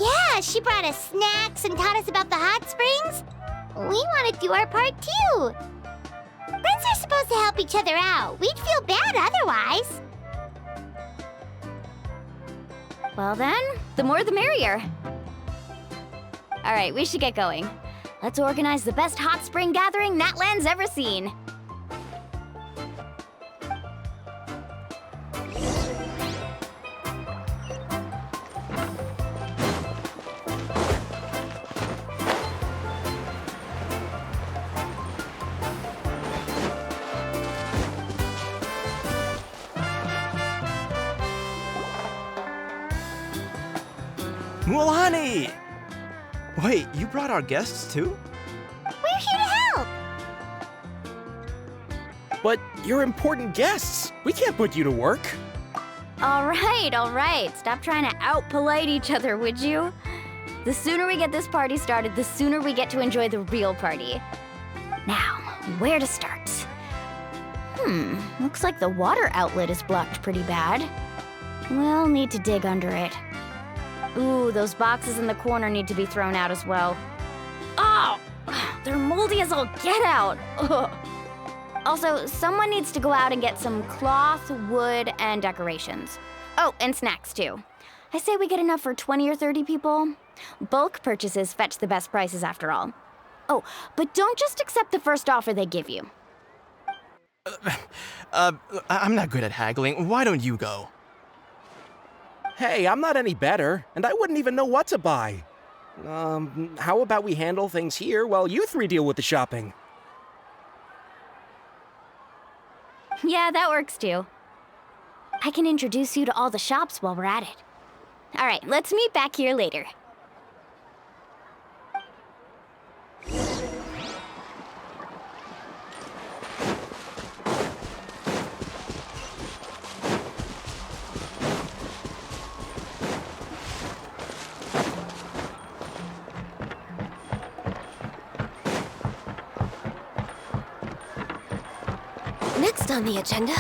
S2: Yeah, she brought us snacks and taught us about the hot springs. We want to do our part too. Friends are supposed to help each other out. We'd feel bad otherwise.
S13: Well then, the more the merrier. All right, we should get going. Let's organize the best hot spring gathering Natlan's ever seen.
S18: Mulani! Wait, you brought our guests too?
S2: We're here to help.
S11: But you're important guests. We can't put you to work.
S13: All right. Stop trying to out-polite each other, would you? The sooner we get this party started, the sooner we get to enjoy the real party. Now, where to start? Looks like the water outlet is blocked pretty bad. We'll need to dig under it. Ooh, those boxes in the corner need to be thrown out as well. Oh, they're moldy as all get out. Ugh. Also, someone needs to go out and get some cloth, wood, and decorations. Oh, and snacks too. I say we get enough for 20 or 30 people. Bulk purchases fetch the best prices after all. Oh, but don't just accept the first offer they give you.
S18: I'm not good at haggling. Why don't you go?
S11: Hey, I'm not any better, and I wouldn't even know what to buy. How about we handle things here while you three deal with the shopping?
S13: Yeah, that works too. I can introduce you to all the shops while we're at it. All right, let's meet back here later.
S12: Next on the agenda.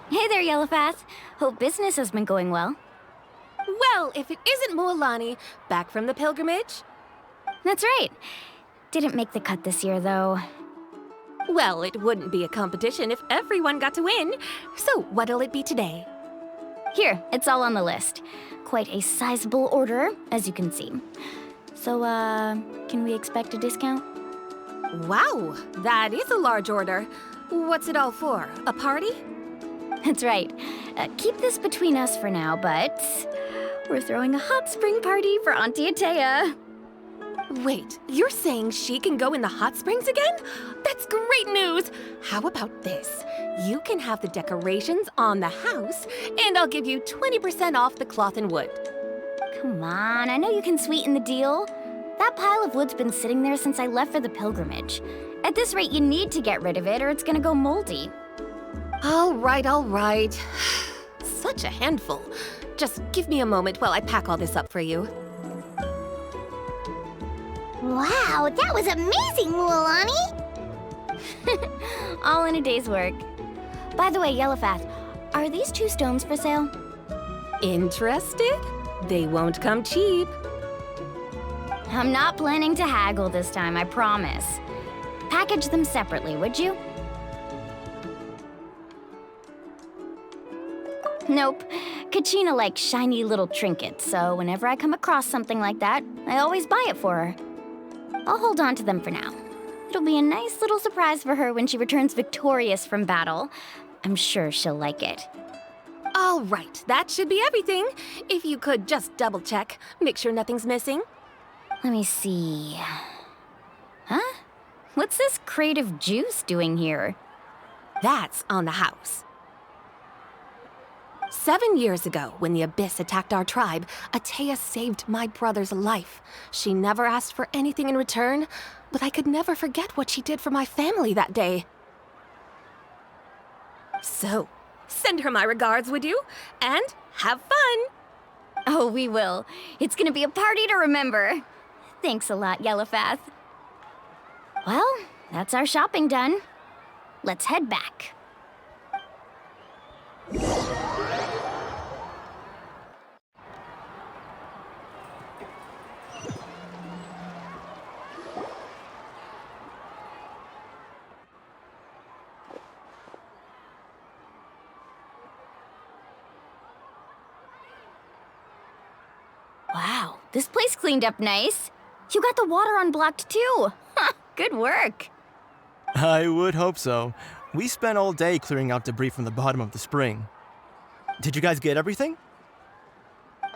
S13: Hey there, Yellowfath. Hope business has been going well.
S12: Well, if it isn't Mualani, back from the pilgrimage?
S13: That's right. Didn't make the cut this year, though.
S12: Well, it wouldn't be a competition if everyone got to win. So what'll it be today?
S13: Here, it's all on the list. Quite a sizable order, as you can see. So, can we expect a discount?
S12: Wow, that is a large order. What's it all for? A party?
S13: That's right. Keep this between us for now, but we're throwing a hot spring party for Auntie Atea.
S12: Wait, you're saying she can go in the hot springs again? That's great news! How about this? You can have the decorations on the house, and I'll give you 20% off the cloth and wood.
S13: Come on, I know you can sweeten the deal. That pile of wood's been sitting there since I left for the pilgrimage. At this rate, you need to get rid of it or it's gonna go moldy.
S12: All right. Such a handful. Just give me a moment while I pack all this up for you.
S2: Wow, that was amazing, Mualani!
S13: All in a day's work. By the way, Yellowfath, are these 2 stones for sale?
S12: Interested? They won't come cheap.
S13: I'm not planning to haggle this time, I promise. Package them separately, would you? Nope. Kachina likes shiny little trinkets, so whenever I come across something like that, I always buy it for her. I'll hold on to them for now. It'll be a nice little surprise for her when she returns victorious from battle. I'm sure she'll like it.
S12: All right, that should be everything. If you could just double check, make sure nothing's missing.
S13: Let me see. Huh? What's this crate of juice doing here?
S12: That's on the house. 7 years ago, when the Abyss attacked our tribe, Atea saved my brother's life. She never asked for anything in return, but I could never forget what she did for my family that day. So, send her my regards, would you? And have fun!
S13: Oh, we will. It's gonna be a party to remember. Thanks a lot, Yellowfath. Well, that's our shopping done. Let's head back. Wow, this place cleaned up nice. You got the water unblocked too. Ha, good work.
S18: I would hope so. We spent all day clearing out debris from the bottom of the spring. Did you guys get everything?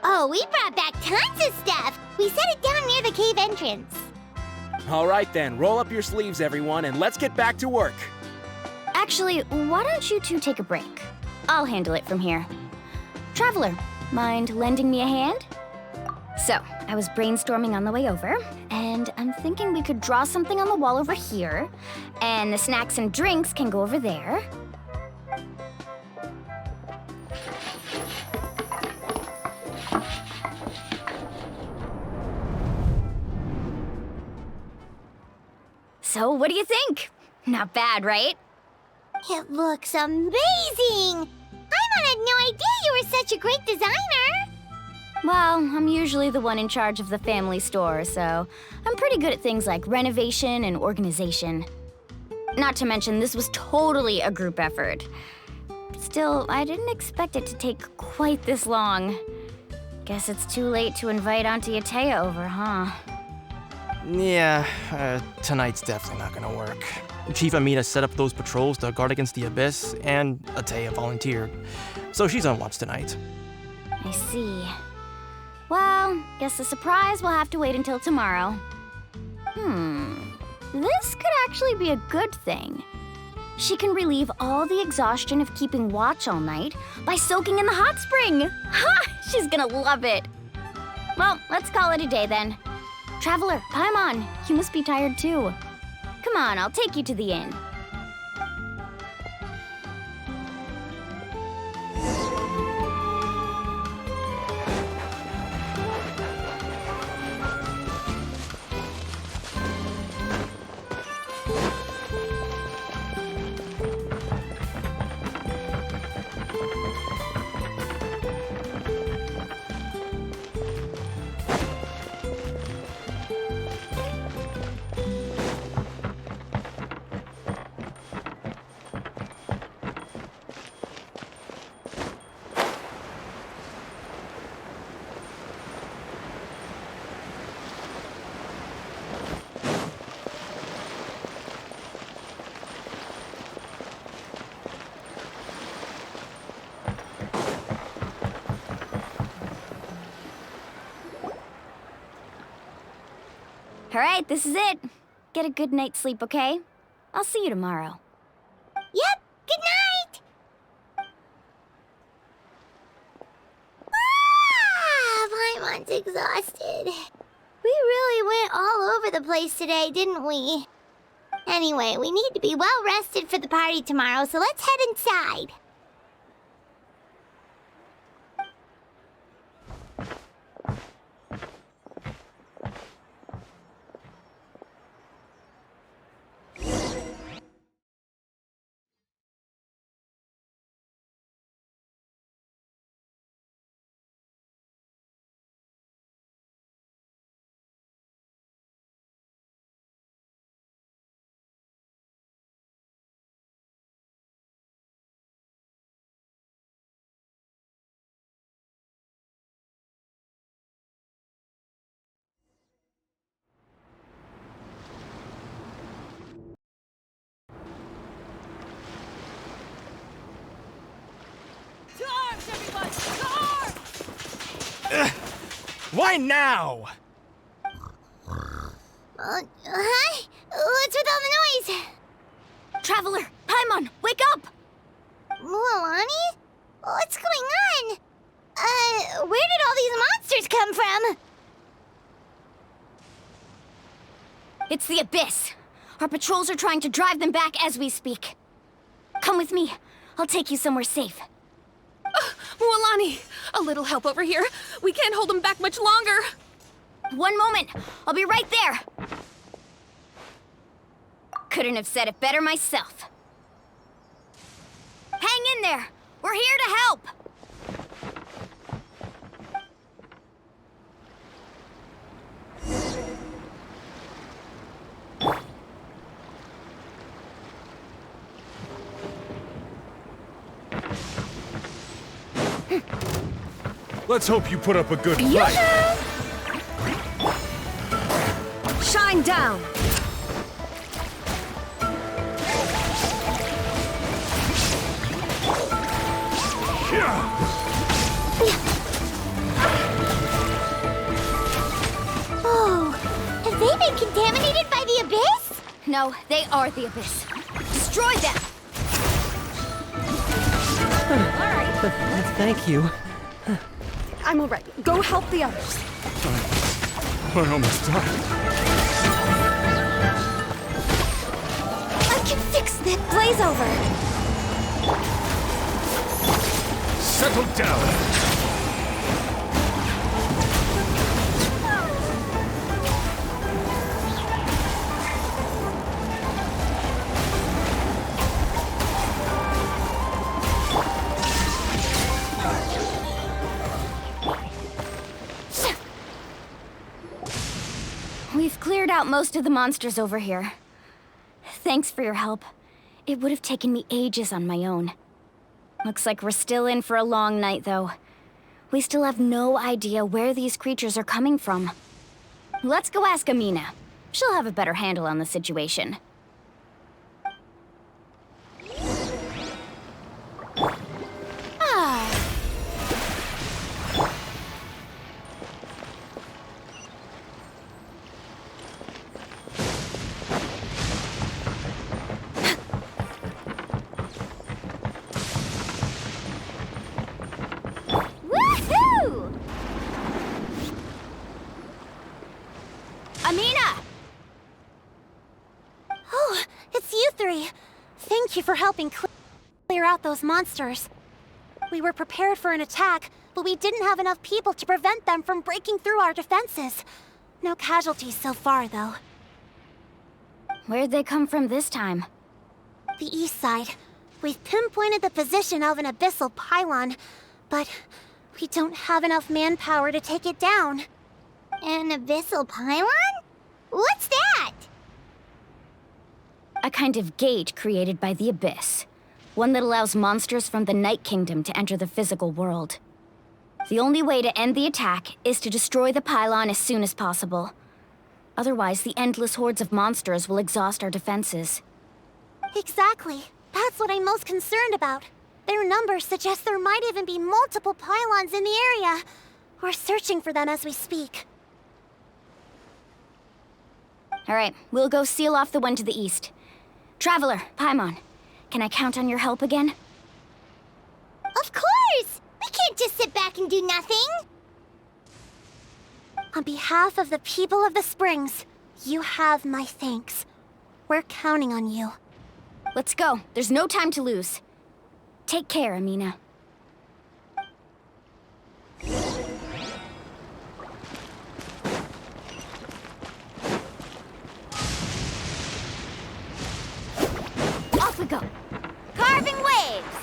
S2: Oh, we brought back tons of stuff. We set it down near the cave entrance.
S11: All right then, roll up your sleeves, everyone, and let's get back to work.
S13: Actually, why don't you two take a break? I'll handle it from here. Traveler, mind lending me a hand? So, I was brainstorming on the way over, and I'm thinking we could draw something on the wall over here, and the snacks and drinks can go over there. So, what do you think? Not bad, right?
S2: It looks amazing! Paimon had no idea you were such a great designer!
S13: Well, I'm usually the one in charge of the family store, so I'm pretty good at things like renovation and organization. Not to mention, this was totally a group effort. Still, I didn't expect it to take quite this long. Guess it's too late to invite Auntie Atea over, huh?
S18: Yeah, tonight's definitely not gonna work. Chief Amina set up those patrols to guard against the Abyss, and Atea volunteered. So she's on watch tonight.
S13: I see. Well, guess the surprise will have to wait until tomorrow. This could actually be a good thing. She can relieve all the exhaustion of keeping watch all night by soaking in the hot spring. Ha! She's gonna love it. Well, let's call it a day then. Traveler, Paimon, you must be tired too. Come on, I'll take you to the inn. All right, this is it. Get a good night's sleep, okay? I'll see you tomorrow.
S2: Yep, good night! Paimon's exhausted. We really went all over the place today, didn't we? Anyway, we need to be well rested for the party tomorrow, so let's head inside.
S20: Why now?
S2: Huh? What's with all the noise?
S10: Traveler, Paimon, wake up!
S2: Mualani? What's going on? Where did all these monsters come from?
S10: It's the Abyss. Our patrols are trying to drive them back as we speak. Come with me. I'll take you somewhere safe.
S12: Mualani, a little help over here. We can't hold them back much longer.
S10: One moment. I'll be right there. Couldn't have said it better myself. Hang in there. We're here to help.
S16: Let's hope you put up a good fight.
S14: Shine down!
S2: Oh, have they been contaminated by the Abyss?
S10: No, they are the Abyss. Destroy them!
S6: Thank you.
S14: I'm alright. Go help the others.
S16: I almost died.
S10: I can fix that. Blaze over.
S16: Settle down.
S10: We've cleared out most of the monsters over here. Thanks for your help. It would have taken me ages on my own. Looks like we're still in for a long night, though. We still have no idea where these creatures are coming from. Let's go ask Amina. She'll have a better handle on the situation. Ah.
S2: Woohoo!
S10: Amina!
S2: Oh, it's you three. Thank you for helping clear out those monsters. We were prepared for an attack, but we didn't have enough people to prevent them from breaking through our defenses. No casualties so far, though.
S10: Where'd they come from this time?
S2: The east side. We've pinpointed the position of an abyssal pylon, but we don't have enough manpower to take it down. An abyssal pylon? What's that?
S10: A kind of gate created by the Abyss. One that allows monsters from the Night Kingdom to enter the physical world. The only way to end the attack is to destroy the pylon as soon as possible. Otherwise, the endless hordes of monsters will exhaust our defenses.
S2: Exactly. That's what I'm most concerned about. Their numbers suggest there might even be multiple pylons in the area. We're searching for them as we speak.
S10: All right, we'll go seal off the one to the east. Traveler, Paimon, can I count on your help again?
S2: Of course! We can't just sit back and do nothing! On behalf of the people of the Springs, you have my thanks. We're counting on you.
S10: Let's go. There's no time to lose. Take care, Amina. Off we go.
S2: Carving waves!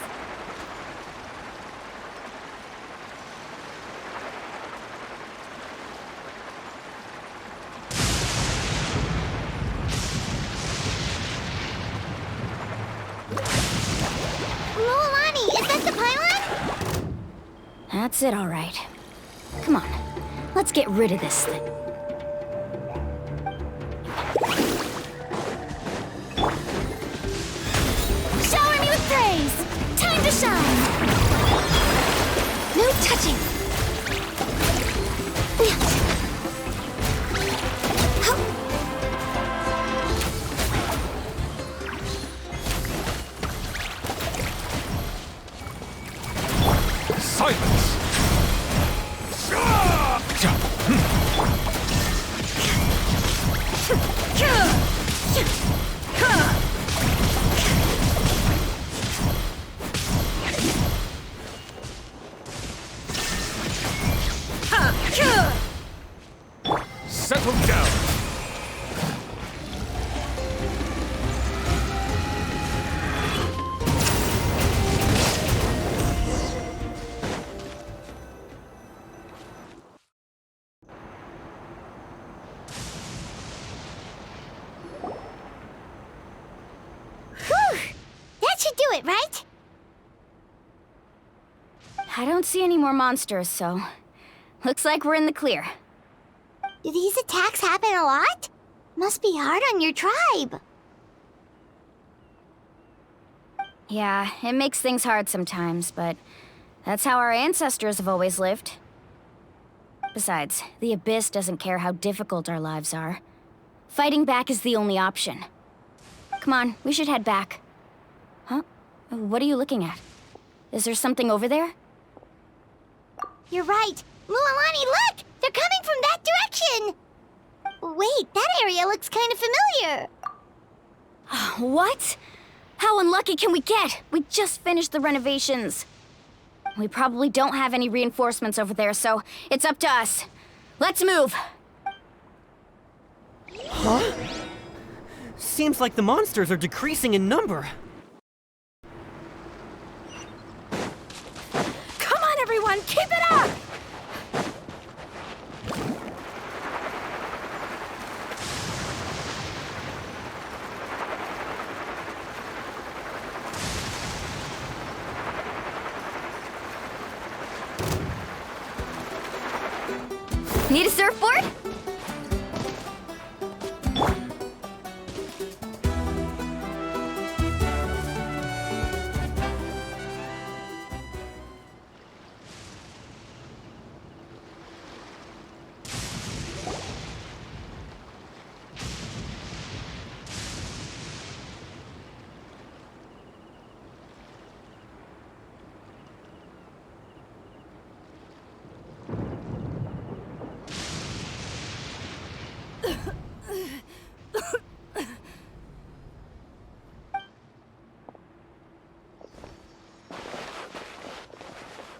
S2: Mualani, is that the pylon?
S10: That's it, all right. Come on, let's get rid of this thing.
S2: Shower me with praise! Time to shine! No touching!
S16: Silence! Settle down!
S2: That should do it, right?
S10: I don't see any more monsters, so looks like we're in the clear.
S2: Do these attacks happen a lot? Must be hard on your tribe.
S10: Yeah, it makes things hard sometimes, but that's how our ancestors have always lived. Besides, the Abyss doesn't care how difficult our lives are. Fighting back is the only option. Come on, we should head back. Huh? What are you looking at? Is there something over there?
S2: You're right. Mualani, look! They're coming from that direction! Wait, that area looks kind of familiar.
S10: What? How unlucky can we get? We just finished the renovations. We probably don't have any reinforcements over there, so it's up to us. Let's move!
S6: Huh? Seems like the monsters are decreasing in number.
S14: Come on, everyone, keep it up!
S10: Need a surfboard?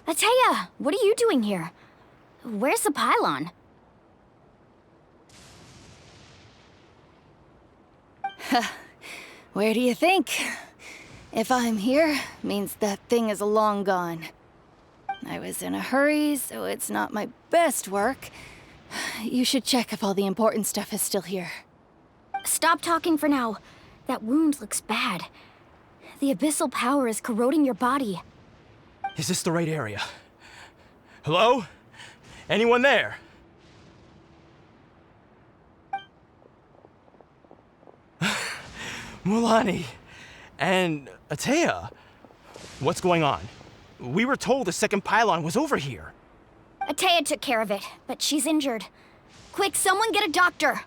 S10: Ateya, what are you doing here? Where's the pylon?
S1: Where do you think? If I'm here, means that thing is long gone. I was in a hurry, so it's not my best work. You should check if all the important stuff is still here.
S10: Stop talking for now. That wound looks bad. The abyssal power is corroding your body.
S18: Is this the right area? Hello? Anyone there? Mulani and Ateya. What's going on? We were told the second pylon was over here.
S10: Ateya took care of it, but she's injured. Quick, someone get a doctor!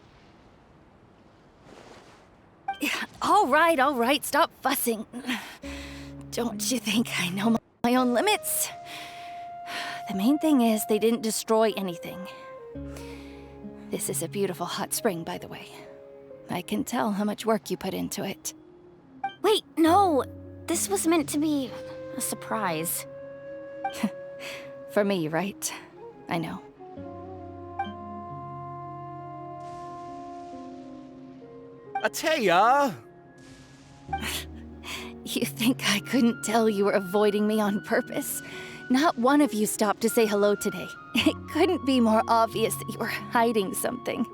S1: All right, stop fussing. Don't you think I know my own limits? The main thing is they didn't destroy anything. This is a beautiful hot spring, by the way. I can tell how much work you put into it.
S10: Wait, no! This was meant to be a surprise.
S1: For me, right? I know.
S11: Ateya!
S1: You think I couldn't tell you were avoiding me on purpose? Not one of you stopped to say hello today. It couldn't be more obvious that you were hiding something.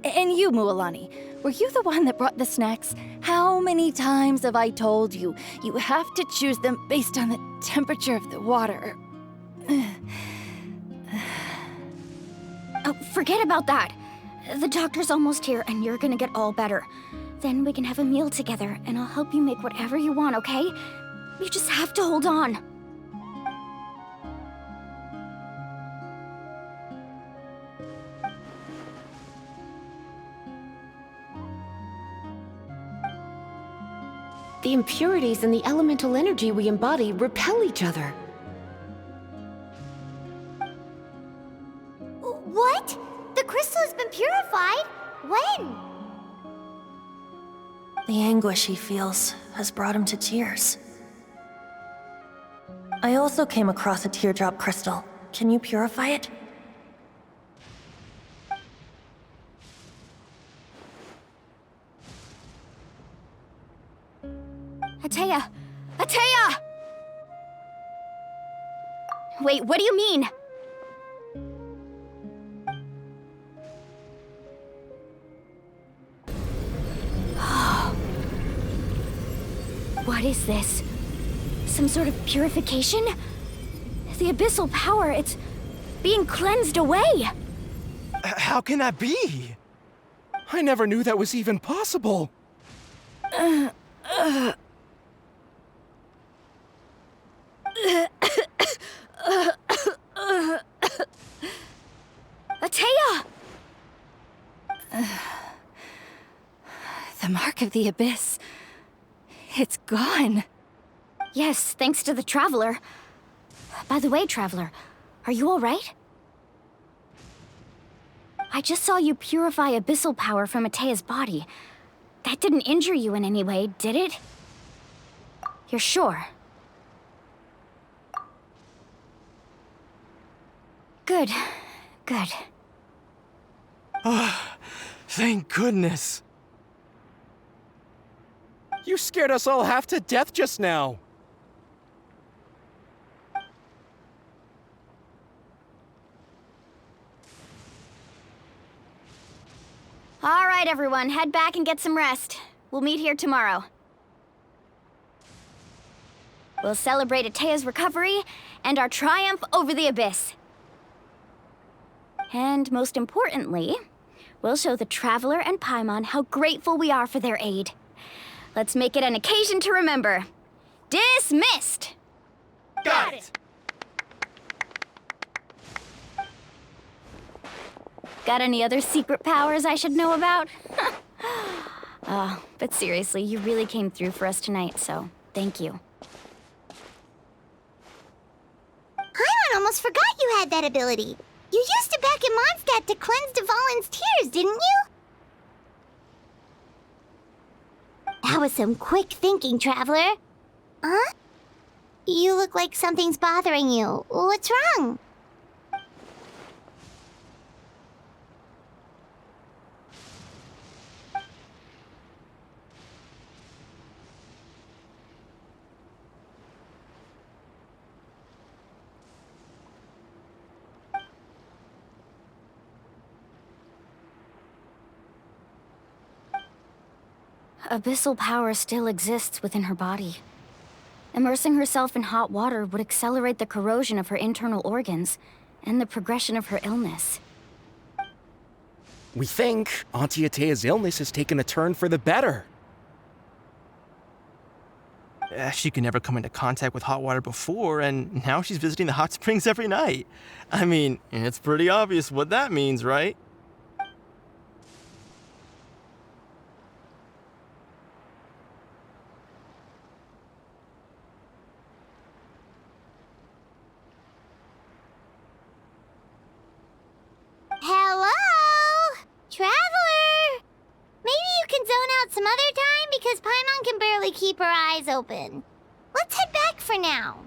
S1: And you, Mualani, were you the one that brought the snacks? How many times have I told you, you have to choose them based on the temperature of the water?
S10: Oh, forget about that. The doctor's almost here, and you're gonna get all better. Then we can have a meal together, and I'll help you make whatever you want, okay? You just have to hold on.
S12: The impurities and the elemental energy we embody repel each other.
S2: been purified? When?
S7: The anguish he feels has brought him to tears. I also came across a teardrop crystal. Can you purify it?
S10: Ateya! Ateya! Wait, what do you mean? What is this? Some sort of purification? The abyssal power, it's being cleansed away!
S11: How can that be? I never knew that was even possible.
S10: Ateya!
S1: The mark of the abyss. It's gone.
S10: Yes, thanks to the Traveler. By the way, Traveler, are you alright? I just saw you purify abyssal power from Ateya's body. That didn't injure you in any way, did it? You're sure? Good. Good.
S11: Thank goodness. You scared us all half to death just now.
S10: All right, everyone, head back and get some rest. We'll meet here tomorrow. We'll celebrate Ateya's recovery and our triumph over the abyss. And most importantly, we'll show the Traveler and Paimon how grateful we are for their aid. Let's make it an occasion to remember. Dismissed!
S18: Got it!
S10: Got any other secret powers I should know about? But seriously, you really came through for us tonight, so thank you.
S2: Paimon almost forgot you had that ability. You used it back in Mondstadt to cleanse Dvalin's tears, didn't you? That was some quick thinking, Traveler. Huh? You look like something's bothering you. What's wrong?
S10: Abyssal power still exists within her body. Immersing herself in hot water would accelerate the corrosion of her internal organs and the progression of her illness.
S11: We think Auntie Ateya's illness has taken a turn for the better.
S18: She could never come into contact with hot water before, and now she's visiting the hot springs every night. I mean, it's pretty obvious what that means, right?
S2: Hello? Traveler? Maybe you can zone out some other time because Paimon can barely keep her eyes open. Let's head back for now.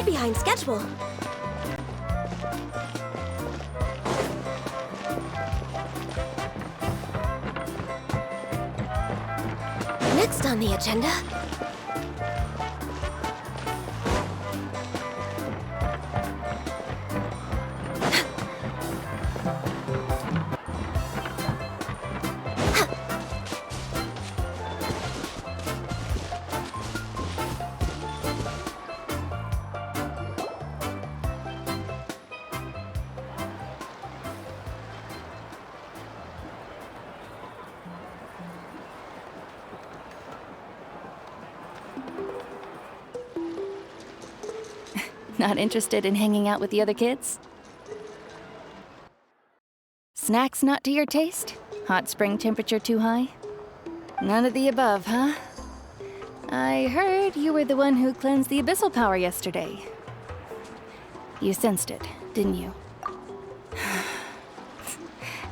S3: way behind schedule. Next on the agenda...
S1: Not interested in hanging out with the other kids? Snacks not to your taste? Hot spring temperature too high? None of the above, huh? I heard you were the one who cleansed the abyssal power yesterday. You sensed it, didn't you?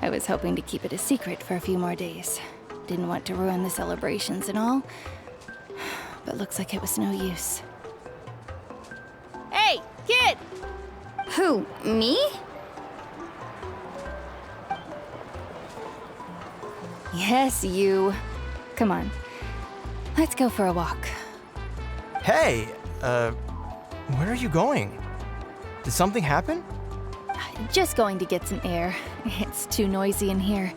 S1: I was hoping to keep it a secret for a few more days. Didn't want to ruin the celebrations and all, but looks like it was no use.
S5: Hey, kid!
S10: Who, me?
S1: Yes, you. Come on. Let's go for a walk.
S19: Hey, where are you going? Did something happen?
S1: Just going to get some air. It's too noisy in here.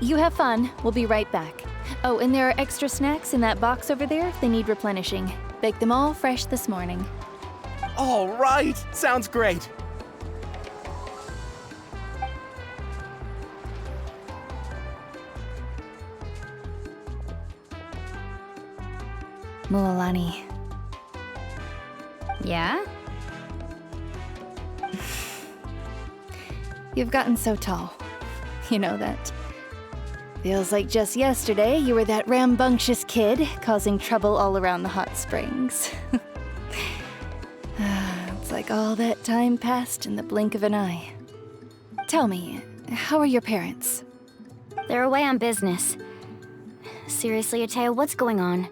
S1: You have fun. We'll be right back. Oh, and there are extra snacks in that box over there if they need replenishing. Baked them all fresh this morning.
S11: All right! Sounds great!
S1: Mualani.
S10: Yeah?
S1: You've gotten so tall. You know that. Feels like just yesterday you were that rambunctious kid causing trouble all around the hot springs. It's like all that time passed in the blink of an eye. Tell me, how are your parents?
S10: They're away on business. Seriously, Ateo, what's going on?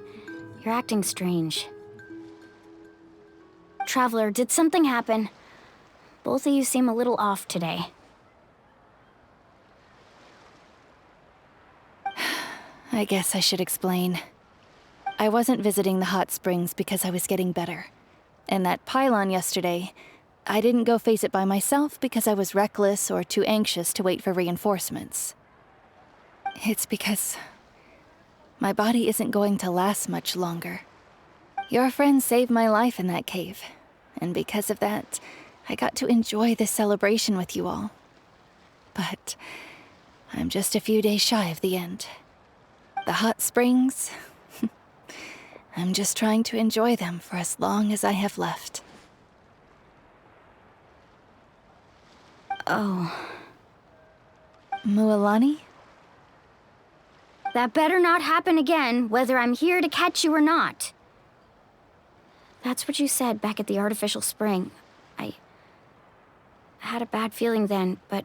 S10: You're acting strange. Traveler, did something happen? Both of you seem a little off today.
S1: I guess I should explain. I wasn't visiting the hot springs because I was getting better. And that pylon yesterday, I didn't go face it by myself because I was reckless or too anxious to wait for reinforcements. It's because my body isn't going to last much longer. Your friend saved my life in that cave, and because of that, I got to enjoy this celebration with you all. But I'm just a few days shy of the end. The hot springs, I'm just trying to enjoy them for as long as I have left.
S10: Oh.
S1: Mualani?
S10: That better not happen again, whether I'm here to catch you or not. That's what you said back at the artificial spring. I had a bad feeling then, but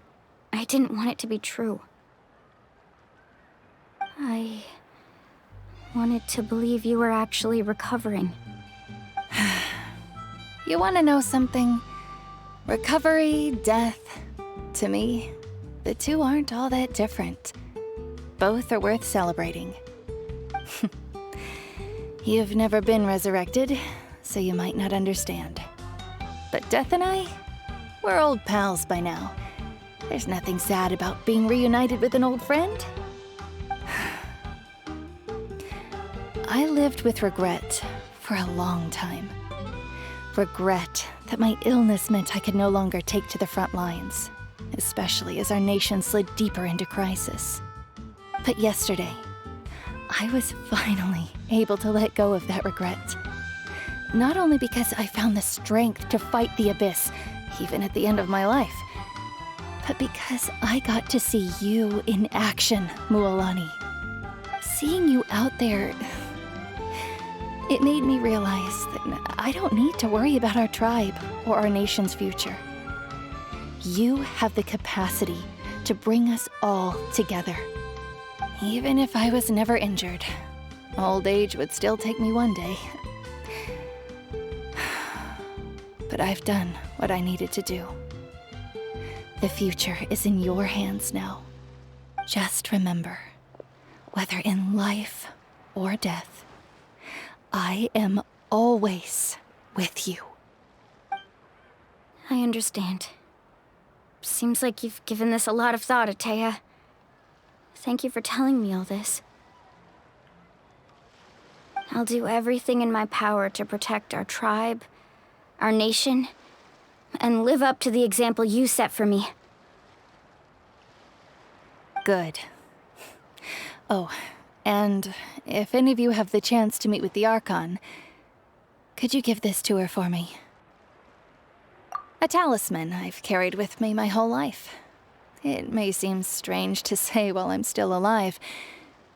S10: I didn't want it to be true. I wanted to believe you were actually recovering.
S1: You want to know something? Recovery, death, to me, the two aren't all that different. Both are worth celebrating. You've never been resurrected, so you might not understand. But Death and I, we're old pals by now. There's nothing sad about being reunited with an old friend. I lived with regret for a long time. Regret that my illness meant I could no longer take to the front lines, especially as our nation slid deeper into crisis. But yesterday, I was finally able to let go of that regret. Not only because I found the strength to fight the abyss, even at the end of my life, but because I got to see you in action, Mualani. Seeing you out there, it made me realize that I don't need to worry about our tribe or our nation's future. You have the capacity to bring us all together. Even if I was never injured, old age would still take me one day. but I've done what I needed to do. The future is in your hands now. Just remember, whether in life or death, I am always with you.
S10: I understand. Seems like you've given this a lot of thought, Atea. Thank you for telling me all this. I'll do everything in my power to protect our tribe, our nation, and live up to the example you set for me.
S1: Good. Oh, and if any of you have the chance to meet with the Archon, could you give this to her for me? A talisman I've carried with me my whole life. It may seem strange to say while I'm still alive,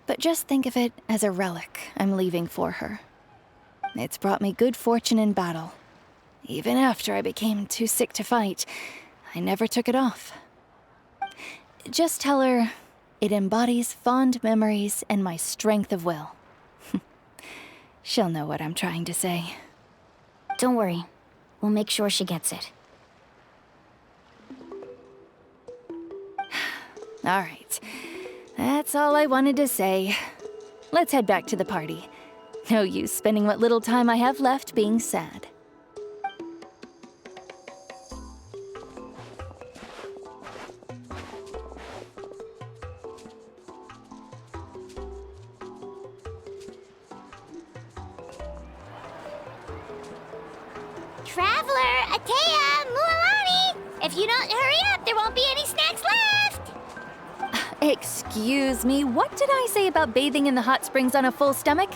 S1: but just think of it as a relic I'm leaving for her. It's brought me good fortune in battle. Even after I became too sick to fight, I never took it off. Just tell her it embodies fond memories and my strength of will. She'll know what I'm trying to say.
S10: Don't worry. We'll make sure she gets it.
S1: All right. That's all I wanted to say. Let's head back to the party. No use spending what little time I have left being sad.
S2: Traveler, Atea, Mualani! If you don't hurry up, there won't be any snacks left!
S1: Excuse me, what did I say about bathing in the hot springs on a full stomach?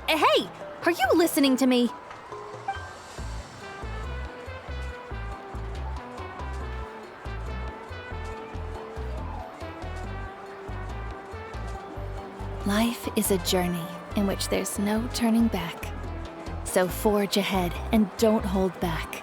S1: Hey, are you listening to me? Life is a journey in which there's no turning back. So forge ahead and don't hold back.